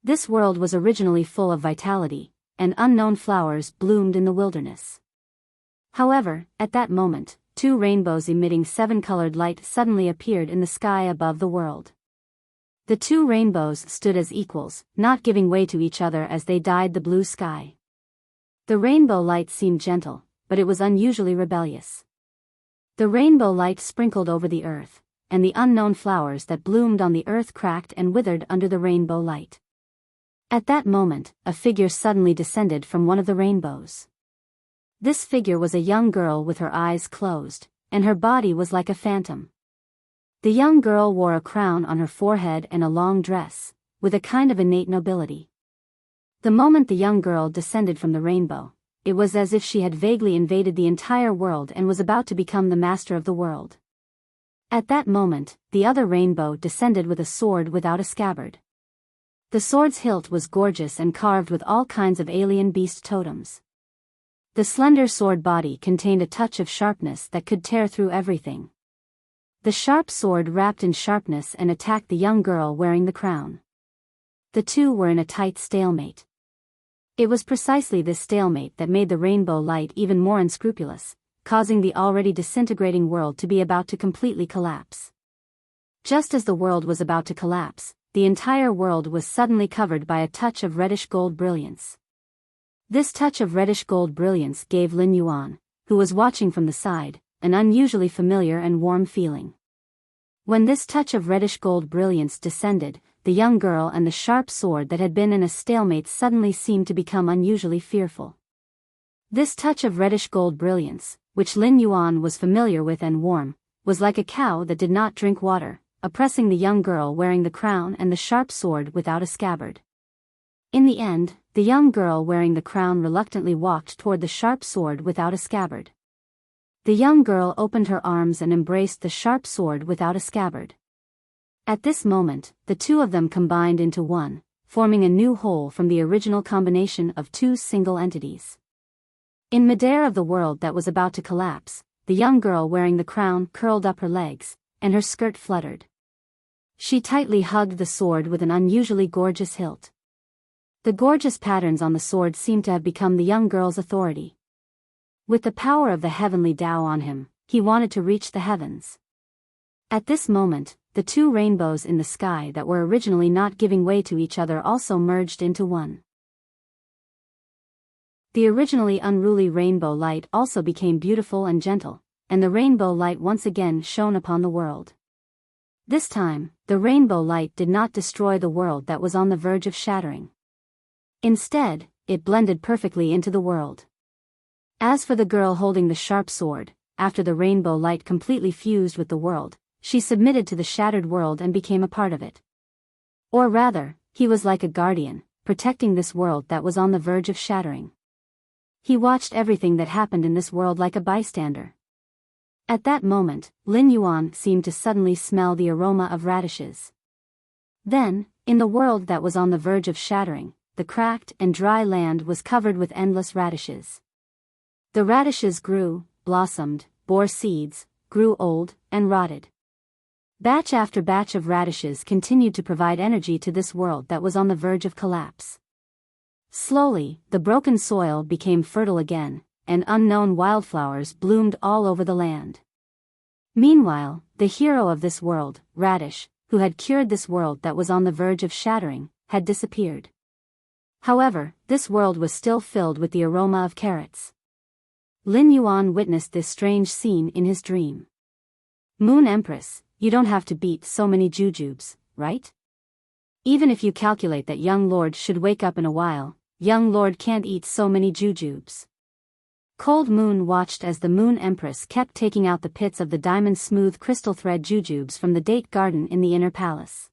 This world was originally full of vitality, and unknown flowers bloomed in the wilderness. However, at that moment, 2 rainbows emitting 7-colored light suddenly appeared in the sky above the world. The two rainbows stood as equals, not giving way to each other as they dyed the blue sky. The rainbow light seemed gentle, but it was unusually rebellious. The rainbow light sprinkled over the earth, and the unknown flowers that bloomed on the earth cracked and withered under the rainbow light. At that moment, a figure suddenly descended from one of the rainbows. This figure was a young girl with her eyes closed, and her body was like a phantom. The young girl wore a crown on her forehead and a long dress, with a kind of innate nobility. The moment the young girl descended from the rainbow, it was as if she had vaguely invaded the entire world and was about to become the master of the world. At that moment, the other rainbow descended with a sword without a scabbard. The sword's hilt was gorgeous and carved with all kinds of alien beast totems. The slender sword body contained a touch of sharpness that could tear through everything. The sharp sword wrapped in sharpness and attacked the young girl wearing the crown. The two were in a tight stalemate. It was precisely this stalemate that made the rainbow light even more unscrupulous, causing the already disintegrating world to be about to completely collapse. Just as the world was about to collapse, the entire world was suddenly covered by a touch of reddish gold brilliance. This touch of reddish gold brilliance gave Lin Yuan, who was watching from the side, an unusually familiar and warm feeling. When this touch of reddish gold brilliance descended, the young girl and the sharp sword that had been in a stalemate suddenly seemed to become unusually fearful. This touch of reddish gold brilliance, which Lin Yuan was familiar with and warm, was like a cow that did not drink water, oppressing the young girl wearing the crown and the sharp sword without a scabbard. In the end, the young girl wearing the crown reluctantly walked toward the sharp sword without a scabbard. The young girl opened her arms and embraced the sharp sword without a scabbard. At this moment, the two of them combined into one, forming a new whole from the original combination of two single entities. In midair of the world that was about to collapse, the young girl wearing the crown curled up her legs, and her skirt fluttered. She tightly hugged the sword with an unusually gorgeous hilt. The gorgeous patterns on the sword seemed to have become the young girl's authority. With the power of the heavenly Tao on him, he wanted to reach the heavens. At this moment, the two rainbows in the sky that were originally not giving way to each other also merged into one. The originally unruly rainbow light also became beautiful and gentle, and the rainbow light once again shone upon the world. This time, the rainbow light did not destroy the world that was on the verge of shattering. Instead, it blended perfectly into the world. As for the girl holding the sharp sword, after the rainbow light completely fused with the world, she submitted to the shattered world and became a part of it. Or rather, he was like a guardian, protecting this world that was on the verge of shattering. He watched everything that happened in this world like a bystander. At that moment, Lin Yuan seemed to suddenly smell the aroma of radishes. Then, in the world that was on the verge of shattering, the cracked and dry land was covered with endless radishes. The radishes grew, blossomed, bore seeds, grew old, and rotted. Batch after batch of radishes continued to provide energy to this world that was on the verge of collapse. Slowly, the broken soil became fertile again, and unknown wildflowers bloomed all over the land. Meanwhile, the hero of this world, Radish, who had cured this world that was on the verge of shattering, had disappeared. However, this world was still filled with the aroma of carrots. Lin Yuan witnessed this strange scene in his dream. Moon Empress, you don't have to beat so many jujubes, right? Even if you calculate that young lord should wake up in a while, young lord can't eat so many jujubes. Cold Moon watched as the Moon Empress kept taking out the pits of the diamond smooth crystal thread jujubes from the date garden in the inner palace.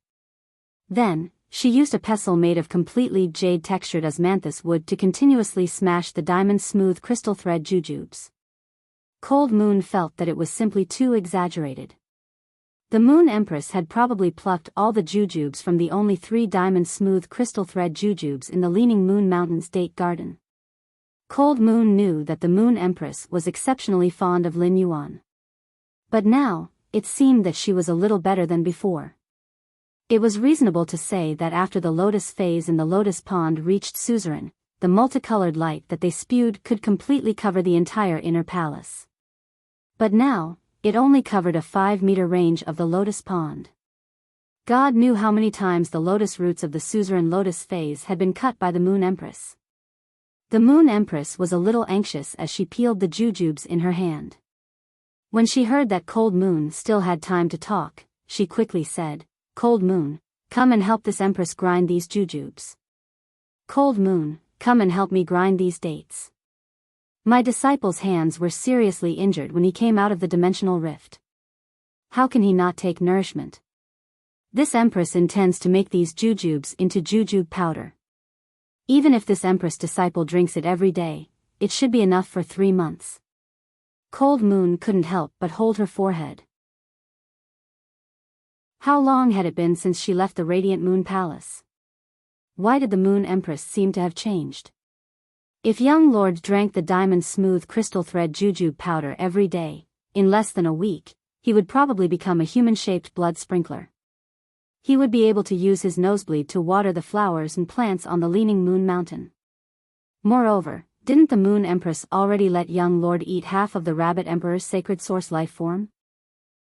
Then, she used a pestle made of completely jade-textured osmanthus wood to continuously smash the diamond-smooth crystal thread jujubes. Cold Moon felt that it was simply too exaggerated. The Moon Empress had probably plucked all the jujubes from the only 3 diamond-smooth crystal thread jujubes in the Leaning Moon Mountains date garden. Cold Moon knew that the Moon Empress was exceptionally fond of Lin Yuan. But now, it seemed that she was a little better than before. It was reasonable to say that after the lotus phase in the lotus pond reached suzerain, the multicolored light that they spewed could completely cover the entire inner palace. But now, it only covered a 5-meter range of the lotus pond. God knew how many times the lotus roots of the suzerain lotus phase had been cut by the Moon Empress. The Moon Empress was a little anxious as she peeled the jujubes in her hand. When she heard that Cold Moon still had time to talk, she quickly said, "Cold Moon, come and help this Empress grind these jujubes. Cold Moon, come and help me grind these dates. My disciple's hands were seriously injured when he came out of the dimensional rift. How can he not take nourishment? This Empress intends to make these jujubes into jujube powder. Even if this Empress disciple drinks it every day, it should be enough for 3 months." Cold Moon couldn't help but hold her forehead. How long had it been since she left the Radiant Moon Palace? Why did the Moon Empress seem to have changed? If young Lord drank the diamond smooth crystal thread jujube powder every day, in less than a week, he would probably become a human-shaped blood sprinkler. He would be able to use his nosebleed to water the flowers and plants on the leaning Moon Mountain. Moreover, didn't the Moon Empress already let young Lord eat half of the Rabbit Emperor's sacred source life form?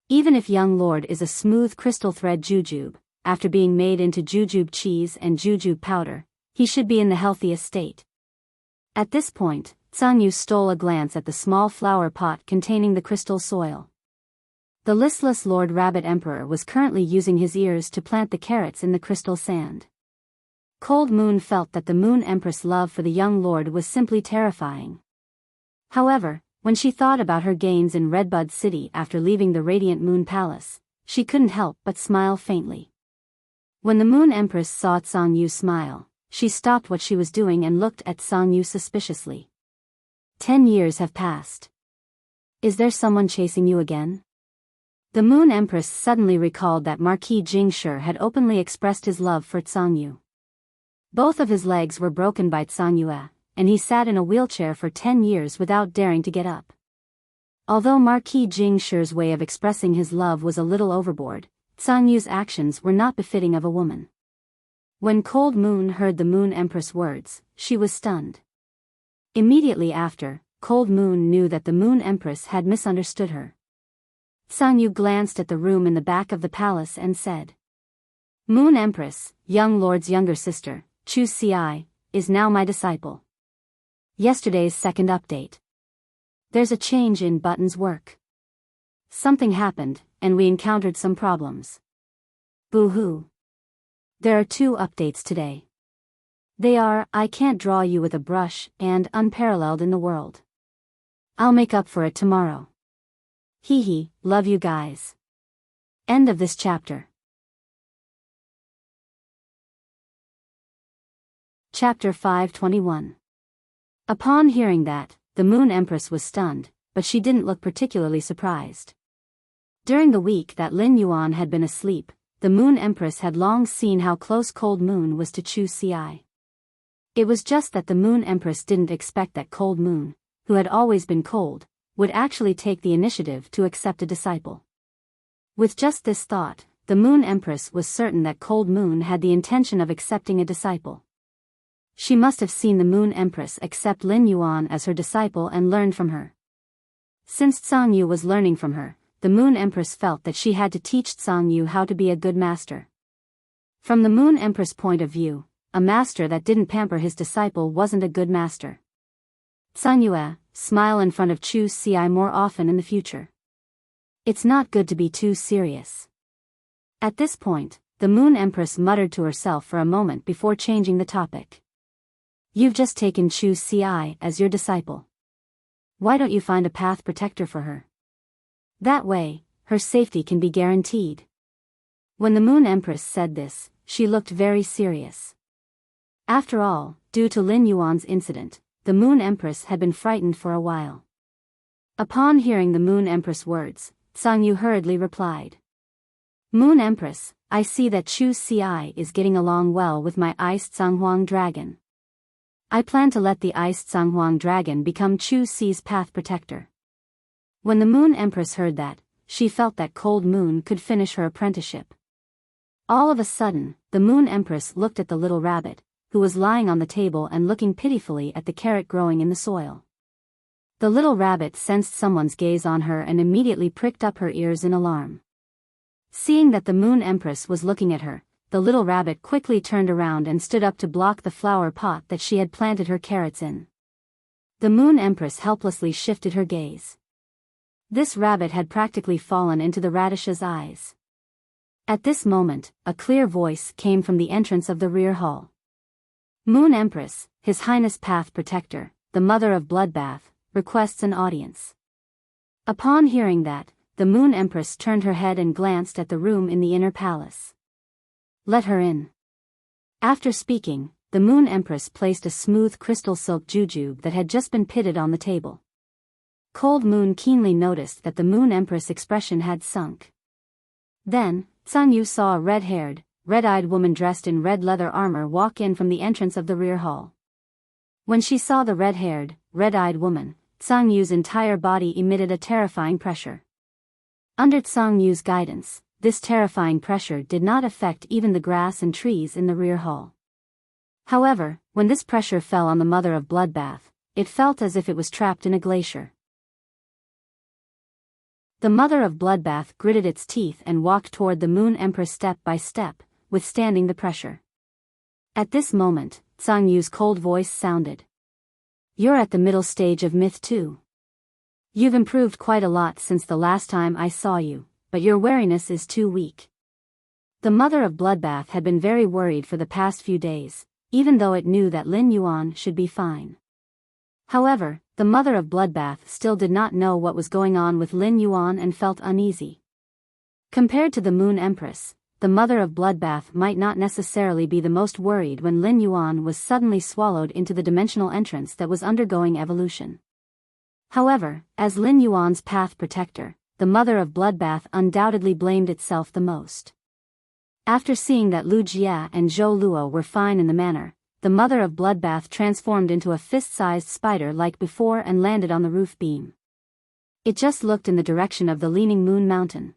Even if young Lord is a smooth crystal thread jujube, after being made into jujube cheese and jujube powder, he should be in the healthiest state. At this point, Tsang stole a glance at the small flower pot containing the crystal soil. The listless Lord Rabbit Emperor was currently using his ears to plant the carrots in the crystal sand. Cold Moon felt that the Moon Empress' love for the young lord was simply terrifying. However, when she thought about her gains in Redbud City after leaving the Radiant Moon Palace, she couldn't help but smile faintly. When the Moon Empress saw Tsang smile, she stopped what she was doing and looked at Tsang suspiciously. 10 years have passed. Is there someone chasing you again? The Moon Empress suddenly recalled that Marquis Jingshi had openly expressed his love for Tsang. Both of his legs were broken by Tsang, and he sat in a wheelchair for 10 years without daring to get up. Although Marquis Jingshi's way of expressing his love was a little overboard, Tsang's actions were not befitting of a woman. When Cold Moon heard the Moon Empress' words, she was stunned. Immediately after, Cold Moon knew that the Moon Empress had misunderstood her. Tsang glanced at the room in the back of the palace and said, "Moon Empress, young lord's younger sister, Chu Ci, is now my disciple. Yesterday's second update. There's a change in Button's work. Something happened, and we encountered some problems. Boo-hoo. There are 2 updates today. They are, I can't draw you with a brush, and unparalleled in the world. I'll make up for it tomorrow. Hee hee, love you guys." End of this chapter. Chapter 521. Upon hearing that, the Moon Empress was stunned, but she didn't look particularly surprised. During the week that Lin Yuan had been asleep, the Moon Empress had long seen how close Cold Moon was to Chu Ci. It was just that the Moon Empress didn't expect that Cold Moon, who had always been cold, would actually take the initiative to accept a disciple. With just this thought, the Moon Empress was certain that Cold Moon had the intention of accepting a disciple. She must have seen the Moon Empress accept Lin Yuan as her disciple and learned from her. Since Tsang was learning from her, the Moon Empress felt that she had to teach Tsang how to be a good master. From the Moon Empress' point of view, a master that didn't pamper his disciple wasn't a good master. Tsang, smile in front of Chu Ci more often in the future. It's not good to be too serious. At this point, the Moon Empress muttered to herself for a moment before changing the topic. You've just taken Chu Ci as your disciple. Why don't you find a path protector for her? That way, her safety can be guaranteed. When the Moon Empress said this, she looked very serious. After all, due to Lin Yuan's incident, the Moon Empress had been frightened for a while. Upon hearing the Moon Empress' words, Tsang hurriedly replied. Moon Empress, I see that Chu Ci is getting along well with my iced Zhanghuang dragon. I plan to let the iced Zhanghuang dragon become Chu Ci's path protector. When the Moon Empress heard that, she felt that Cold Moon could finish her apprenticeship. All of a sudden, the Moon Empress looked at the little rabbit, who was lying on the table and looking pitifully at the carrot growing in the soil. The little rabbit sensed someone's gaze on her and immediately pricked up her ears in alarm. Seeing that the Moon Empress was looking at her, the little rabbit quickly turned around and stood up to block the flower pot that she had planted her carrots in. The Moon Empress helplessly shifted her gaze. This rabbit had practically fallen into the radish's eyes. At this moment, a clear voice came from the entrance of the rear hall. Moon Empress, His Highness Path Protector, the Mother of Bloodbath, requests an audience. Upon hearing that, the Moon Empress turned her head and glanced at the room in the inner palace. Let her in. After speaking, the Moon Empress placed a smooth crystal silk jujube that had just been pitted on the table. Cold Moon keenly noticed that the Moon Empress' expression had sunk. Then, Sun Yu saw a red-haired, red-eyed woman dressed in red leather armor walk in from the entrance of the rear hall. When she saw the red-haired, red-eyed woman, Tsang Yu's entire body emitted a terrifying pressure. Under Tsang Yu's guidance, this terrifying pressure did not affect even the grass and trees in the rear hall. However, when this pressure fell on the Mother of Bloodbath, it felt as if it was trapped in a glacier. The Mother of Bloodbath gritted its teeth and walked toward the Moon Empress step by step, withstanding the pressure. At this moment, Tsang Yu's cold voice sounded. You're at the middle stage of Myth 2. You've improved quite a lot since the last time I saw you, but your wariness is too weak. The Mother of Bloodbath had been very worried for the past few days, even though it knew that Lin Yuan should be fine. However, the Mother of Bloodbath still did not know what was going on with Lin Yuan and felt uneasy. Compared to the Moon Empress, the Mother of Bloodbath might not necessarily be the most worried when Lin Yuan was suddenly swallowed into the dimensional entrance that was undergoing evolution. However, as Lin Yuan's path protector, the Mother of Bloodbath undoubtedly blamed itself the most. After seeing that Lu Jia and Zhou Luo were fine in the manor, the Mother of Bloodbath transformed into a fist-sized spider like before and landed on the roof beam. It just looked in the direction of the leaning Moon Mountain.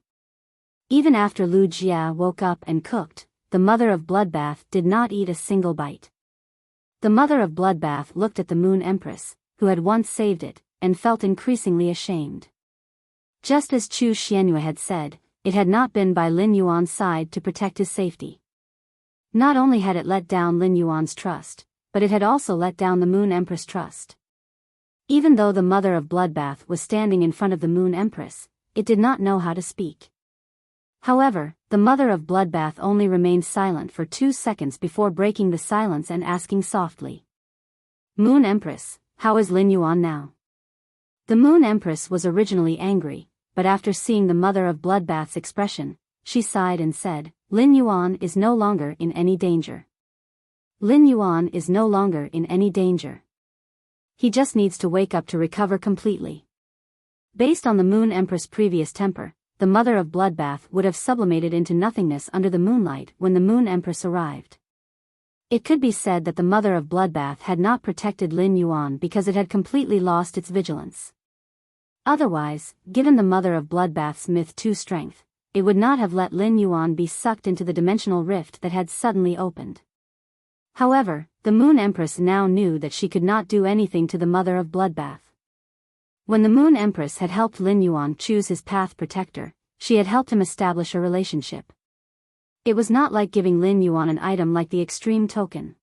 Even after Lu Jia woke up and cooked, the Mother of Bloodbath did not eat a single bite. The Mother of Bloodbath looked at the Moon Empress, who had once saved it, and felt increasingly ashamed. Just as Chu Xianyue had said, it had not been by Lin Yuan's side to protect his safety. Not only had it let down Lin Yuan's trust, but it had also let down the Moon Empress' trust. Even though the Mother of Bloodbath was standing in front of the Moon Empress, it did not know how to speak. However, the Mother of Bloodbath only remained silent for 2 seconds before breaking the silence and asking softly. Moon Empress, how is Lin Yuan now? The Moon Empress was originally angry, but after seeing the Mother of Bloodbath's expression, she sighed and said, Lin Yuan is no longer in any danger. Lin Yuan is no longer in any danger. He just needs to wake up to recover completely. Based on the Moon Empress' previous temper, the Mother of Bloodbath would have sublimated into nothingness under the moonlight when the Moon Empress arrived. It could be said that the Mother of Bloodbath had not protected Lin Yuan because it had completely lost its vigilance. Otherwise, given the Mother of Bloodbath's Myth 2 strength, it would not have let Lin Yuan be sucked into the dimensional rift that had suddenly opened. However, the Moon Empress now knew that she could not do anything to the Mother of Bloodbath. When the Moon Empress had helped Lin Yuan choose his path protector, she had helped him establish a relationship. It was not like giving Lin Yuan an item like the Extreme Token.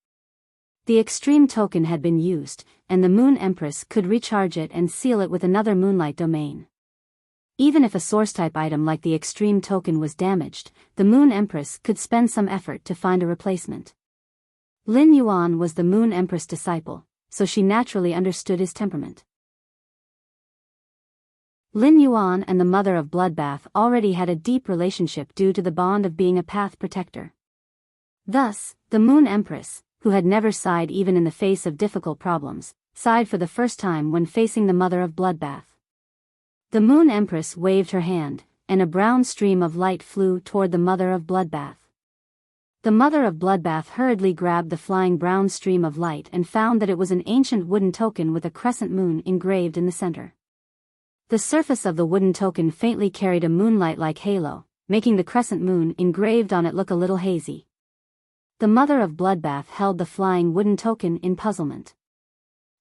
The Extreme Token had been used, and the Moon Empress could recharge it and seal it with another Moonlight domain. Even if a source-type item like the Extreme Token was damaged, the Moon Empress could spend some effort to find a replacement. Lin Yuan was the Moon Empress' disciple, so she naturally understood his temperament. Lin Yuan and the Mother of Bloodbath already had a deep relationship due to the bond of being a path protector. Thus, the Moon Empress, who had never sighed even in the face of difficult problems, sighed for the first time when facing the Mother of Bloodbath. The Moon Empress waved her hand, and a brown stream of light flew toward the Mother of Bloodbath. The Mother of Bloodbath hurriedly grabbed the flying brown stream of light and found that it was an ancient wooden token with a crescent moon engraved in the center. The surface of the wooden token faintly carried a moonlight-like halo, making the crescent moon engraved on it look a little hazy. The Mother of Bloodbath held the flying wooden token in puzzlement.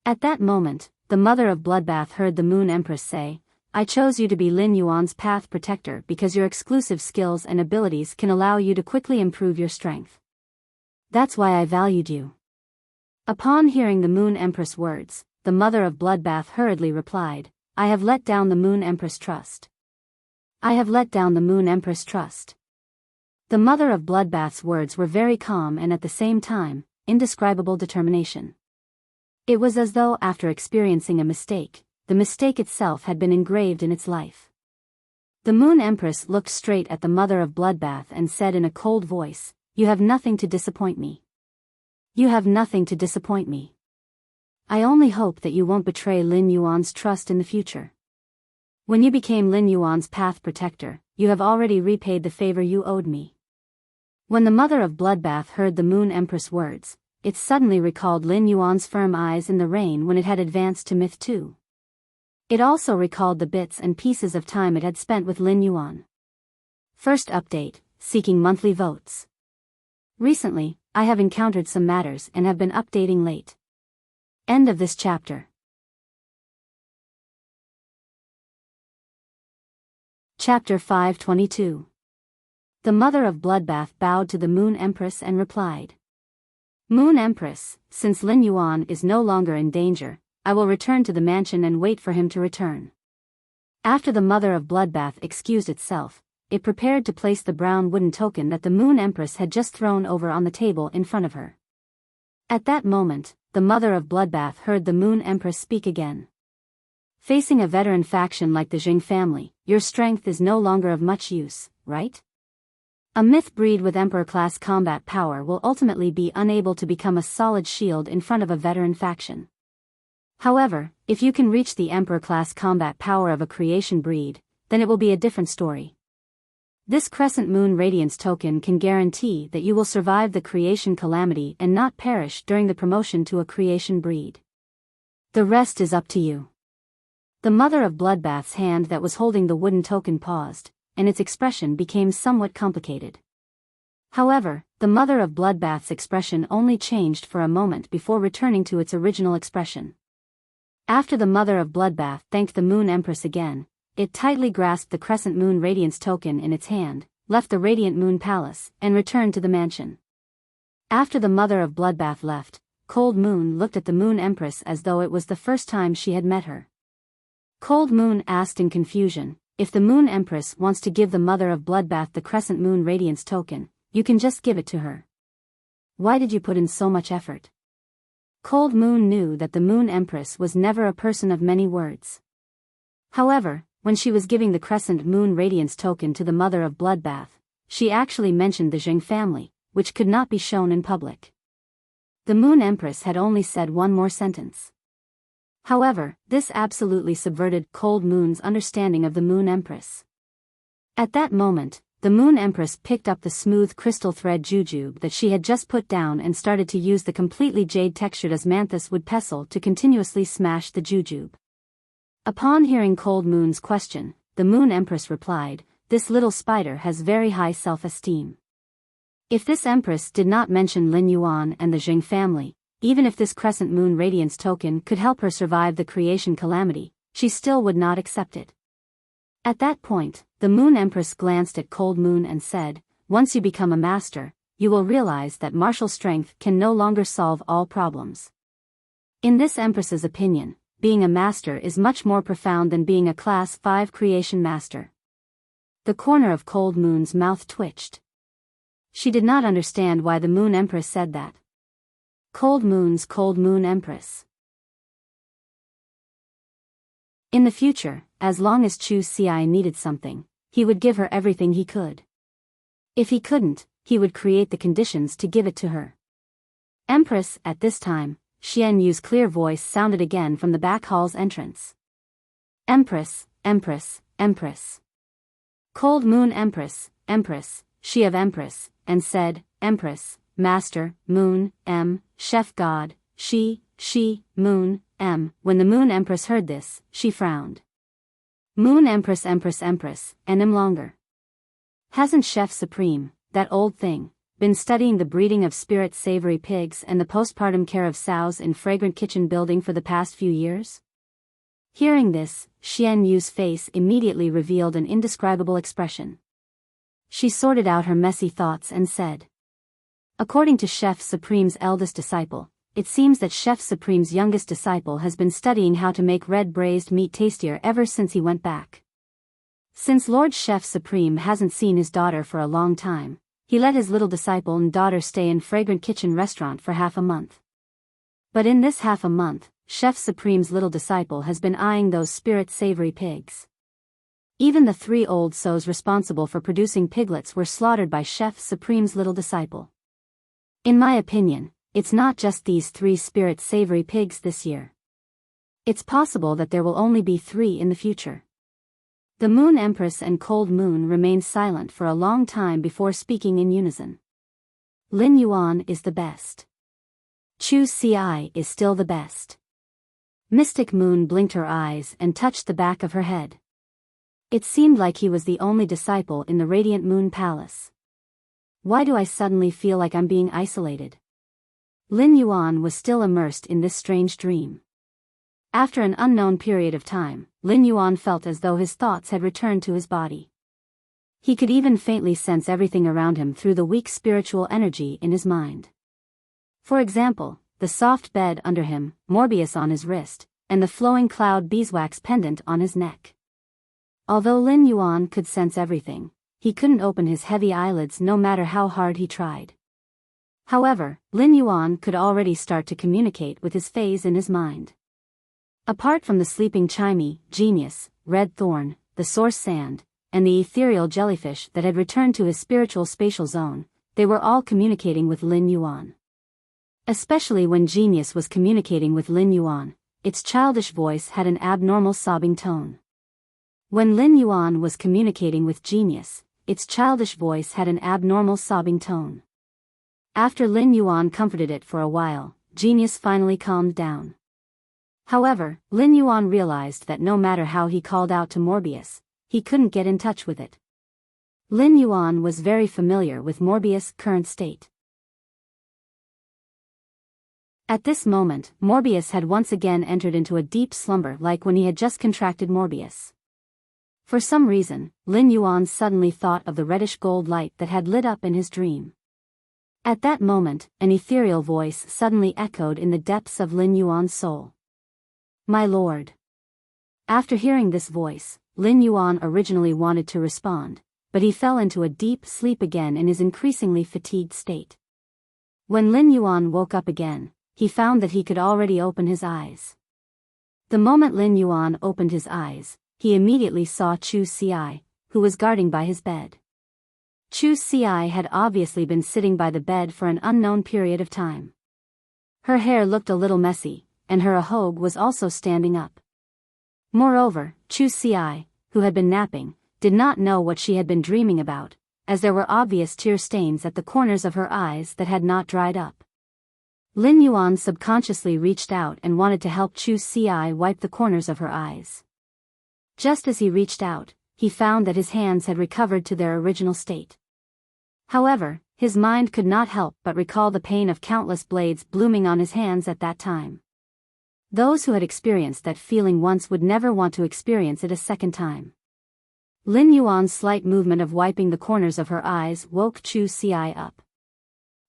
At that moment, the Mother of Bloodbath heard the Moon Empress say, I chose you to be Lin Yuan's path protector because your exclusive skills and abilities can allow you to quickly improve your strength. That's why I valued you." Upon hearing the Moon Empress' words, the mother of Bloodbath hurriedly replied, "I have let down the Moon Empress' trust. I have let down the Moon Empress' trust." The mother of Bloodbath's words were very calm and at the same time, indescribable determination. It was as though after experiencing a mistake, the mistake itself had been engraved in its life. The Moon Empress looked straight at the mother of Bloodbath and said in a cold voice, "You have nothing to disappoint me. You have nothing to disappoint me. I only hope that you won't betray Lin Yuan's trust in the future. When you became Lin Yuan's path protector, you have already repaid the favor you owed me." When the mother of Bloodbath heard the Moon Empress' words, it suddenly recalled Lin Yuan's firm eyes in the rain when it had advanced to Myth 2. It also recalled the bits and pieces of time it had spent with Lin Yuan. First update, seeking monthly votes. Recently, I have encountered some matters and have been updating late. End of this chapter. Chapter 522. The mother of Bloodbath bowed to the Moon Empress and replied, "Moon Empress, since Lin Yuan is no longer in danger, I will return to the mansion and wait for him to return." After the mother of Bloodbath excused itself, it prepared to place the brown wooden token that the Moon Empress had just thrown over on the table in front of her. At that moment, the mother of Bloodbath heard the Moon Empress speak again. "Facing a veteran faction like the Jing family, your strength is no longer of much use, right? A myth breed with Emperor-class combat power will ultimately be unable to become a solid shield in front of a veteran faction. However, if you can reach the Emperor-class combat power of a creation breed, then it will be a different story. This Crescent Moon Radiance token can guarantee that you will survive the creation calamity and not perish during the promotion to a creation breed. The rest is up to you." The mother of Bloodbath's hand that was holding the wooden token paused, and its expression became somewhat complicated. However, the mother of Bloodbath's expression only changed for a moment before returning to its original expression. After the mother of Bloodbath thanked the Moon Empress again, it tightly grasped the Crescent Moon Radiance token in its hand, left the Radiant Moon Palace, and returned to the mansion. After the mother of Bloodbath left, Cold Moon looked at the Moon Empress as though it was the first time she had met her. Cold Moon asked in confusion, "If the Moon Empress wants to give the mother of Bloodbath the Crescent Moon Radiance token, you can just give it to her. Why did you put in so much effort?" Cold Moon knew that the Moon Empress was never a person of many words. However, when she was giving the Crescent Moon Radiance token to the mother of Bloodbath, she actually mentioned the Jing family, which could not be shown in public. The Moon Empress had only said one more sentence. However, this absolutely subverted Cold Moon's understanding of the Moon Empress. At that moment, the Moon Empress picked up the smooth crystal thread jujube that she had just put down and started to use the completely jade-textured osmanthus wood pestle to continuously smash the jujube. Upon hearing Cold Moon's question, the Moon Empress replied, "This little spider has very high self-esteem. If this Empress did not mention Lin Yuan and the Jing family, even if this Crescent Moon Radiance token could help her survive the creation calamity, she still would not accept it." At that point, the Moon Empress glanced at Cold Moon and said, "Once you become a master, you will realize that martial strength can no longer solve all problems." In this Empress's opinion, being a master is much more profound than being a Class 5 creation master. The corner of Cold Moon's mouth twitched. She did not understand why the Moon Empress said that. Cold Moon Empress. In the future, as long as Chu Ci needed something, he would give her everything he could. If he couldn't, he would create the conditions to give it to her. Empress, at this time, Xian Yu's clear voice sounded again from the back hall's entrance. "Empress, Empress, Empress." Cold Moon Empress, Empress, she of Empress, and said, "Empress, Master, Moon, Chef God, she, Moon, When the Moon Empress heard this, she frowned. Moon Empress, and longer. Hasn't Chef Supreme, that old thing, been studying the breeding of spirit savory pigs and the postpartum care of sows in Fragrant Kitchen Building for the past few years? Hearing this, Xian Yu's face immediately revealed an indescribable expression. She sorted out her messy thoughts and said, "According to Chef Supreme's eldest disciple, it seems that Chef Supreme's youngest disciple has been studying how to make red braised meat tastier ever since he went back. Since Lord Chef Supreme hasn't seen his daughter for a long time, he let his little disciple and daughter stay in Fragrant Kitchen restaurant for half a month. But in this half a month, Chef Supreme's little disciple has been eyeing those spirit-savory pigs. Even the 3 old sows responsible for producing piglets were slaughtered by Chef Supreme's little disciple. In my opinion, it's not just these 3 spirit-savory pigs this year. It's possible that there will only be 3 in the future." The Moon Empress and Cold Moon remained silent for a long time before speaking in unison. "Lin Yuan is the best. Chu Ci is still the best." Mystic Moon blinked her eyes and touched the back of her head. It seemed like he was the only disciple in the Radiant Moon Palace. Why do I suddenly feel like I'm being isolated? Lin Yuan was still immersed in this strange dream. After an unknown period of time, Lin Yuan felt as though his thoughts had returned to his body. He could even faintly sense everything around him through the weak spiritual energy in his mind. For example, the soft bed under him, Morbius on his wrist, and the flowing cloud beeswax pendant on his neck. Although Lin Yuan could sense everything, he couldn't open his heavy eyelids no matter how hard he tried. However, Lin Yuan could already start to communicate with his phase in his mind. Apart from the sleeping Chimey, Genius, Red Thorn, the Source Sand, and the ethereal jellyfish that had returned to his spiritual spatial zone, they were all communicating with Lin Yuan. Especially when Genius was communicating with Lin Yuan, its childish voice had an abnormal sobbing tone. When Lin Yuan was communicating with Genius, its childish voice had an abnormal sobbing tone. After Lin Yuan comforted it for a while, Genius finally calmed down. However, Lin Yuan realized that no matter how he called out to Morbius, he couldn't get in touch with it. Lin Yuan was very familiar with Morbius' current state. At this moment, Morbius had once again entered into a deep slumber like when he had just contracted Morbius. For some reason, Lin Yuan suddenly thought of the reddish-gold light that had lit up in his dream. At that moment, an ethereal voice suddenly echoed in the depths of Lin Yuan's soul. "My lord." After hearing this voice, Lin Yuan originally wanted to respond, but he fell into a deep sleep again in his increasingly fatigued state. When Lin Yuan woke up again, he found that he could already open his eyes. The moment Lin Yuan opened his eyes, he immediately saw Chu Ci, who was guarding by his bed. Chu Ci had obviously been sitting by the bed for an unknown period of time. Her hair looked a little messy, and her ahogue was also standing up. Moreover, Chu Ci, who had been napping, did not know what she had been dreaming about, as there were obvious tear stains at the corners of her eyes that had not dried up. Lin Yuan subconsciously reached out and wanted to help Chu Ci wipe the corners of her eyes. Just as he reached out, he found that his hands had recovered to their original state. However, his mind could not help but recall the pain of countless blades blooming on his hands at that time. Those who had experienced that feeling once would never want to experience it a second time. Lin Yuan's slight movement of wiping the corners of her eyes woke Chu Ci up.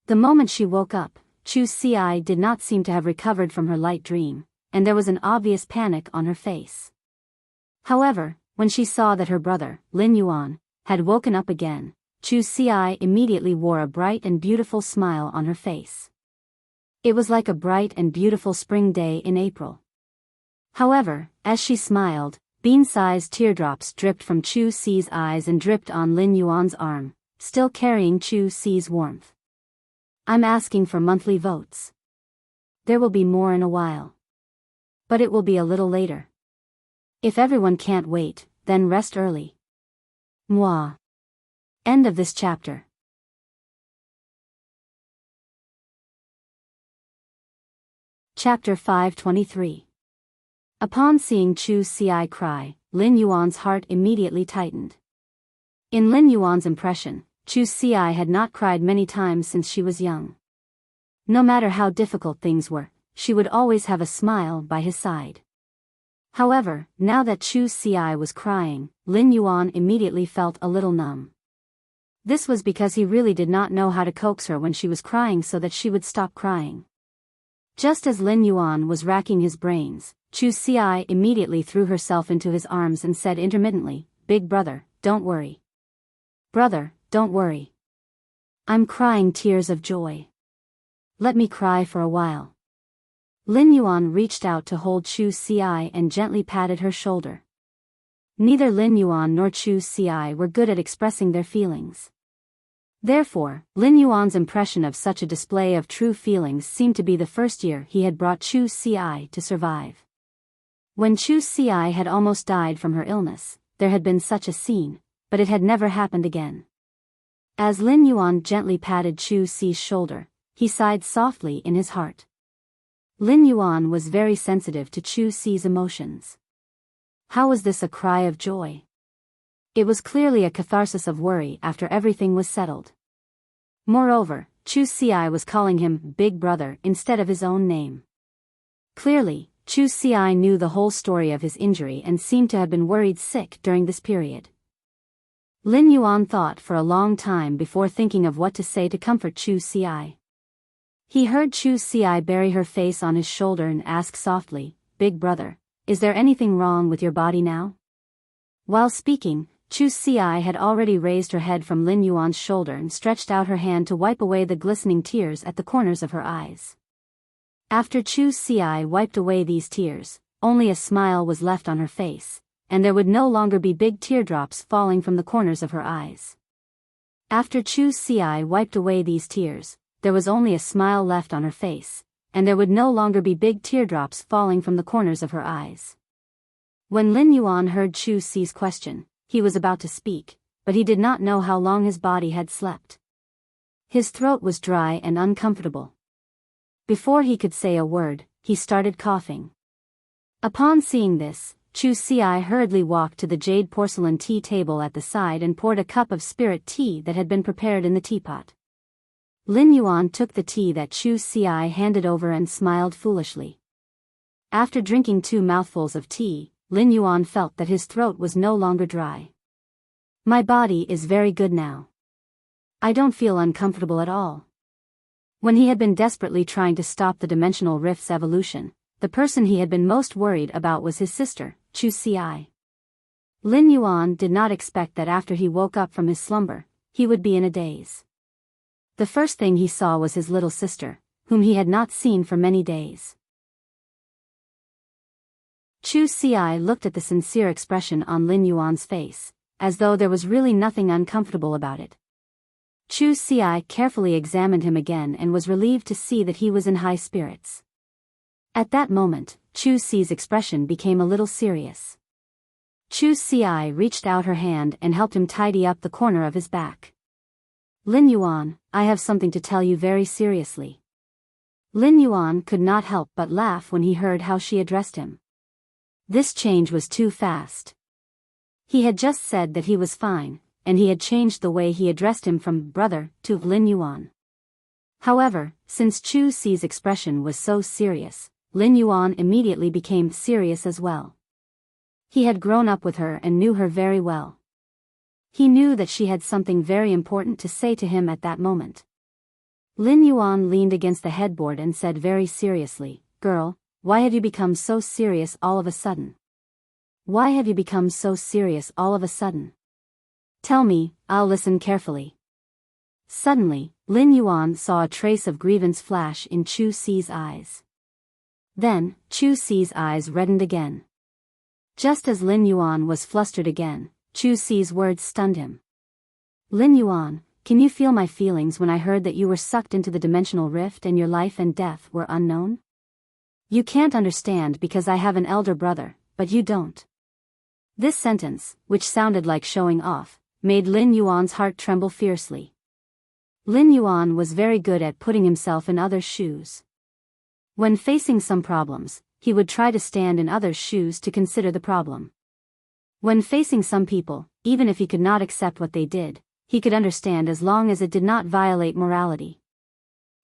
The moment she woke up, Chu Ci did not seem to have recovered from her light dream, and there was an obvious panic on her face. However, when she saw that her brother, Lin Yuan, had woken up again, Chu Ci immediately wore a bright and beautiful smile on her face. It was like a bright and beautiful spring day in April. However, as she smiled, bean-sized teardrops dripped from Chu Ci's eyes and dripped on Lin Yuan's arm, still carrying Chu Ci's warmth. "I'm asking for monthly votes. There will be more in a while. But it will be a little later. If everyone can't wait, then rest early. Moi." End of this chapter. Chapter 523. Upon seeing Chu Ci cry, Lin Yuan's heart immediately tightened. In Lin Yuan's impression, Chu Ci had not cried many times since she was young. No matter how difficult things were, she would always have a smile by his side. However, now that Chu Xi was crying, Lin Yuan immediately felt a little numb. This was because he really did not know how to coax her when she was crying so that she would stop crying. Just as Lin Yuan was racking his brains, Chu Xi immediately threw herself into his arms and said intermittently, "Big brother, don't worry. Brother, don't worry. I'm crying tears of joy. Let me cry for a while." Lin Yuan reached out to hold Chu Xi and gently patted her shoulder. Neither Lin Yuan nor Chu Xi were good at expressing their feelings. Therefore, Lin Yuan's impression of such a display of true feelings seemed to be the first year he had brought Chu Xi to survive. When Chu Xi had almost died from her illness, there had been such a scene, but it had never happened again. As Lin Yuan gently patted Chu Xi's shoulder, he sighed softly in his heart. Lin Yuan was very sensitive to Chu Xi's emotions. How was this a cry of joy? It was clearly a catharsis of worry after everything was settled. Moreover, Chu Xi was calling him Big Brother instead of his own name. Clearly, Chu Xi knew the whole story of his injury and seemed to have been worried sick during this period. Lin Yuan thought for a long time before thinking of what to say to comfort Chu Xi. He heard Chu Xi bury her face on his shoulder and ask softly, "Big brother, is there anything wrong with your body now?" While speaking, Chu Xi had already raised her head from Lin Yuan's shoulder and stretched out her hand to wipe away the glistening tears at the corners of her eyes. After Chu Xi wiped away these tears, only a smile was left on her face, and there would no longer be big teardrops falling from the corners of her eyes. After Chu Xi wiped away these tears, there was only a smile left on her face, and there would no longer be big teardrops falling from the corners of her eyes. When Lin Yuan heard Chu Xi's question, he was about to speak, but he did not know how long his body had slept. His throat was dry and uncomfortable. Before he could say a word, he started coughing. Upon seeing this, Chu Xi hurriedly walked to the jade porcelain tea table at the side and poured a cup of spirit tea that had been prepared in the teapot. Lin Yuan took the tea that Chu Xi handed over and smiled foolishly. After drinking 2 mouthfuls of tea, Lin Yuan felt that his throat was no longer dry. "My body is very good now. I don't feel uncomfortable at all." When he had been desperately trying to stop the dimensional rift's evolution, the person he had been most worried about was his sister, Chu Xi. Lin Yuan did not expect that after he woke up from his slumber, he would be in a daze. The first thing he saw was his little sister, whom he had not seen for many days. Chu Xi looked at the sincere expression on Lin Yuan's face, as though there was really nothing uncomfortable about it. Chu Xi carefully examined him again and was relieved to see that he was in high spirits. At that moment, Chu Xi's expression became a little serious. Chu Xi reached out her hand and helped him tidy up the corner of his back. "Lin Yuan, I have something to tell you very seriously." Lin Yuan could not help but laugh when he heard how she addressed him. This change was too fast. He had just said that he was fine, and he had changed the way he addressed him from brother to Lin Yuan. However, since Chu Xi's expression was so serious, Lin Yuan immediately became serious as well. He had grown up with her and knew her very well. He knew that she had something very important to say to him at that moment. Lin Yuan leaned against the headboard and said very seriously, "Girl, why have you become so serious all of a sudden? Why have you become so serious all of a sudden? Tell me, I'll listen carefully." Suddenly, Lin Yuan saw a trace of grievance flash in Chu Xi's eyes. Then, Chu Xi's eyes reddened again. Just as Lin Yuan was flustered again, Chu Xi's words stunned him. "Lin Yuan, can you feel my feelings when I heard that you were sucked into the dimensional rift and your life and death were unknown? You can't understand because I have an elder brother, but you don't." This sentence, which sounded like showing off, made Lin Yuan's heart tremble fiercely. Lin Yuan was very good at putting himself in others' shoes. When facing some problems, he would try to stand in others' shoes to consider the problem. When facing some people, even if he could not accept what they did, he could understand as long as it did not violate morality.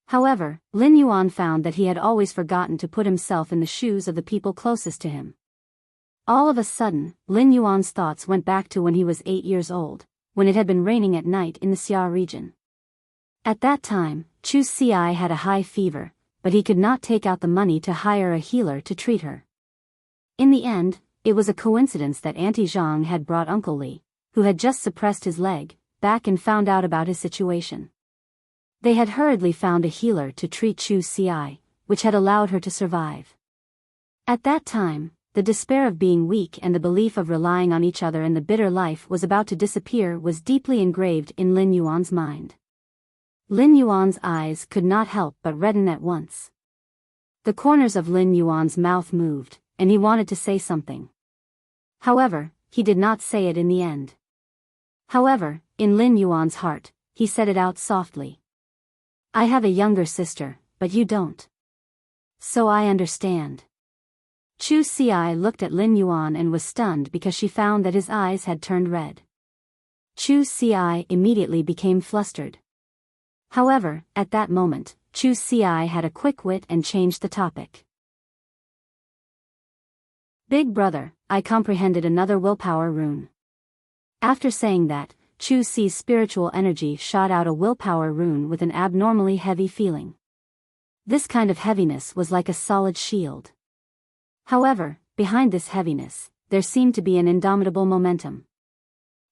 However, Lin Yuan found that he had always forgotten to put himself in the shoes of the people closest to him. All of a sudden, Lin Yuan's thoughts went back to when he was 8 years old, when it had been raining at night in the Xia region. At that time, Chu Xi had a high fever, but he could not take out the money to hire a healer to treat her. In the end, it was a coincidence that Auntie Zhang had brought Uncle Li, who had just suppressed his leg, back and found out about his situation. They had hurriedly found a healer to treat Chu Xi, which had allowed her to survive. At that time, the despair of being weak and the belief of relying on each other and the bitter life was about to disappear was deeply engraved in Lin Yuan's mind. Lin Yuan's eyes could not help but redden at once. The corners of Lin Yuan's mouth moved, and he wanted to say something. However, he did not say it in the end. However, in Lin Yuan's heart, he said it out softly. I have a younger sister, but you don't. So I understand. Chu Xi looked at Lin Yuan and was stunned because she found that his eyes had turned red. Chu Xi immediately became flustered. However, at that moment, Chu Xi had a quick wit and changed the topic. Big brother, I comprehended another willpower rune. After saying that, Chu Xi's spiritual energy shot out a willpower rune with an abnormally heavy feeling. This kind of heaviness was like a solid shield. However, behind this heaviness, there seemed to be an indomitable momentum.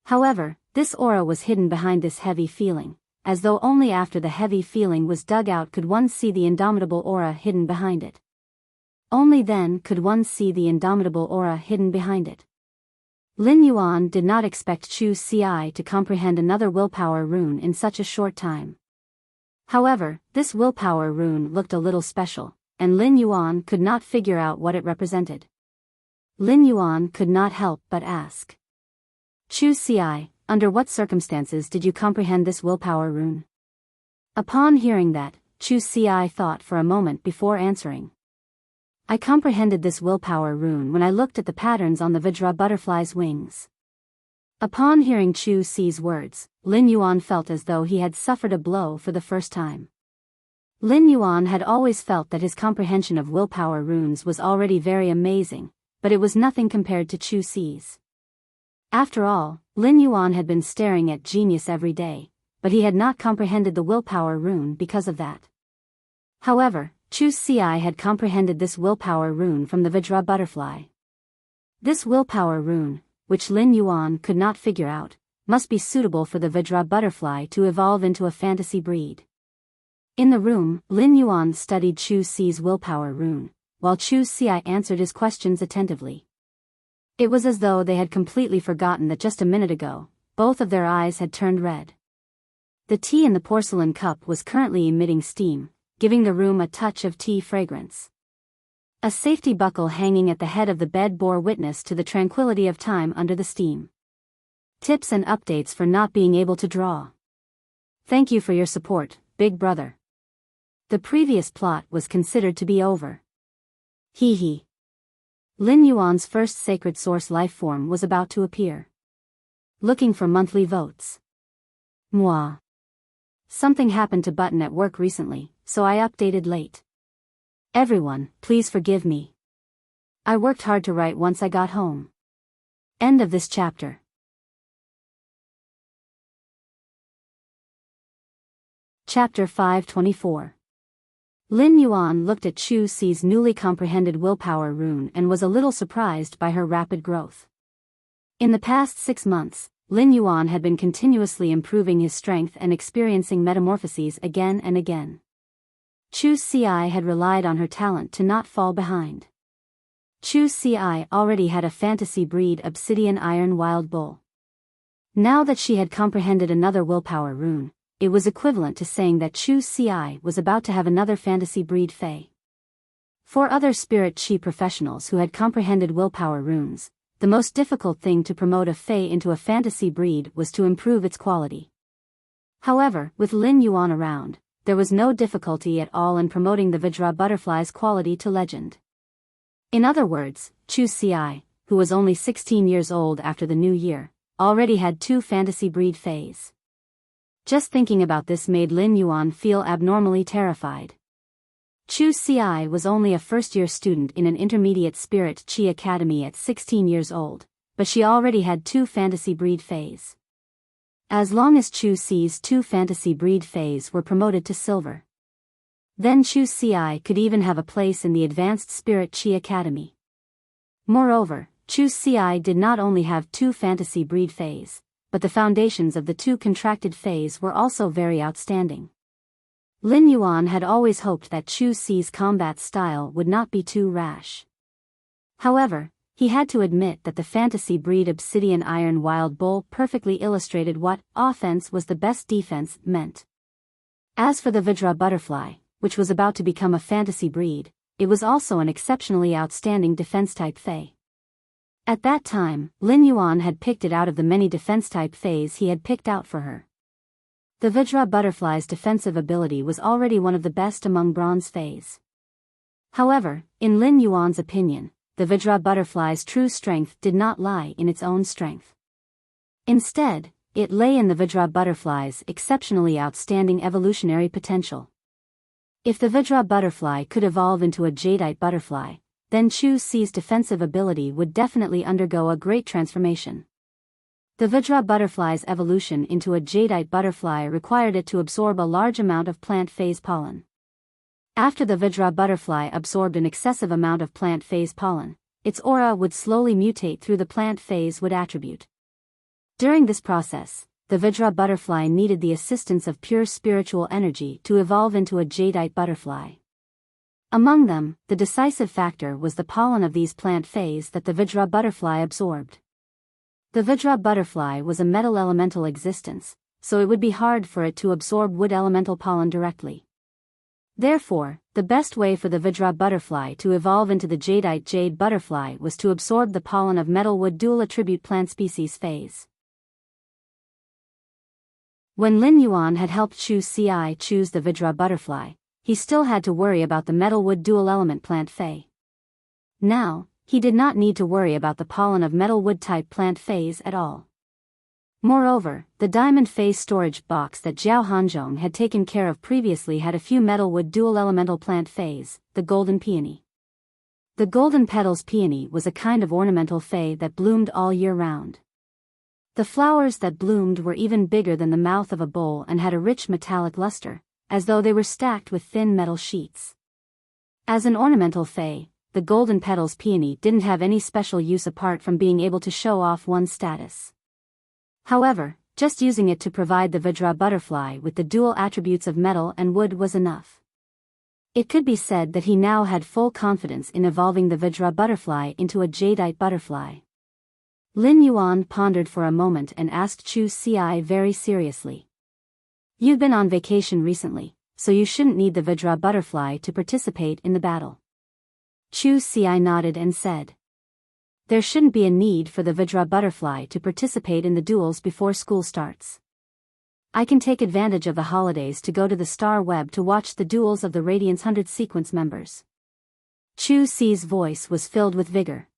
However, this aura was hidden behind this heavy feeling, as though only after the heavy feeling was dug out could one see the indomitable aura hidden behind it. Only then could one see the indomitable aura hidden behind it. Lin Yuan did not expect Chu Xi to comprehend another willpower rune in such a short time. However, this willpower rune looked a little special, and Lin Yuan could not figure out what it represented. Lin Yuan could not help but ask. Chu Xi, under what circumstances did you comprehend this willpower rune? Upon hearing that, Chu Xi thought for a moment before answering. I comprehended this willpower rune when I looked at the patterns on the Vajra butterfly's wings. Upon hearing Chu Xi's words, Lin Yuan felt as though he had suffered a blow for the first time. Lin Yuan had always felt that his comprehension of willpower runes was already very amazing, but it was nothing compared to Chu Xi's. After all, Lin Yuan had been staring at genius every day, but he had not comprehended the willpower rune because of that. However, Chu Xi had comprehended this willpower rune from the Vajra butterfly. This willpower rune, which Lin Yuan could not figure out, must be suitable for the Vajra butterfly to evolve into a fantasy breed. In the room, Lin Yuan studied Chu Xi's willpower rune, while Chu Xi answered his questions attentively. It was as though they had completely forgotten that just a minute ago, both of their eyes had turned red. The tea in the porcelain cup was currently emitting steam, giving the room a touch of tea fragrance. A safety buckle hanging at the head of the bed bore witness to the tranquility of time under the steam. Tips and updates for not being able to draw. Thank you for your support, big brother. The previous plot was considered to be over. Hee hee. Lin Yuan's first sacred source life form was about to appear. Looking for monthly votes. Moi. Something happened to Button at work recently, so I updated late. Everyone, please forgive me. I worked hard to write once I got home. End of this chapter. Chapter 524. Lin Yuan looked at Chu Xi's newly comprehended willpower rune and was a little surprised by her rapid growth. In the past 6 months, Lin Yuan had been continuously improving his strength and experiencing metamorphoses again and again. Chu Xi had relied on her talent to not fall behind. Chu Xi already had a fantasy breed obsidian iron wild bull. Now that she had comprehended another willpower rune, it was equivalent to saying that Chu Xi was about to have another fantasy breed Fei. For other spirit chi professionals who had comprehended willpower runes, the most difficult thing to promote a Fei into a fantasy breed was to improve its quality. However, with Lin Yuan around, there was no difficulty at all in promoting the Vajra butterfly's quality to legend. In other words, Chu Xi, who was only 16 years old after the new year, already had 2 fantasy breed Feis. Just thinking about this made Lin Yuan feel abnormally terrified. Chu Xi was only a first-year student in an intermediate spirit Qi academy at 16 years old, but she already had 2 fantasy breed fays. As long as Chu Xi's 2 fantasy breed fays were promoted to silver, then Chu Xi could even have a place in the advanced spirit Qi academy. Moreover, Chu Xi did not only have 2 fantasy breed fays, but the foundations of the 2 contracted fays were also very outstanding. Lin Yuan had always hoped that Chu Xi's combat style would not be too rash. However, he had to admit that the fantasy breed Obsidian Iron Wild Bull perfectly illustrated what offense was the best defense meant. As for the Vajra Butterfly, which was about to become a fantasy breed, it was also an exceptionally outstanding defense-type fey. At that time, Lin Yuan had picked it out of the many defense-type fays he had picked out for her. The Vajra Butterfly's defensive ability was already one of the best among bronze fays. However, in Lin Yuan's opinion, the Vajra Butterfly's true strength did not lie in its own strength. Instead, it lay in the Vajra Butterfly's exceptionally outstanding evolutionary potential. If the Vajra Butterfly could evolve into a Jadeite butterfly, then Chu Xi's defensive ability would definitely undergo a great transformation. The Vajra Butterfly's evolution into a Jadeite butterfly required it to absorb a large amount of plant phase pollen. After the Vajra Butterfly absorbed an excessive amount of plant phase pollen, its aura would slowly mutate through the plant phase wood attribute. During this process, the Vajra Butterfly needed the assistance of pure spiritual energy to evolve into a Jadeite butterfly. Among them, the decisive factor was the pollen of these plant phase that the Vajra Butterfly absorbed. The Vajra Butterfly was a metal elemental existence, so it would be hard for it to absorb wood elemental pollen directly. Therefore, the best way for the Vajra Butterfly to evolve into the Jadeite jade butterfly was to absorb the pollen of metal wood dual attribute plant species phase. When Lin Yuan had helped Chu Xi choose the Vajra Butterfly, he still had to worry about the metal wood dual element plant fey. Now, he did not need to worry about the pollen of metal wood type plant phase at all. Moreover, the diamond phase storage box that Zhao Hanzhong had taken care of previously had a few metal wood dual elemental plant phase, the golden peony. The golden petals peony was a kind of ornamental fey that bloomed all year round. The flowers that bloomed were even bigger than the mouth of a bowl and had a rich metallic luster, as though they were stacked with thin metal sheets. As an ornamental fey, the golden petals peony didn't have any special use apart from being able to show off one's status. However, just using it to provide the Vajra Butterfly with the dual attributes of metal and wood was enough. It could be said that he now had full confidence in evolving the Vajra Butterfly into a Jadeite butterfly. Lin Yuan pondered for a moment and asked Chu Xi very seriously. "You've been on vacation recently, so you shouldn't need the Vajra Butterfly to participate in the battle." Chu Xi nodded and said, "There shouldn't be a need for the Vajra Butterfly to participate in the duels before school starts. I can take advantage of the holidays to go to the Star Web to watch the duels of the Radiance 100 sequence members." Chu Xi's voice was filled with vigor.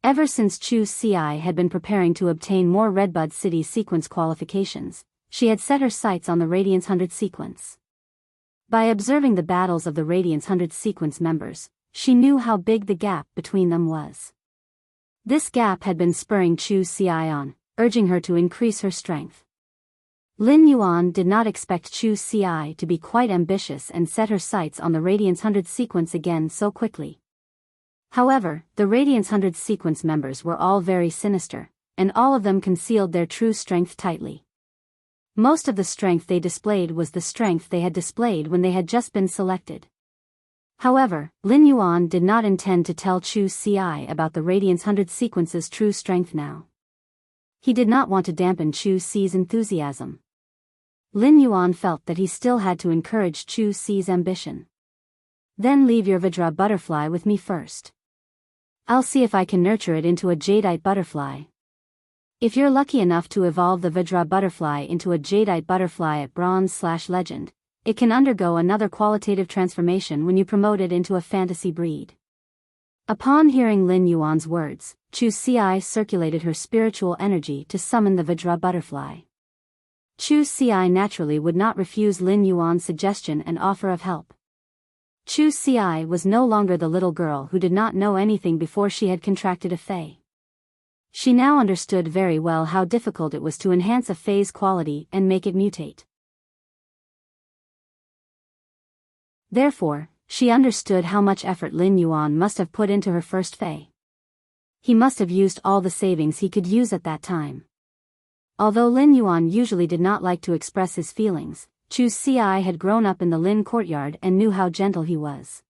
Ever since Chu Xi had been preparing to obtain more Redbud City sequence qualifications, she had set her sights on the Radiance 100 sequence. By observing the battles of the Radiance 100 sequence members, she knew how big the gap between them was. This gap had been spurring Chu Xi on, urging her to increase her strength. Lin Yuan did not expect Chu Xi to be quite ambitious and set her sights on the Radiance 100 sequence again so quickly. However, the Radiance 100 sequence members were all very sinister, and all of them concealed their true strength tightly. Most of the strength they displayed was the strength they had displayed when they had just been selected. However, Lin Yuan did not intend to tell Chu Xi about the Radiance 100 sequence's true strength now. He did not want to dampen Chu Xi's enthusiasm. Lin Yuan felt that he still had to encourage Chu Xi's ambition. "Then leave your Vajra Butterfly with me first. I'll see if I can nurture it into a Jadeite butterfly. If you're lucky enough to evolve the Vajra Butterfly into a Jadeite butterfly at Bronze/Legend, it can undergo another qualitative transformation when you promote it into a fantasy breed." Upon hearing Lin Yuan's words, Chu Xi circulated her spiritual energy to summon the Vajra Butterfly. Chu Xi naturally would not refuse Lin Yuan's suggestion and offer of help. Chu Ci was no longer the little girl who did not know anything before she had contracted a fey. She now understood very well how difficult it was to enhance a fey's quality and make it mutate. Therefore, she understood how much effort Lin Yuan must have put into her first fey. He must have used all the savings he could use at that time. Although Lin Yuan usually did not like to express his feelings, Chu Ci had grown up in the Lin courtyard and knew how gentle he was.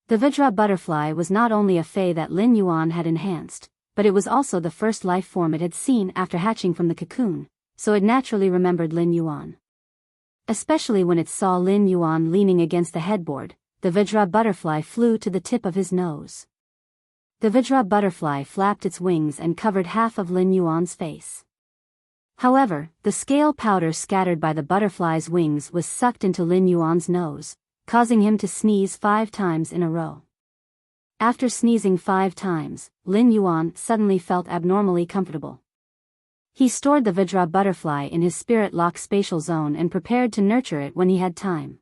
The Vajra butterfly was not only a fey that Lin Yuan had enhanced, but it was also the first life form it had seen after hatching from the cocoon, so it naturally remembered Lin Yuan. Especially when it saw Lin Yuan leaning against the headboard, the Vajra butterfly flew to the tip of his nose. The Vajra butterfly flapped its wings and covered half of Lin Yuan's face. However, the scale powder scattered by the butterfly's wings was sucked into Lin Yuan's nose, causing him to sneeze 5 times in a row. After sneezing 5 times, Lin Yuan suddenly felt abnormally comfortable. He stored the Vajra butterfly in his spirit lock spatial zone and prepared to nurture it when he had time.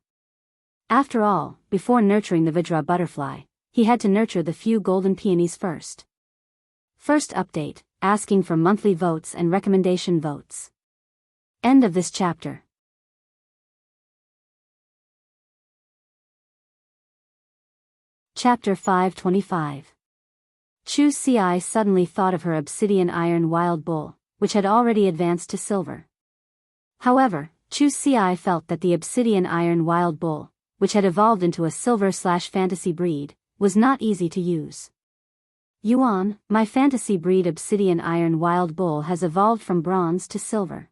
After all, before nurturing the Vajra butterfly, he had to nurture the few golden peonies first. First update, asking for monthly votes and recommendation votes. End of this chapter. Chapter 525. Chu Ci suddenly thought of her obsidian iron wild bull, which had already advanced to silver. However, Chu Ci felt that the obsidian iron wild bull, which had evolved into a silver/fantasy breed, was not easy to use. Yuan, my fantasy breed obsidian iron wild bull has evolved from bronze to silver.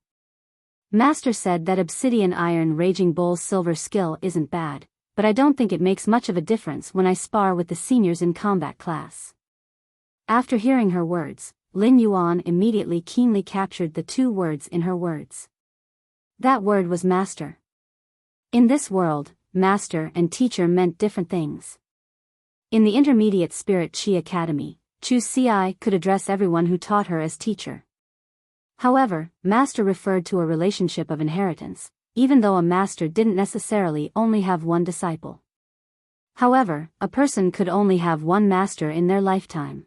Master said that obsidian iron raging bull's silver skill isn't bad, but I don't think it makes much of a difference when I spar with the seniors in combat class. After hearing her words, Lin Yuan immediately keenly captured the 2 words in her words. That word was master. In this world, master and teacher meant different things. In the Intermediate Spirit Chi Academy, Chu Ci could address everyone who taught her as teacher. However, master referred to a relationship of inheritance, even though a master didn't necessarily only have one disciple. However, a person could only have one master in their lifetime.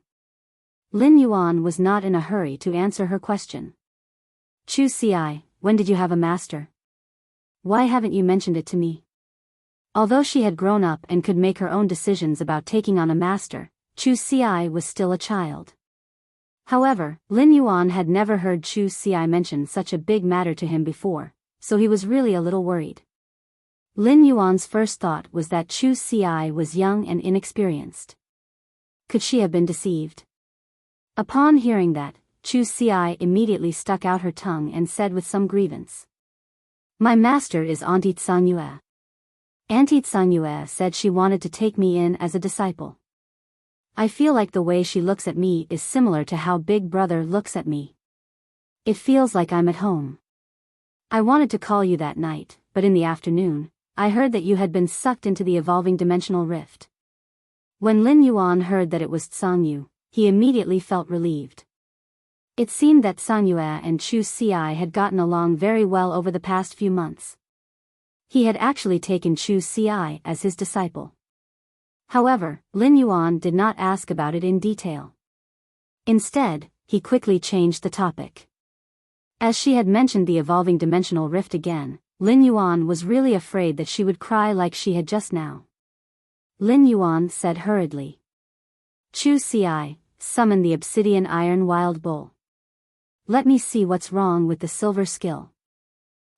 Lin Yuan was not in a hurry to answer her question. Chu Ci, when did you have a master? Why haven't you mentioned it to me? Although she had grown up and could make her own decisions about taking on a master, Chu Ci was still a child. However, Lin Yuan had never heard Chu Ci mention such a big matter to him before, so he was really a little worried. Lin Yuan's first thought was that Chu Ci was young and inexperienced. Could she have been deceived? Upon hearing that, Chu Ci immediately stuck out her tongue and said with some grievance. My master is Auntie Tsang-Yue. Auntie Tsang-Yue said she wanted to take me in as a disciple. I feel like the way she looks at me is similar to how Big Brother looks at me. It feels like I'm at home. I wanted to call you that night, but in the afternoon, I heard that you had been sucked into the evolving dimensional rift. When Lin Yuan heard that it was Tsang-Yu, he immediately felt relieved. It seemed that Tsang-Yue and Chu Ci had gotten along very well over the past few months. He had actually taken Chu Ci as his disciple. However, Lin Yuan did not ask about it in detail. Instead, he quickly changed the topic. As she had mentioned the evolving dimensional rift again, Lin Yuan was really afraid that she would cry like she had just now. Lin Yuan said hurriedly. Chu Ci, summon the obsidian iron wild bull. Let me see what's wrong with the silver skill.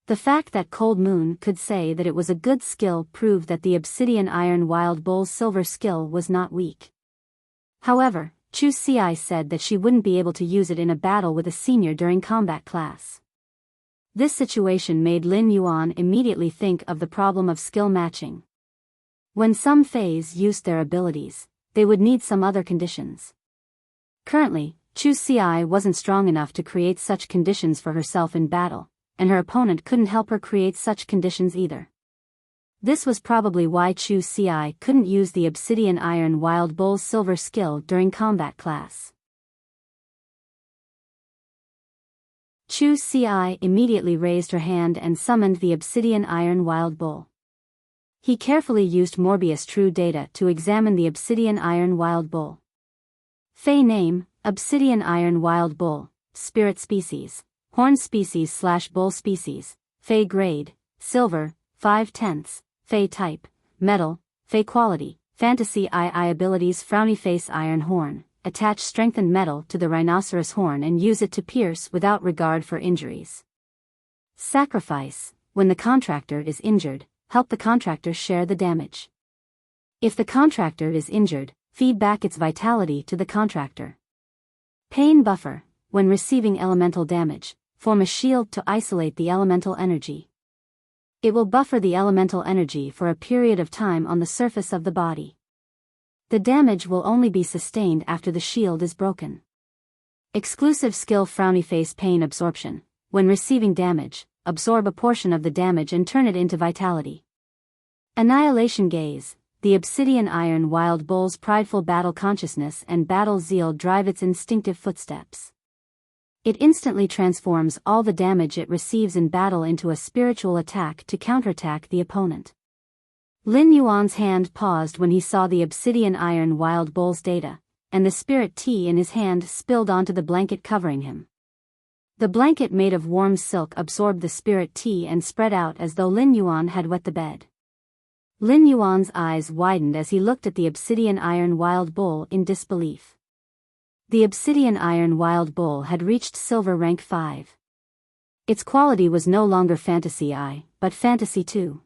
The fact that Cold Moon could say that it was a good skill proved that the obsidian iron wild bull's silver skill was not weak. However, Chu Ci said that she wouldn't be able to use it in a battle with a senior during combat class. This situation made Lin Yuan immediately think of the problem of skill matching. When some Fays used their abilities, they would need some other conditions. Currently, Chu Ci wasn't strong enough to create such conditions for herself in battle, and her opponent couldn't help her create such conditions either. This was probably why Chu Ci couldn't use the obsidian iron wild bull's silver skill during combat class. Chu Ci immediately raised her hand and summoned the obsidian iron wild bull. He carefully used Morbius True Data to examine the Obsidian Iron Wild Bull. Fey name, Obsidian Iron Wild Bull, Spirit Species, Horn Species/Bull Species, Fey Grade, Silver, 5/10, Fey Type, Metal, Fey Quality, Fantasy II Abilities Frowny Face Iron Horn, attach strengthened metal to the rhinoceros horn and use it to pierce without regard for injuries. Sacrifice, when the contractor is injured, help the contractor share the damage. If the contractor is injured, feed back its vitality to the contractor. Pain Buffer, when receiving elemental damage, form a shield to isolate the elemental energy. It will buffer the elemental energy for a period of time on the surface of the body. The damage will only be sustained after the shield is broken. Exclusive skill Frowny Face Pain Absorption, when receiving damage, absorb a portion of the damage and turn it into vitality. Annihilation Gaze, the Obsidian Iron Wild Bull's prideful battle consciousness and battle zeal drive its instinctive footsteps. It instantly transforms all the damage it receives in battle into a spiritual attack to counterattack the opponent. Lin Yuan's hand paused when he saw the Obsidian Iron Wild Bull's data, and the spirit tea in his hand spilled onto the blanket covering him. The blanket made of warm silk absorbed the spirit tea and spread out as though Lin Yuan had wet the bed. Lin Yuan's eyes widened as he looked at the Obsidian Iron Wild Bull in disbelief. The Obsidian Iron Wild Bull had reached Silver Rank 5. Its quality was no longer Fantasy I, but Fantasy II.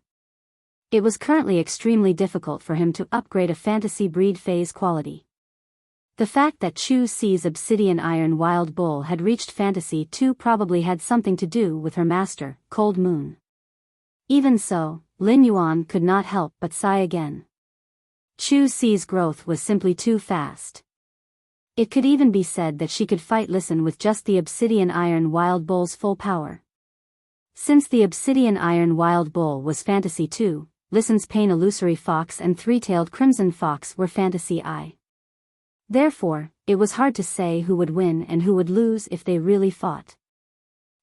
It was currently extremely difficult for him to upgrade a Fantasy breed phase quality. The fact that Chu Ci's Obsidian Iron Wild Bull had reached Fantasy II probably had something to do with her master, Cold Moon. Even so, Lin Yuan could not help but sigh again. Chu Ci's growth was simply too fast. It could even be said that she could fight Listen with just the Obsidian Iron Wild Bull's full power. Since the Obsidian Iron Wild Bull was Fantasy II, Listen's Pain Illusory Fox and Three-Tailed Crimson Fox were Fantasy I. Therefore, it was hard to say who would win and who would lose if they really fought.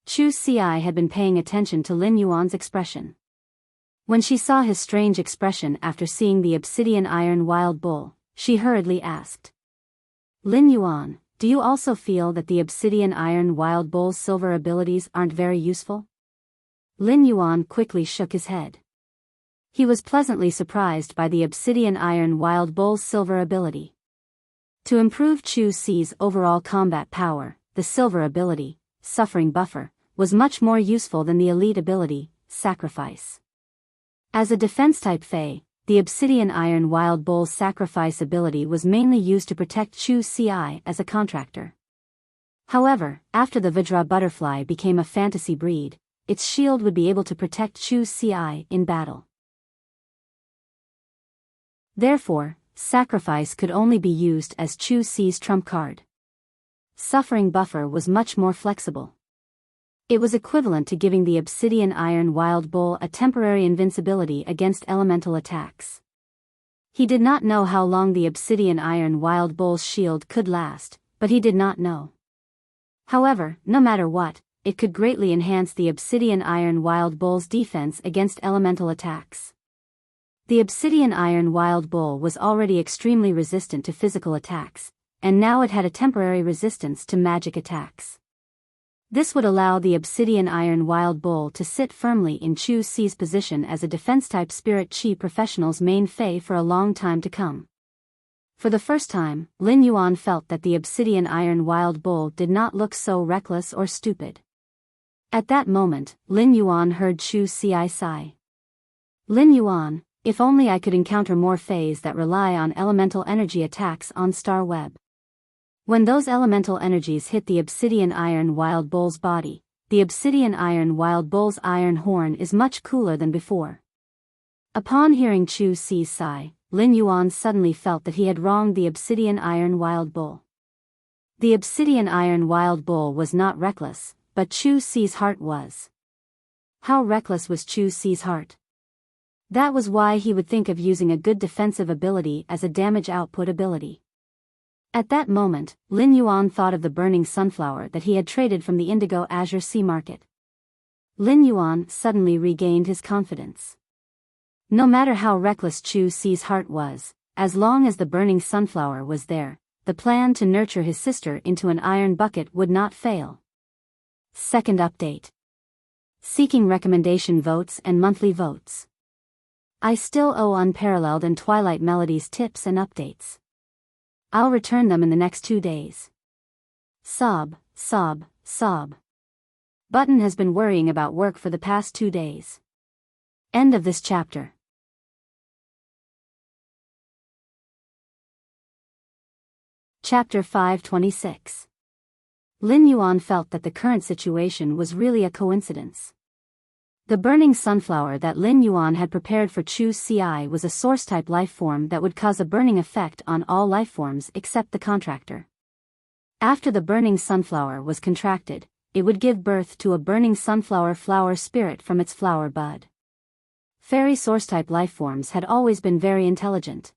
Chu Ci had been paying attention to Lin Yuan's expression. When she saw his strange expression after seeing the Obsidian Iron Wild Bull, she hurriedly asked, Lin Yuan, do you also feel that the Obsidian Iron Wild Bull's silver abilities aren't very useful? Lin Yuan quickly shook his head. He was pleasantly surprised by the Obsidian Iron Wild Bull's silver ability. To improve Chu Ci's overall combat power, the silver ability, Suffering Buffer, was much more useful than the elite ability, Sacrifice. As a defense-type Fey, the Obsidian Iron Wild Bull's Sacrifice ability was mainly used to protect Chu Ci as a contractor. However, after the Vajra butterfly became a fantasy breed, its shield would be able to protect Chu Ci in battle. Therefore, Sacrifice could only be used as Chu Ci's trump card. Suffering Buffer was much more flexible. It was equivalent to giving the Obsidian Iron Wild Bull a temporary invincibility against elemental attacks. He did not know how long the Obsidian Iron Wild Bull's shield could last, but he did not know. However, no matter what, it could greatly enhance the Obsidian Iron Wild Bull's defense against elemental attacks. The Obsidian Iron Wild Bull was already extremely resistant to physical attacks, and now it had a temporary resistance to magic attacks. This would allow the Obsidian Iron Wild Bull to sit firmly in Chu Ci's position as a defense-type Spirit Chi Professional's main Fey for a long time to come. For the first time, Lin Yuan felt that the Obsidian Iron Wild Bull did not look so reckless or stupid. At that moment, Lin Yuan heard Chu Ci sigh. Lin Yuan, if only I could encounter more Feys that rely on elemental energy attacks on Star Web. When those elemental energies hit the Obsidian Iron Wild Bull's body, the Obsidian Iron Wild Bull's iron horn is much cooler than before. Upon hearing Chu Ci's sigh, Lin Yuan suddenly felt that he had wronged the Obsidian Iron Wild Bull. The Obsidian Iron Wild Bull was not reckless, but Chu Ci's heart was. How reckless was Chu Ci's heart? That was why he would think of using a good defensive ability as a damage output ability. At that moment, Lin Yuan thought of the burning sunflower that he had traded from the Indigo Azure Sea Market. Lin Yuan suddenly regained his confidence. No matter how reckless Chu Si's heart was, as long as the burning sunflower was there, the plan to nurture his sister into an iron bucket would not fail. Second update. Seeking recommendation votes and monthly votes. I still owe Unparalleled and Twilight Melodies tips and updates. I'll return them in the next 2 days. Sob, sob, sob. Button has been worrying about work for the past 2 days. End of this chapter. Chapter 526. Lin Yuan felt that the current situation was really a coincidence. The burning sunflower that Lin Yuan had prepared for Chu Ci was a source-type lifeform that would cause a burning effect on all lifeforms except the contractor. After the burning sunflower was contracted, it would give birth to a burning sunflower flower spirit from its flower bud. Fairy source-type lifeforms had always been very intelligent.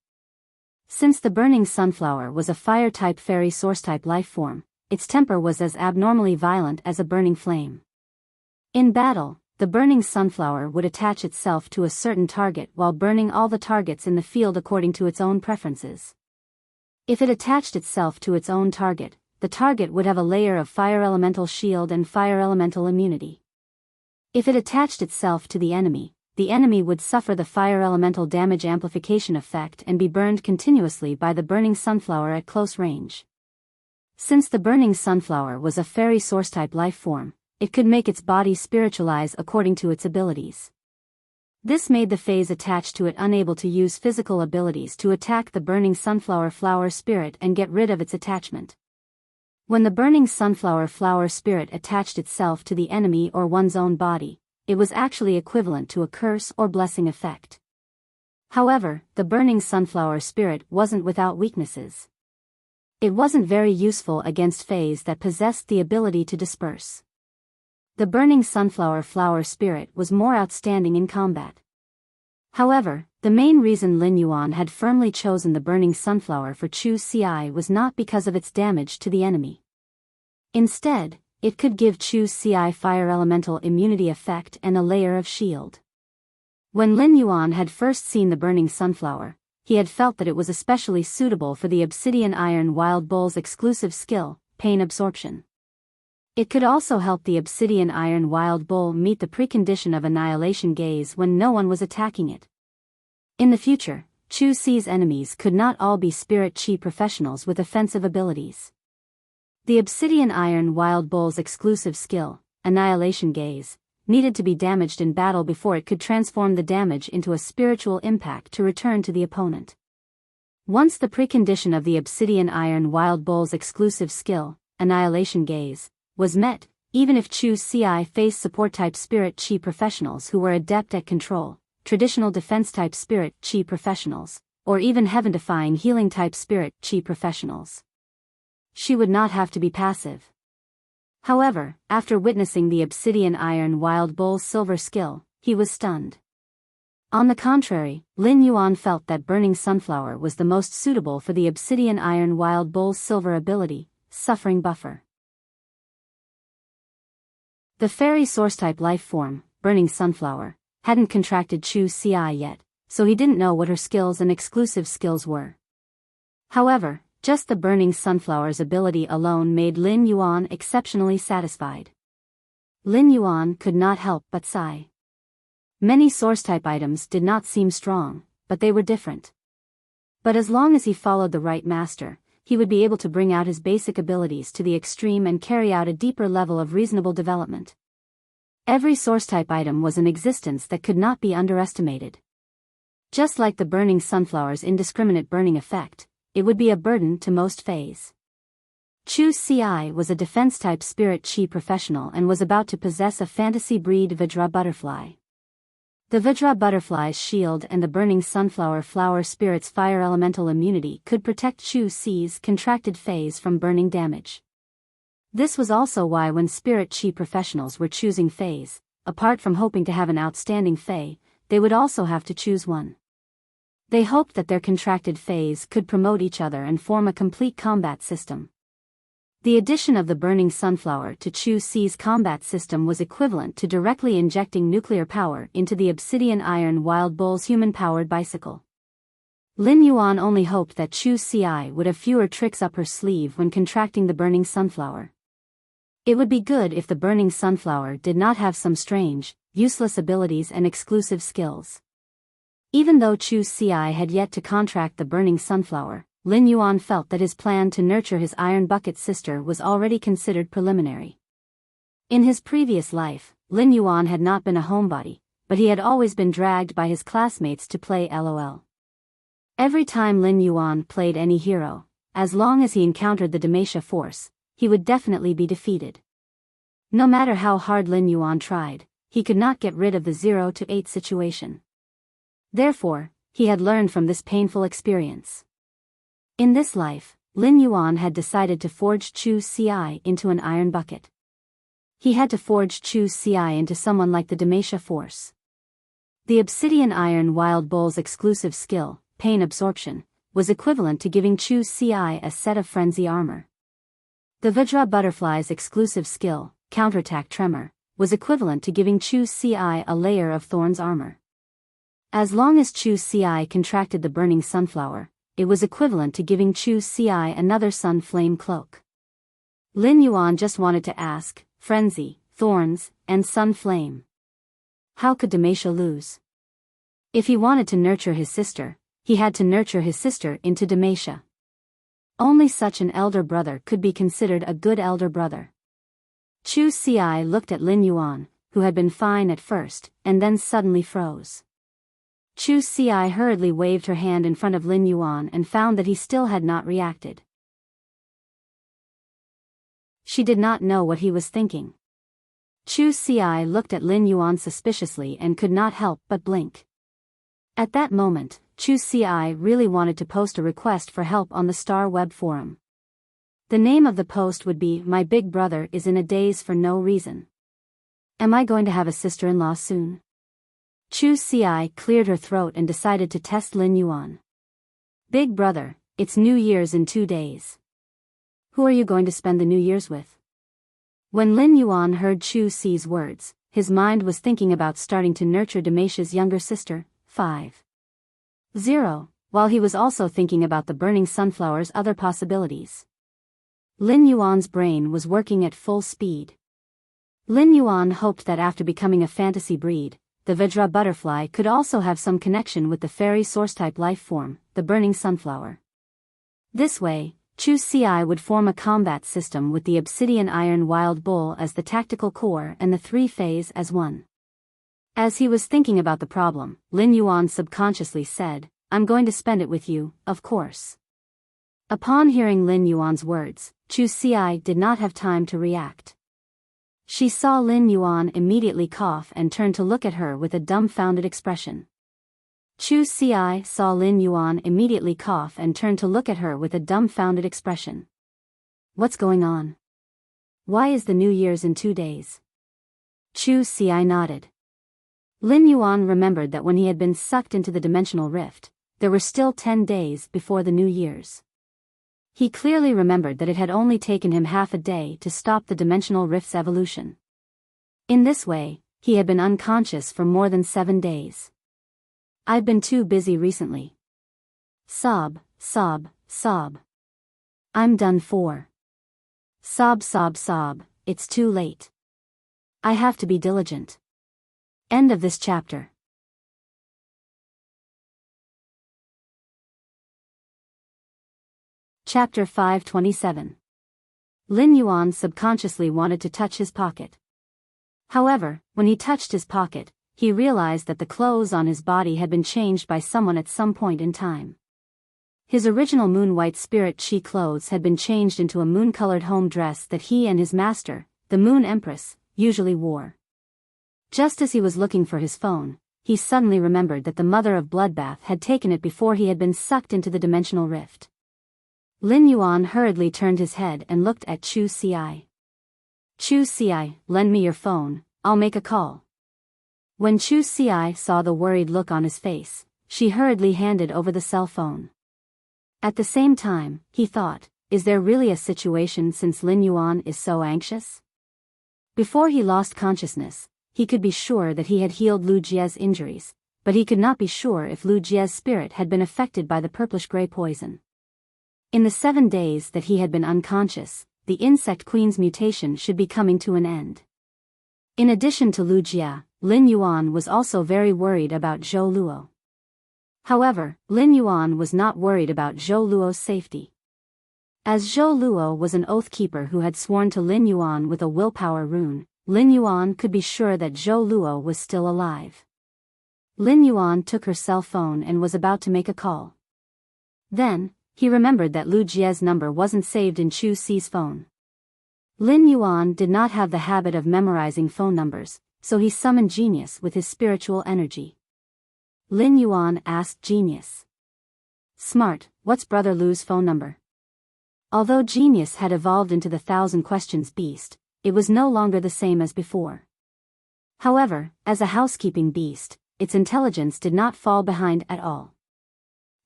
Since the burning sunflower was a fire-type fairy source-type lifeform, its temper was as abnormally violent as a burning flame. In battle, the burning sunflower would attach itself to a certain target while burning all the targets in the field according to its own preferences. If it attached itself to its own target, the target would have a layer of fire elemental shield and fire elemental immunity. If it attached itself to the enemy would suffer the fire elemental damage amplification effect and be burned continuously by the burning sunflower at close range. Since the burning sunflower was a fairy source-type lifeform, it could make its body spiritualize according to its abilities. This made the phase attached to it unable to use physical abilities to attack the burning sunflower flower spirit and get rid of its attachment. When the burning sunflower flower spirit attached itself to the enemy or one's own body, it was actually equivalent to a curse or blessing effect. However, the burning sunflower spirit wasn't without weaknesses. It wasn't very useful against fays that possessed the ability to disperse. The burning sunflower flower spirit was more outstanding in combat. However, the main reason Lin Yuan had firmly chosen the burning sunflower for Chu Ci was not because of its damage to the enemy. Instead, it could give Chu Ci fire elemental immunity effect and a layer of shield. When Lin Yuan had first seen the burning sunflower, he had felt that it was especially suitable for the Obsidian Iron Wild Bull's exclusive skill, pain absorption. It could also help the Obsidian Iron Wild Bull meet the precondition of Annihilation Gaze when no one was attacking it. In the future, Chu Ci's enemies could not all be Spirit Chi professionals with offensive abilities. The Obsidian Iron Wild Bull's exclusive skill, Annihilation Gaze, needed to be damaged in battle before it could transform the damage into a spiritual impact to return to the opponent. Once the precondition of the Obsidian Iron Wild Bull's exclusive skill, Annihilation Gaze, was met, even if Chu Ci faced support-type Spirit Chi professionals who were adept at control, traditional defense-type Spirit Chi professionals, or even heaven-defying healing-type Spirit Chi professionals, she would not have to be passive. However, after witnessing the Obsidian Iron Wild Bull's silver skill, he was stunned. On the contrary, Lin Yuan felt that Burning Sunflower was the most suitable for the Obsidian Iron Wild Bull's silver ability, Suffering Buffer. The fairy source-type life form, Burning Sunflower, hadn't contracted Chu Ci yet, so he didn't know what her skills and exclusive skills were. However, just the Burning Sunflower's ability alone made Lin Yuan exceptionally satisfied. Lin Yuan could not help but sigh. Many source-type items did not seem strong, but they were different. But as long as he followed the right master, he would be able to bring out his basic abilities to the extreme and carry out a deeper level of reasonable development. Every source-type item was in existence that could not be underestimated. Just like the Burning Sunflower's indiscriminate burning effect, it would be a burden to most fays. Chu Ci was a defense-type Spirit Chi professional and was about to possess a fantasy breed Vajra butterfly. The Vajra butterfly's shield and the Burning Sunflower flower spirit's fire elemental immunity could protect Chu Ci's contracted fays from burning damage. This was also why when Spirit Chi professionals were choosing fays, apart from hoping to have an outstanding fay, they would also have to choose one. They hoped that their contracted fays could promote each other and form a complete combat system. The addition of the burning sunflower to Chu Si's combat system was equivalent to directly injecting nuclear power into the obsidian iron wild bull's human-powered bicycle. Lin Yuan only hoped that Chu Si would have fewer tricks up her sleeve when contracting the burning sunflower. It would be good if the burning sunflower did not have some strange, useless abilities and exclusive skills. Even though Chu Si had yet to contract the burning sunflower, Lin Yuan felt that his plan to nurture his iron bucket sister was already considered preliminary. In his previous life, Lin Yuan had not been a homebody, but he had always been dragged by his classmates to play LOL. Every time Lin Yuan played any hero, as long as he encountered the Demacia force, he would definitely be defeated. No matter how hard Lin Yuan tried, he could not get rid of the 0-8 situation. Therefore, he had learned from this painful experience. In this life, Lin Yuan had decided to forge Chu Si into an iron bucket. He had to forge Chu Si into someone like the Demacia force. The obsidian iron wild bull's exclusive skill, pain absorption, was equivalent to giving Chu Si a set of frenzy armor. The Vajra butterfly's exclusive skill, counterattack tremor, was equivalent to giving Chu Si a layer of thorns armor. As long as Chu Si contracted the burning sunflower, it was equivalent to giving Chu Si another sun flame cloak. Lin Yuan just wanted to ask, frenzy, thorns, and sun flame. How could Demacia lose? If he wanted to nurture his sister, he had to nurture his sister into Demacia. Only such an elder brother could be considered a good elder brother. Chu Si looked at Lin Yuan, who had been fine at first, and then suddenly froze. Chu Si hurriedly waved her hand in front of Lin Yuan and found that he still had not reacted. She did not know what he was thinking. Chu Si looked at Lin Yuan suspiciously and could not help but blink. At that moment, Chu Si really wanted to post a request for help on the Star Web forum. The name of the post would be "My Big Brother is in a Daze for No Reason." Am I going to have a sister-in-law soon? Chu Si cleared her throat and decided to test Lin Yuan. Big brother, it's New Year's in 2 days. Who are you going to spend the New Year's with? When Lin Yuan heard Chu Si's words, his mind was thinking about starting to nurture Demacia's younger sister, 5-0, while he was also thinking about the burning sunflower's other possibilities. Lin Yuan's brain was working at full speed. Lin Yuan hoped that after becoming a fantasy breed, the Vajra butterfly could also have some connection with the fairy source-type life form, the burning sunflower. This way, Chu Si would form a combat system with the obsidian iron wild bull as the tactical core and the 3-phase as one. As he was thinking about the problem, Lin Yuan subconsciously said, "I'm going to spend it with you, of course." Upon hearing Lin Yuan's words, Chu Si did not have time to react. She saw Lin Yuan immediately cough and turned to look at her with a dumbfounded expression. Chu Si saw Lin Yuan immediately cough and turned to look at her with a dumbfounded expression. What's going on? Why is the New Year's in 2 days? Chu Si nodded. Lin Yuan remembered that when he had been sucked into the dimensional rift, there were still 10 days before the New Year's. He clearly remembered that it had only taken him half a day to stop the dimensional rift's evolution. In this way, he had been unconscious for more than 7 days. I've been too busy recently. Sob, sob, sob. I'm done for. Sob, sob, sob, it's too late. I have to be diligent. End of this chapter. Chapter 527. Lin Yuan subconsciously wanted to touch his pocket. However, when he touched his pocket, he realized that the clothes on his body had been changed by someone at some point in time. His original moon-white spirit chi clothes had been changed into a moon-colored home dress that he and his master, the Moon Empress, usually wore. Just as he was looking for his phone, he suddenly remembered that the mother of Bloodbath had taken it before he had been sucked into the dimensional rift. Lin Yuan hurriedly turned his head and looked at Chu Si. Chu Si, lend me your phone, I'll make a call. When Chu Si saw the worried look on his face, she hurriedly handed over the cell phone. At the same time, he thought, is there really a situation since Lin Yuan is so anxious? Before he lost consciousness, he could be sure that he had healed Lu Jie's injuries, but he could not be sure if Lu Jie's spirit had been affected by the purplish-gray poison. In the 7 days that he had been unconscious, the insect queen's mutation should be coming to an end. In addition to Lu Jie, Lin Yuan was also very worried about Zhou Luo. However, Lin Yuan was not worried about Zhou Luo's safety. As Zhou Luo was an oath keeper who had sworn to Lin Yuan with a willpower rune, Lin Yuan could be sure that Zhou Luo was still alive. Lin Yuan took her cell phone and was about to make a call. Then, he remembered that Lu Jie's number wasn't saved in Chu Si's phone. Lin Yuan did not have the habit of memorizing phone numbers, so he summoned Genius with his spiritual energy. Lin Yuan asked Genius. "Smart, what's Brother Lu's phone number?" Although Genius had evolved into the 1,000 questions beast, it was no longer the same as before. However, as a housekeeping beast, its intelligence did not fall behind at all.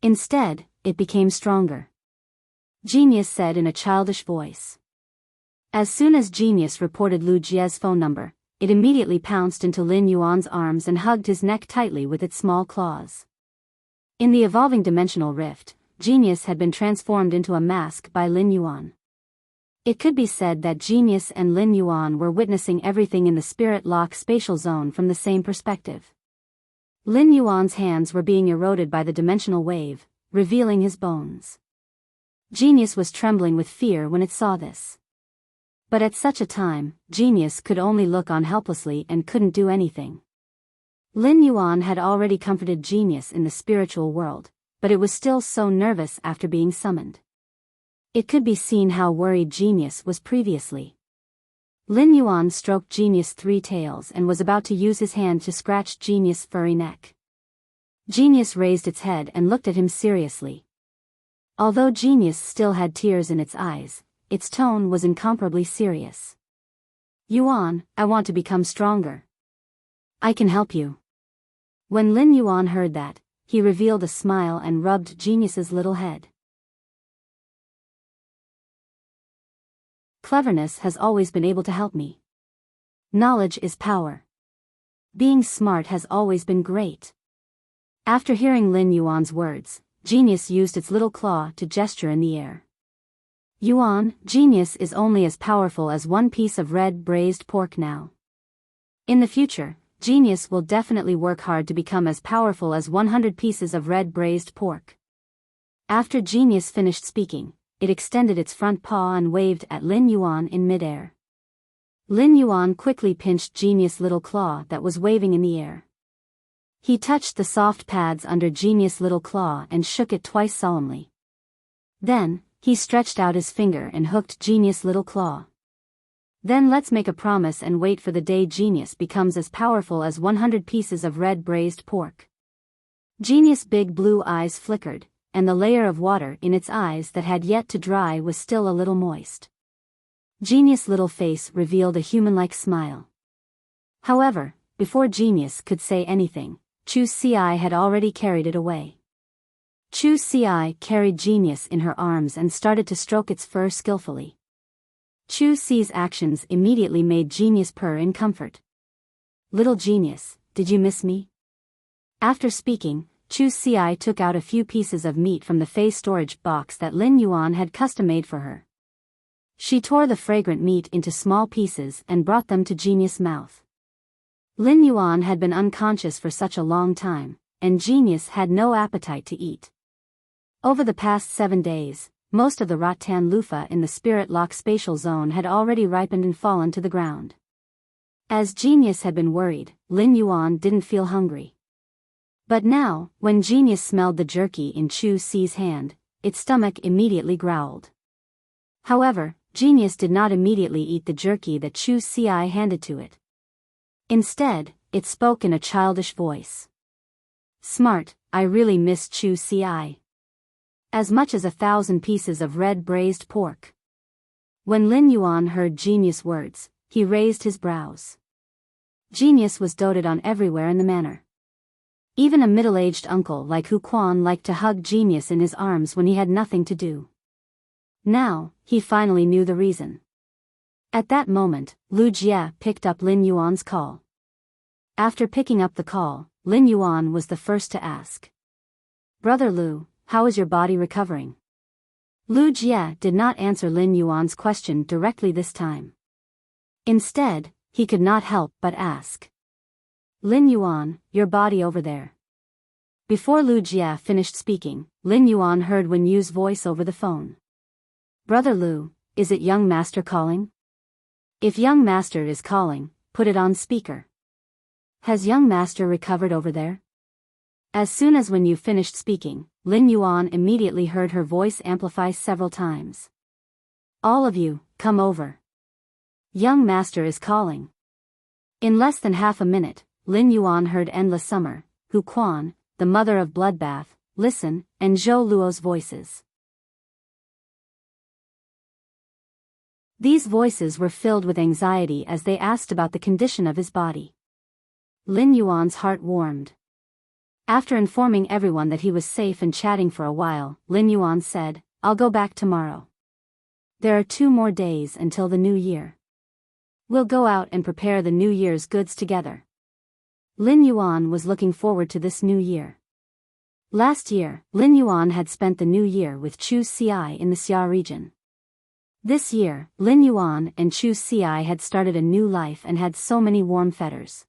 Instead, it became stronger. Genius said in a childish voice. As soon as Genius reported Lu Jie's phone number, it immediately pounced into Lin Yuan's arms and hugged his neck tightly with its small claws. In the evolving dimensional rift, Genius had been transformed into a mask by Lin Yuan. It could be said that Genius and Lin Yuan were witnessing everything in the spirit lock spatial zone from the same perspective. Lin Yuan's hands were being eroded by the dimensional wave, revealing his bones. Genius was trembling with fear when it saw this. But at such a time, Genius could only look on helplessly and couldn't do anything. Lin Yuan had already comforted Genius in the spiritual world, but it was still so nervous after being summoned. It could be seen how worried Genius was previously. Lin Yuan stroked Genius' 3 tails and was about to use his hand to scratch Genius' furry neck. Genius raised its head and looked at him seriously. Although Genius still had tears in its eyes, its tone was incomparably serious. "Yuan, I want to become stronger. I can help you." When Lin Yuan heard that, he revealed a smile and rubbed Genius's little head. Cleverness has always been able to help me. Knowledge is power. Being smart has always been great. After hearing Lin Yuan's words, Genius used its little claw to gesture in the air. "Yuan, Genius is only as powerful as 1 piece of red braised pork now. In the future, Genius will definitely work hard to become as powerful as 100 pieces of red braised pork." After Genius finished speaking, it extended its front paw and waved at Lin Yuan in midair. Lin Yuan quickly pinched Genius' little claw that was waving in the air. He touched the soft pads under Genius' little claw and shook it twice solemnly. Then, he stretched out his finger and hooked Genius' little claw. "Then let's make a promise and wait for the day Genius becomes as powerful as 100 pieces of red braised pork." Genius' big blue eyes flickered, and the layer of water in its eyes that had yet to dry was still a little moist. Genius' little face revealed a human-like smile. However, before Genius could say anything, Chu Si had already carried it away. Chu Si carried Genius in her arms and started to stroke its fur skillfully. Chu Si's actions immediately made Genius purr in comfort. "Little Genius, did you miss me?" After speaking, Chu Si took out a few pieces of meat from the face storage box that Lin Yuan had custom-made for her. She tore the fragrant meat into small pieces and brought them to Genius' mouth. Lin Yuan had been unconscious for such a long time, and Genius had no appetite to eat. Over the past 7 days, most of the rattan loofah in the spirit lock spatial zone had already ripened and fallen to the ground. As Genius had been worried, Lin Yuan didn't feel hungry. But now, when Genius smelled the jerky in Chu Si's hand, its stomach immediately growled. However, Genius did not immediately eat the jerky that Chu Si handed to it. Instead, it spoke in a childish voice. "Smart, I really miss Chu Si. As much as 1,000 pieces of red braised pork." When Lin Yuan heard Genius' words, he raised his brows. Genius was doted on everywhere in the manor. Even a middle-aged uncle like Hu Quan liked to hug Genius in his arms when he had nothing to do. Now, he finally knew the reason. At that moment, Lu Jie picked up Lin Yuan's call. After picking up the call, Lin Yuan was the first to ask. "Brother Lu, how is your body recovering?" Lu Jie did not answer Lin Yuan's question directly this time. Instead, he could not help but ask. "Lin Yuan, your body over there." Before Lu Jie finished speaking, Lin Yuan heard Wen Yu's voice over the phone. "Brother Lu, is it young master calling? If young master is calling, put it on speaker. Has young master recovered over there?" As soon as Wen Yu finished speaking, Lin Yuan immediately heard her voice amplify several times. "All of you, come over. Young master is calling." In less than half a minute, Lin Yuan heard Endless Summer, Hu Quan, the mother of Bloodbath, Listen, and Zhou Luo's voices. These voices were filled with anxiety as they asked about the condition of his body. Lin Yuan's heart warmed. After informing everyone that he was safe and chatting for a while, Lin Yuan said, "I'll go back tomorrow. There are 2 more days until the new year. We'll go out and prepare the New Year's goods together." Lin Yuan was looking forward to this new year. Last year, Lin Yuan had spent the new year with Chu Xi in the Xia region. This year, Lin Yuan and Chu Xi had started a new life and had so many warm fetters.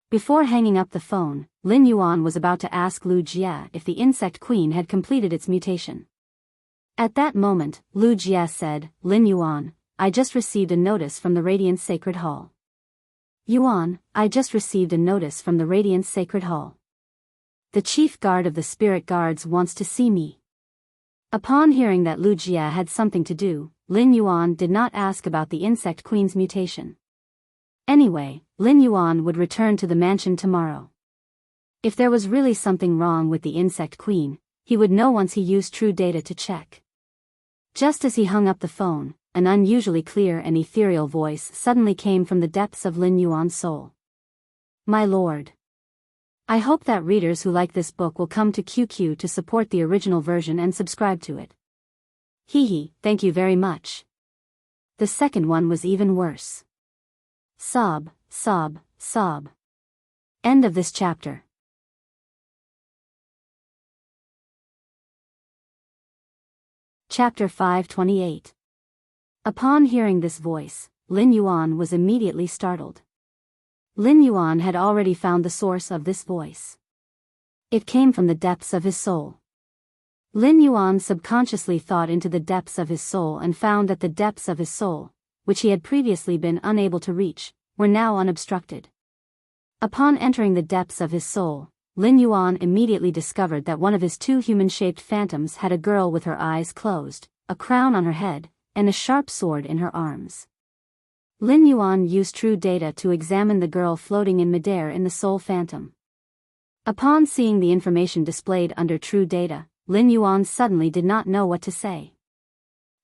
Before hanging up the phone, Lin Yuan was about to ask Lu Jie if the insect queen had completed its mutation. At that moment, Lu Jie said, "Lin Yuan, I just received a notice from the Radiant Sacred Hall." "Yuan, I just received a notice from the Radiant Sacred Hall. The chief guard of the spirit guards wants to see me." Upon hearing that Lu Jie had something to do, Lin Yuan did not ask about the insect queen's mutation. Anyway, Lin Yuan would return to the mansion tomorrow. If there was really something wrong with the insect queen, he would know once he used true data to check. Just as he hung up the phone, an unusually clear and ethereal voice suddenly came from the depths of Lin Yuan's soul. "My lord. I hope that readers who like this book will come to QQ to support the original version and subscribe to it. Hehe, thank you very much." The second one was even worse. Sob, sob, sob. End of this chapter. Chapter 528. Upon hearing this voice, Lin Yuan was immediately startled. Lin Yuan had already found the source of this voice. It came from the depths of his soul. Lin Yuan subconsciously thought into the depths of his soul and found that the depths of his soul, which he had previously been unable to reach, were now unobstructed. Upon entering the depths of his soul, Lin Yuan immediately discovered that one of his 2 human-shaped phantoms had a girl with her eyes closed, a crown on her head, and a sharp sword in her arms. Lin Yuan used true data to examine the girl floating in midair in the soul phantom. Upon seeing the information displayed under true data, Lin Yuan suddenly did not know what to say.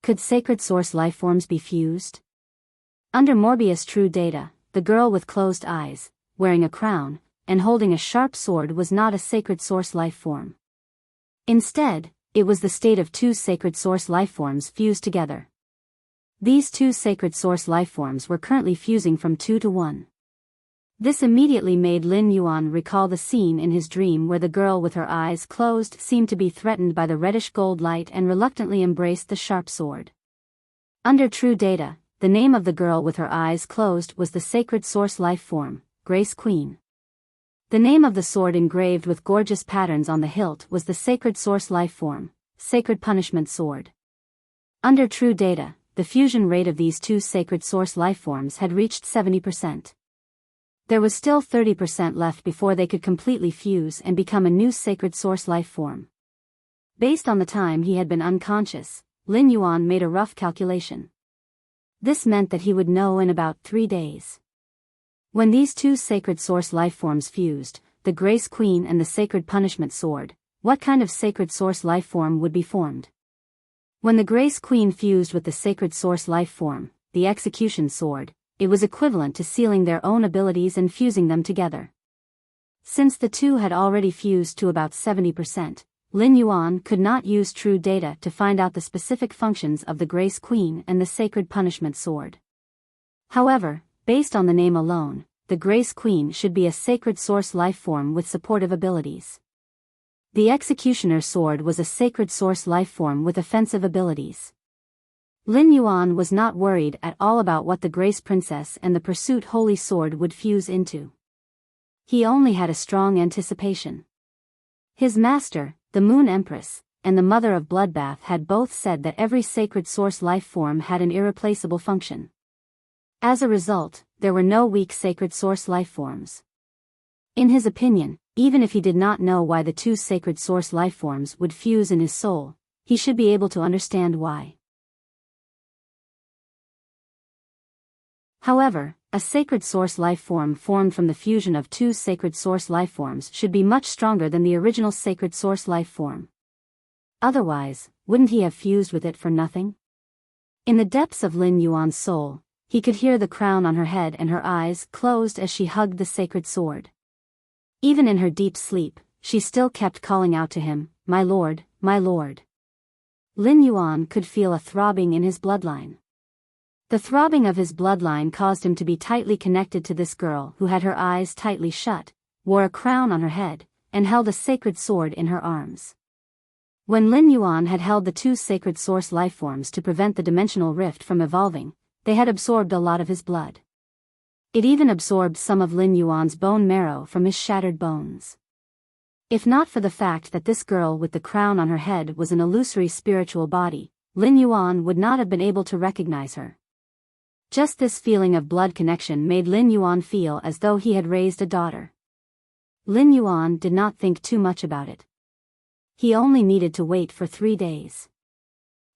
Could sacred source lifeforms be fused? Under Morbius true data, the girl with closed eyes, wearing a crown, and holding a sharp sword was not a sacred source lifeform. Instead, it was the state of 2 sacred source lifeforms fused together. These 2 sacred source lifeforms were currently fusing from 2 to 1. This immediately made Lin Yuan recall the scene in his dream where the girl with her eyes closed seemed to be threatened by the reddish gold light and reluctantly embraced the sharp sword. Under true data, the name of the girl with her eyes closed was the sacred source lifeform, Grace Queen. The name of the sword engraved with gorgeous patterns on the hilt was the sacred source lifeform, Sacred Punishment Sword. Under true data, the fusion rate of these 2 sacred source lifeforms had reached 70%. There was still 30% left before they could completely fuse and become a new sacred source lifeform. Based on the time he had been unconscious, Lin Yuan made a rough calculation. This meant that he would know in about 3 days. When these 2 sacred source lifeforms fused, the Grace Queen and the Sacred Punishment Sword, what kind of sacred source lifeform would be formed? When the Grace Queen fused with the sacred source lifeform, the Execution Sword, it was equivalent to sealing their own abilities and fusing them together. Since the 2 had already fused to about 70%, Lin Yuan could not use true data to find out the specific functions of the Grace Queen and the Sacred Punishment Sword. However, based on the name alone, the Grace Queen should be a sacred source lifeform with supportive abilities. The Executioner Sword was a sacred source lifeform with offensive abilities. Lin Yuan was not worried at all about what the Grace Princess and the Pursuit Holy Sword would fuse into. He only had a strong anticipation. His master, the Moon Empress, and the Mother of Bloodbath had both said that every sacred source lifeform had an irreplaceable function. As a result, there were no weak sacred source lifeforms. In his opinion, even if he did not know why the two sacred source lifeforms would fuse in his soul, he should be able to understand why. However, a sacred source lifeform formed from the fusion of two sacred source lifeforms should be much stronger than the original sacred source lifeform. Otherwise, wouldn't he have fused with it for nothing? In the depths of Lin Yuan's soul, he could hear the crown on her head and her eyes closed as she hugged the sacred sword. Even in her deep sleep, she still kept calling out to him, "My lord, my lord." Lin Yuan could feel a throbbing in his bloodline. The throbbing of his bloodline caused him to be tightly connected to this girl who had her eyes tightly shut, wore a crown on her head, and held a sacred sword in her arms. When Lin Yuan had held the two sacred source lifeforms to prevent the dimensional rift from evolving, they had absorbed a lot of his blood. It even absorbed some of Lin Yuan's bone marrow from his shattered bones. If not for the fact that this girl with the crown on her head was an illusory spiritual body, Lin Yuan would not have been able to recognize her. Just this feeling of blood connection made Lin Yuan feel as though he had raised a daughter. Lin Yuan did not think too much about it. He only needed to wait for 3 days.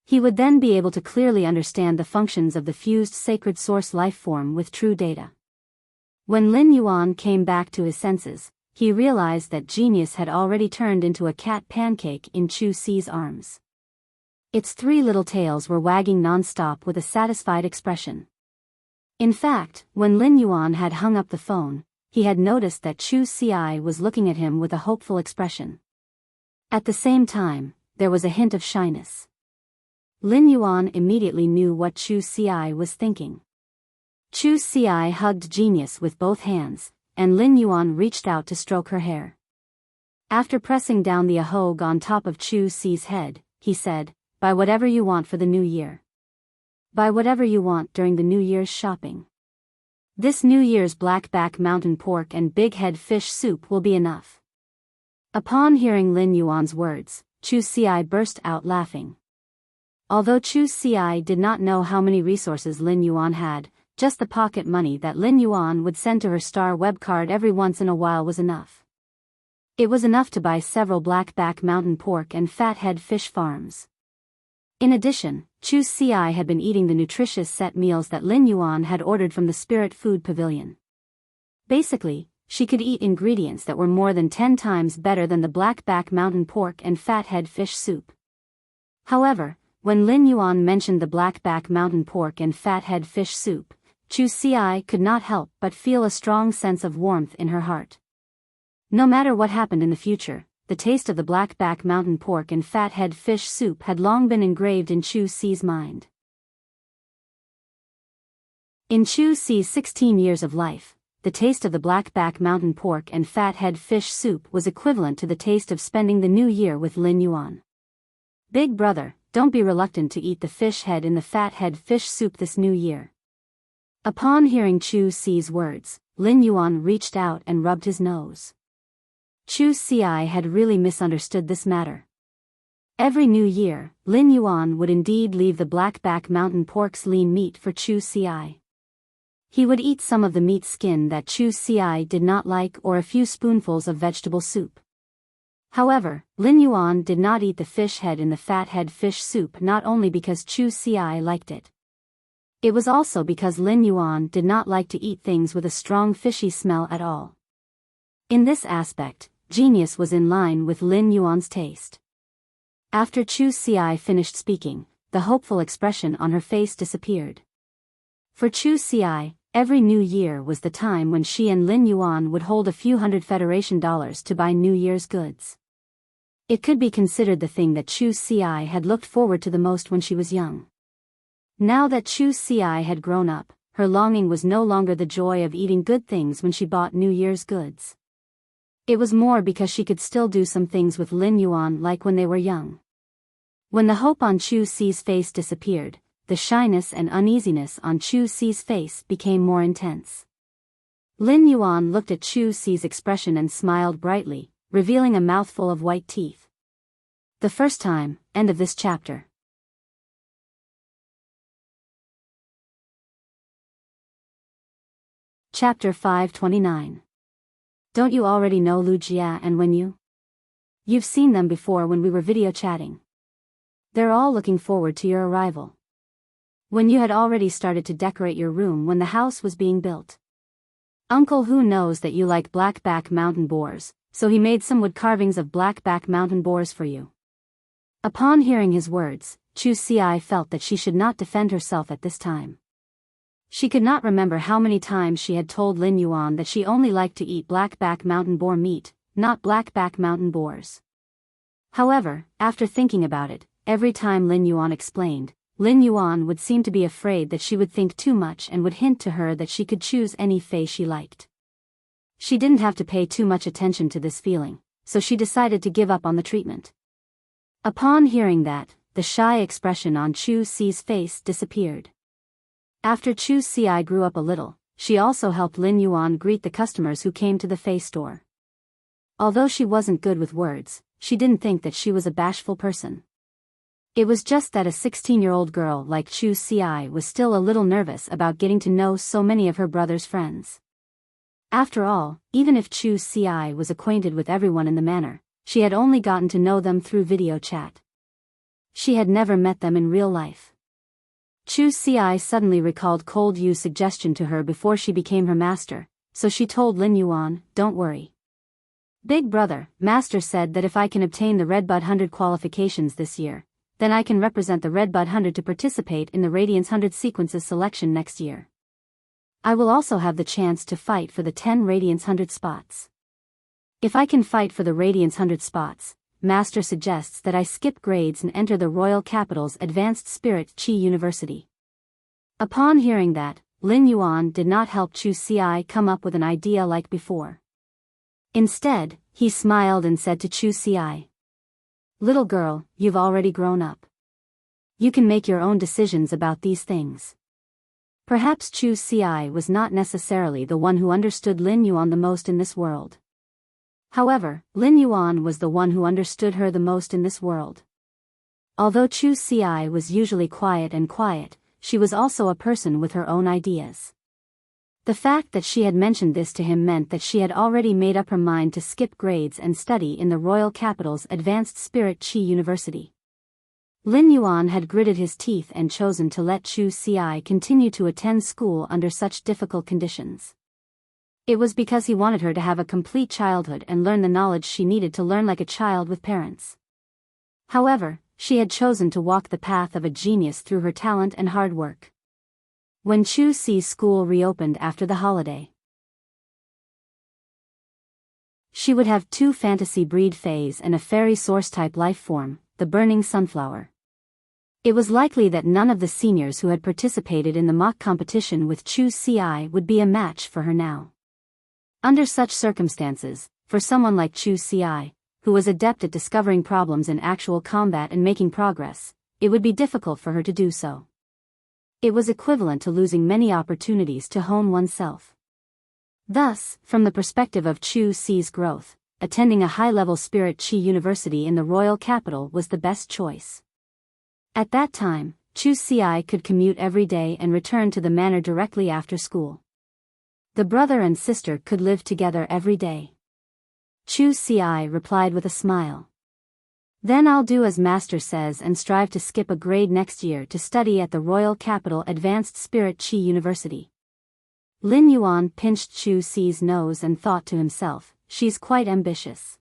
He would then be able to clearly understand the functions of the fused sacred source lifeform with true data. When Lin Yuan came back to his senses, he realized that Genius had already turned into a cat pancake in Chu Si's arms. Its 3 little tails were wagging non-stop with a satisfied expression. In fact, when Lin Yuan had hung up the phone, he had noticed that Chu Si was looking at him with a hopeful expression. At the same time, there was a hint of shyness. Lin Yuan immediately knew what Chu Si was thinking. Chu Si hugged Genius with both hands, and Lin Yuan reached out to stroke her hair. After pressing down the ahog on top of Chu Si's head, he said, "Buy whatever you want for the new year. Buy whatever you want during the New Year's shopping. This New Year's blackback mountain pork and big head fish soup will be enough." Upon hearing Lin Yuan's words, Chu Si burst out laughing. Although Chu Si did not know how many resources Lin Yuan had, just the pocket money that Lin Yuan would send to her star web card every once in a while was enough. It was enough to buy several blackback mountain pork and fathead fish farms. In addition, Chu Si had been eating the nutritious set meals that Lin Yuan had ordered from the Spirit Food Pavilion. Basically, she could eat ingredients that were more than 10 times better than the blackback mountain pork and fathead fish soup. However, when Lin Yuan mentioned the blackback mountain pork and fathead fish soup, Chu Si could not help but feel a strong sense of warmth in her heart. No matter what happened in the future, the taste of the blackback mountain pork and fathead fish soup had long been engraved in Chu Si's mind. In Chu Si's 16 years of life, the taste of the blackback mountain pork and fathead fish soup was equivalent to the taste of spending the new year with Lin Yuan. "Big brother, don't be reluctant to eat the fish head in the fathead fish soup this new year." Upon hearing Chu Si's words, Lin Yuan reached out and rubbed his nose. Chu Si had really misunderstood this matter. Every new year, Lin Yuan would indeed leave the blackback mountain pork's lean meat for Chu Si. He would eat some of the meat skin that Chu Si did not like or a few spoonfuls of vegetable soup. However, Lin Yuan did not eat the fish head in the fathead fish soup not only because Chu Si liked it. It was also because Lin Yuan did not like to eat things with a strong fishy smell at all. In this aspect, Genius was in line with Lin Yuan's taste. After Chu Si finished speaking, the hopeful expression on her face disappeared. For Chu Si, every new year was the time when she and Lin Yuan would hold a few hundred Federation dollars to buy New Year's goods. It could be considered the thing that Chu Ci had looked forward to the most when she was young. Now that Chu Ci had grown up, her longing was no longer the joy of eating good things when she bought New Year's goods. It was more because she could still do some things with Lin Yuan like when they were young. When the hope on Chu Ci's face disappeared, the shyness and uneasiness on Chu Ci's face became more intense. Lin Yuan looked at Chu Ci's expression and smiled brightly, revealing a mouthful of white teeth. The first time, end of this chapter. Chapter 529. Don't you already know Lu Jia and Wen Yu? You've seen them before when we were video chatting. They're all looking forward to your arrival. Wen Yu had already started to decorate your room when the house was being built. Uncle Hu knows that you like blackback mountain boars, so he made some wood carvings of blackback mountain boars for you. Upon hearing his words, Chu Ci felt that she should not defend herself at this time. She could not remember how many times she had told Lin Yuan that she only liked to eat blackback mountain boar meat, not blackback mountain boars. However, after thinking about it, every time Lin Yuan explained, Lin Yuan would seem to be afraid that she would think too much and would hint to her that she could choose any face she liked. She didn't have to pay too much attention to this feeling, so she decided to give up on the treatment. Upon hearing that, the shy expression on Chu Ci's face disappeared. After Chu Ci grew up a little, she also helped Lin Yuan greet the customers who came to the Fei store. Although she wasn't good with words, she didn't think that she was a bashful person. It was just that a 16-year-old girl like Chu Ci was still a little nervous about getting to know so many of her brother's friends. After all, even if Chu Ci was acquainted with everyone in the manor, she had only gotten to know them through video chat. She had never met them in real life. Chu Ci suddenly recalled Cold Yu's suggestion to her before she became her master, so she told Lin Yuan, "Don't worry. Big brother, master said that if I can obtain the Redbud 100 qualifications this year, then I can represent the Redbud 100 to participate in the Radiance 100 sequences selection next year. I will also have the chance to fight for the 10 Radiance 100 spots. If I can fight for the Radiance 100 spots, Master suggests that I skip grades and enter the Royal Capital's Advanced Spirit Chi University." Upon hearing that, Lin Yuan did not help Chu Ci come up with an idea like before. Instead, he smiled and said to Chu Ci, "Little girl, you've already grown up. You can make your own decisions about these things." Perhaps Chu Ci was not necessarily the one who understood Lin Yuan the most in this world. However, Lin Yuan was the one who understood her the most in this world. Although Chu Ci was usually quiet, she was also a person with her own ideas. The fact that she had mentioned this to him meant that she had already made up her mind to skip grades and study in the Royal Capital's Advanced Spirit Chi University. Lin Yuan had gritted his teeth and chosen to let Chu Ci continue to attend school under such difficult conditions. It was because he wanted her to have a complete childhood and learn the knowledge she needed to learn like a child with parents. However, she had chosen to walk the path of a genius through her talent and hard work. When Chu Ci's school reopened after the holiday, she would have 2 fantasy breed fays and a fairy source-type life form, the burning sunflower. It was likely that none of the seniors who had participated in the mock competition with Chu Ci would be a match for her now. Under such circumstances, for someone like Chu Ci, who was adept at discovering problems in actual combat and making progress, it would be difficult for her to do so. It was equivalent to losing many opportunities to hone oneself. Thus, from the perspective of Chu Ci's growth, attending a high-level Spirit Chi University in the Royal Capital was the best choice. At that time, Chu Ci could commute every day and return to the manor directly after school. The brother and sister could live together every day. Chu Ci replied with a smile. "Then I'll do as master says and strive to skip a grade next year to study at the Royal Capital Advanced Spirit Chi University." Lin Yuan pinched Chu Ci's nose and thought to himself, "She's quite ambitious."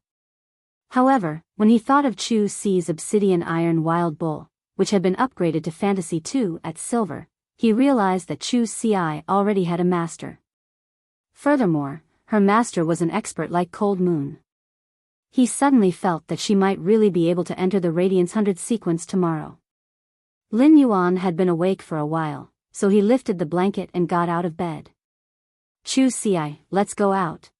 However, when he thought of Chu Ci's obsidian iron wild bull, which had been upgraded to Fantasy 2 at Silver, he realized that Chu Ci already had a master. Furthermore, her master was an expert like Cold Moon. He suddenly felt that she might really be able to enter the Radiance 100 sequence tomorrow. Lin Yuan had been awake for a while, so he lifted the blanket and got out of bed. Chu Ci, let's go out.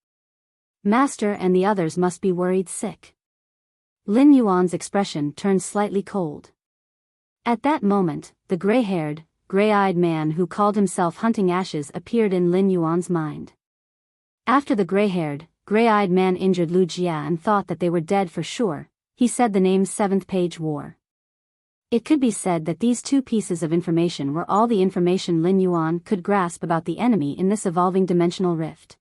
Master and the others must be worried sick. Lin Yuan's expression turned slightly cold. At that moment, the gray-haired, gray-eyed man who called himself Hunting Ashes appeared in Lin Yuan's mind. After the gray-haired, gray-eyed man injured Lu Jia and thought that they were dead for sure, he said the name's 7th page war. It could be said that these two pieces of information were all the information Lin Yuan could grasp about the enemy in this evolving dimensional rift.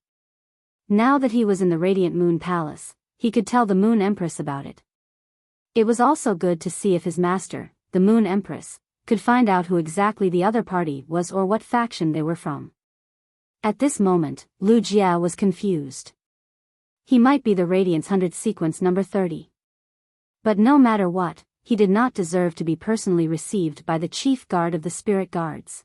Now that he was in the Radiant Moon Palace, he could tell the Moon Empress about it. It was also good to see if his master, the Moon Empress, could find out who exactly the other party was or what faction they were from. At this moment, Lu Jia was confused. He might be the Radiance 100 sequence number 30. But no matter what, he did not deserve to be personally received by the chief guard of the spirit guards.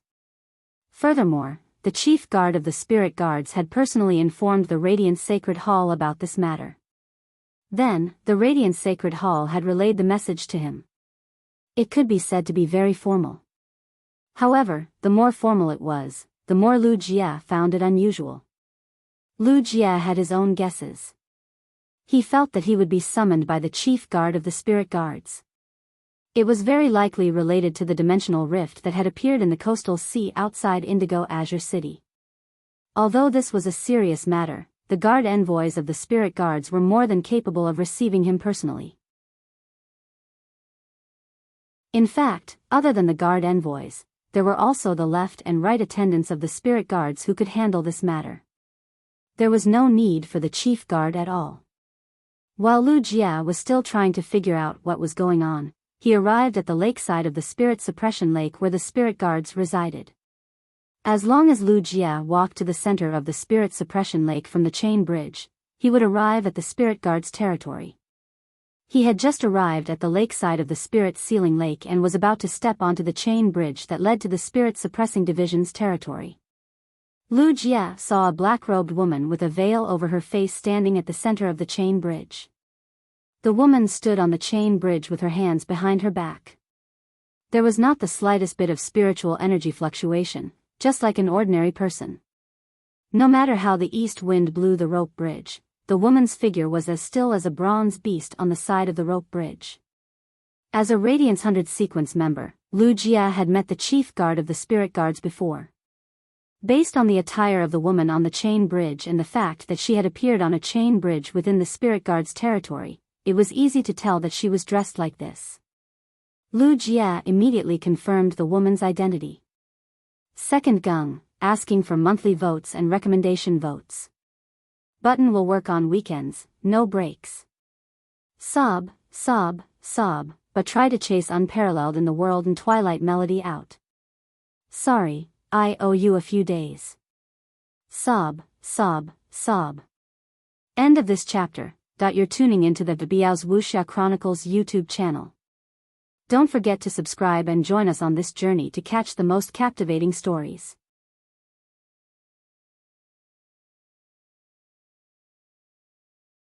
Furthermore, the chief guard of the spirit guards had personally informed the Radiant Sacred Hall about this matter. Then, the Radiant Sacred Hall had relayed the message to him. It could be said to be very formal. However, the more formal it was, the more Lu Jia found it unusual. Lu Jia had his own guesses. He felt that he would be summoned by the chief guard of the spirit guards. It was very likely related to the dimensional rift that had appeared in the coastal sea outside Indigo Azure City. Although this was a serious matter, the guard envoys of the spirit guards were more than capable of receiving him personally. In fact, other than the guard envoys, there were also the left and right attendants of the spirit guards who could handle this matter. There was no need for the chief guard at all. While Lu Jia was still trying to figure out what was going on, he arrived at the lakeside of the Spirit Suppression Lake where the spirit guards resided. As long as Lu Jia walked to the center of the Spirit Suppression Lake from the chain bridge, he would arrive at the spirit guards' territory. He had just arrived at the lakeside of the Spirit Sealing Lake and was about to step onto the chain bridge that led to the Spirit Suppressing Division's territory. Lu Jia saw a black-robed woman with a veil over her face standing at the center of the chain bridge. The woman stood on the chain bridge with her hands behind her back. There was not the slightest bit of spiritual energy fluctuation, just like an ordinary person. No matter how the east wind blew the rope bridge, the woman's figure was as still as a bronze beast on the side of the rope bridge. As a Radiance 100 sequence member, Lu Jia had met the chief guard of the spirit guards before. Based on the attire of the woman on the chain bridge and the fact that she had appeared on a chain bridge within the spirit guard's territory, it was easy to tell that she was dressed like this. Lu Jia immediately confirmed the woman's identity. Second Gung, asking for monthly votes and recommendation votes. Button will work on weekends, no breaks. Sob, sob, sob, but try to chase Unparalleled in the World and Twilight Melody out. Sorry, I owe you a few days. Sob, sob, sob. End of this chapter. You're tuning into the Biyao's Wuxia Chronicles YouTube channel. Don't forget to subscribe and join us on this journey to catch the most captivating stories.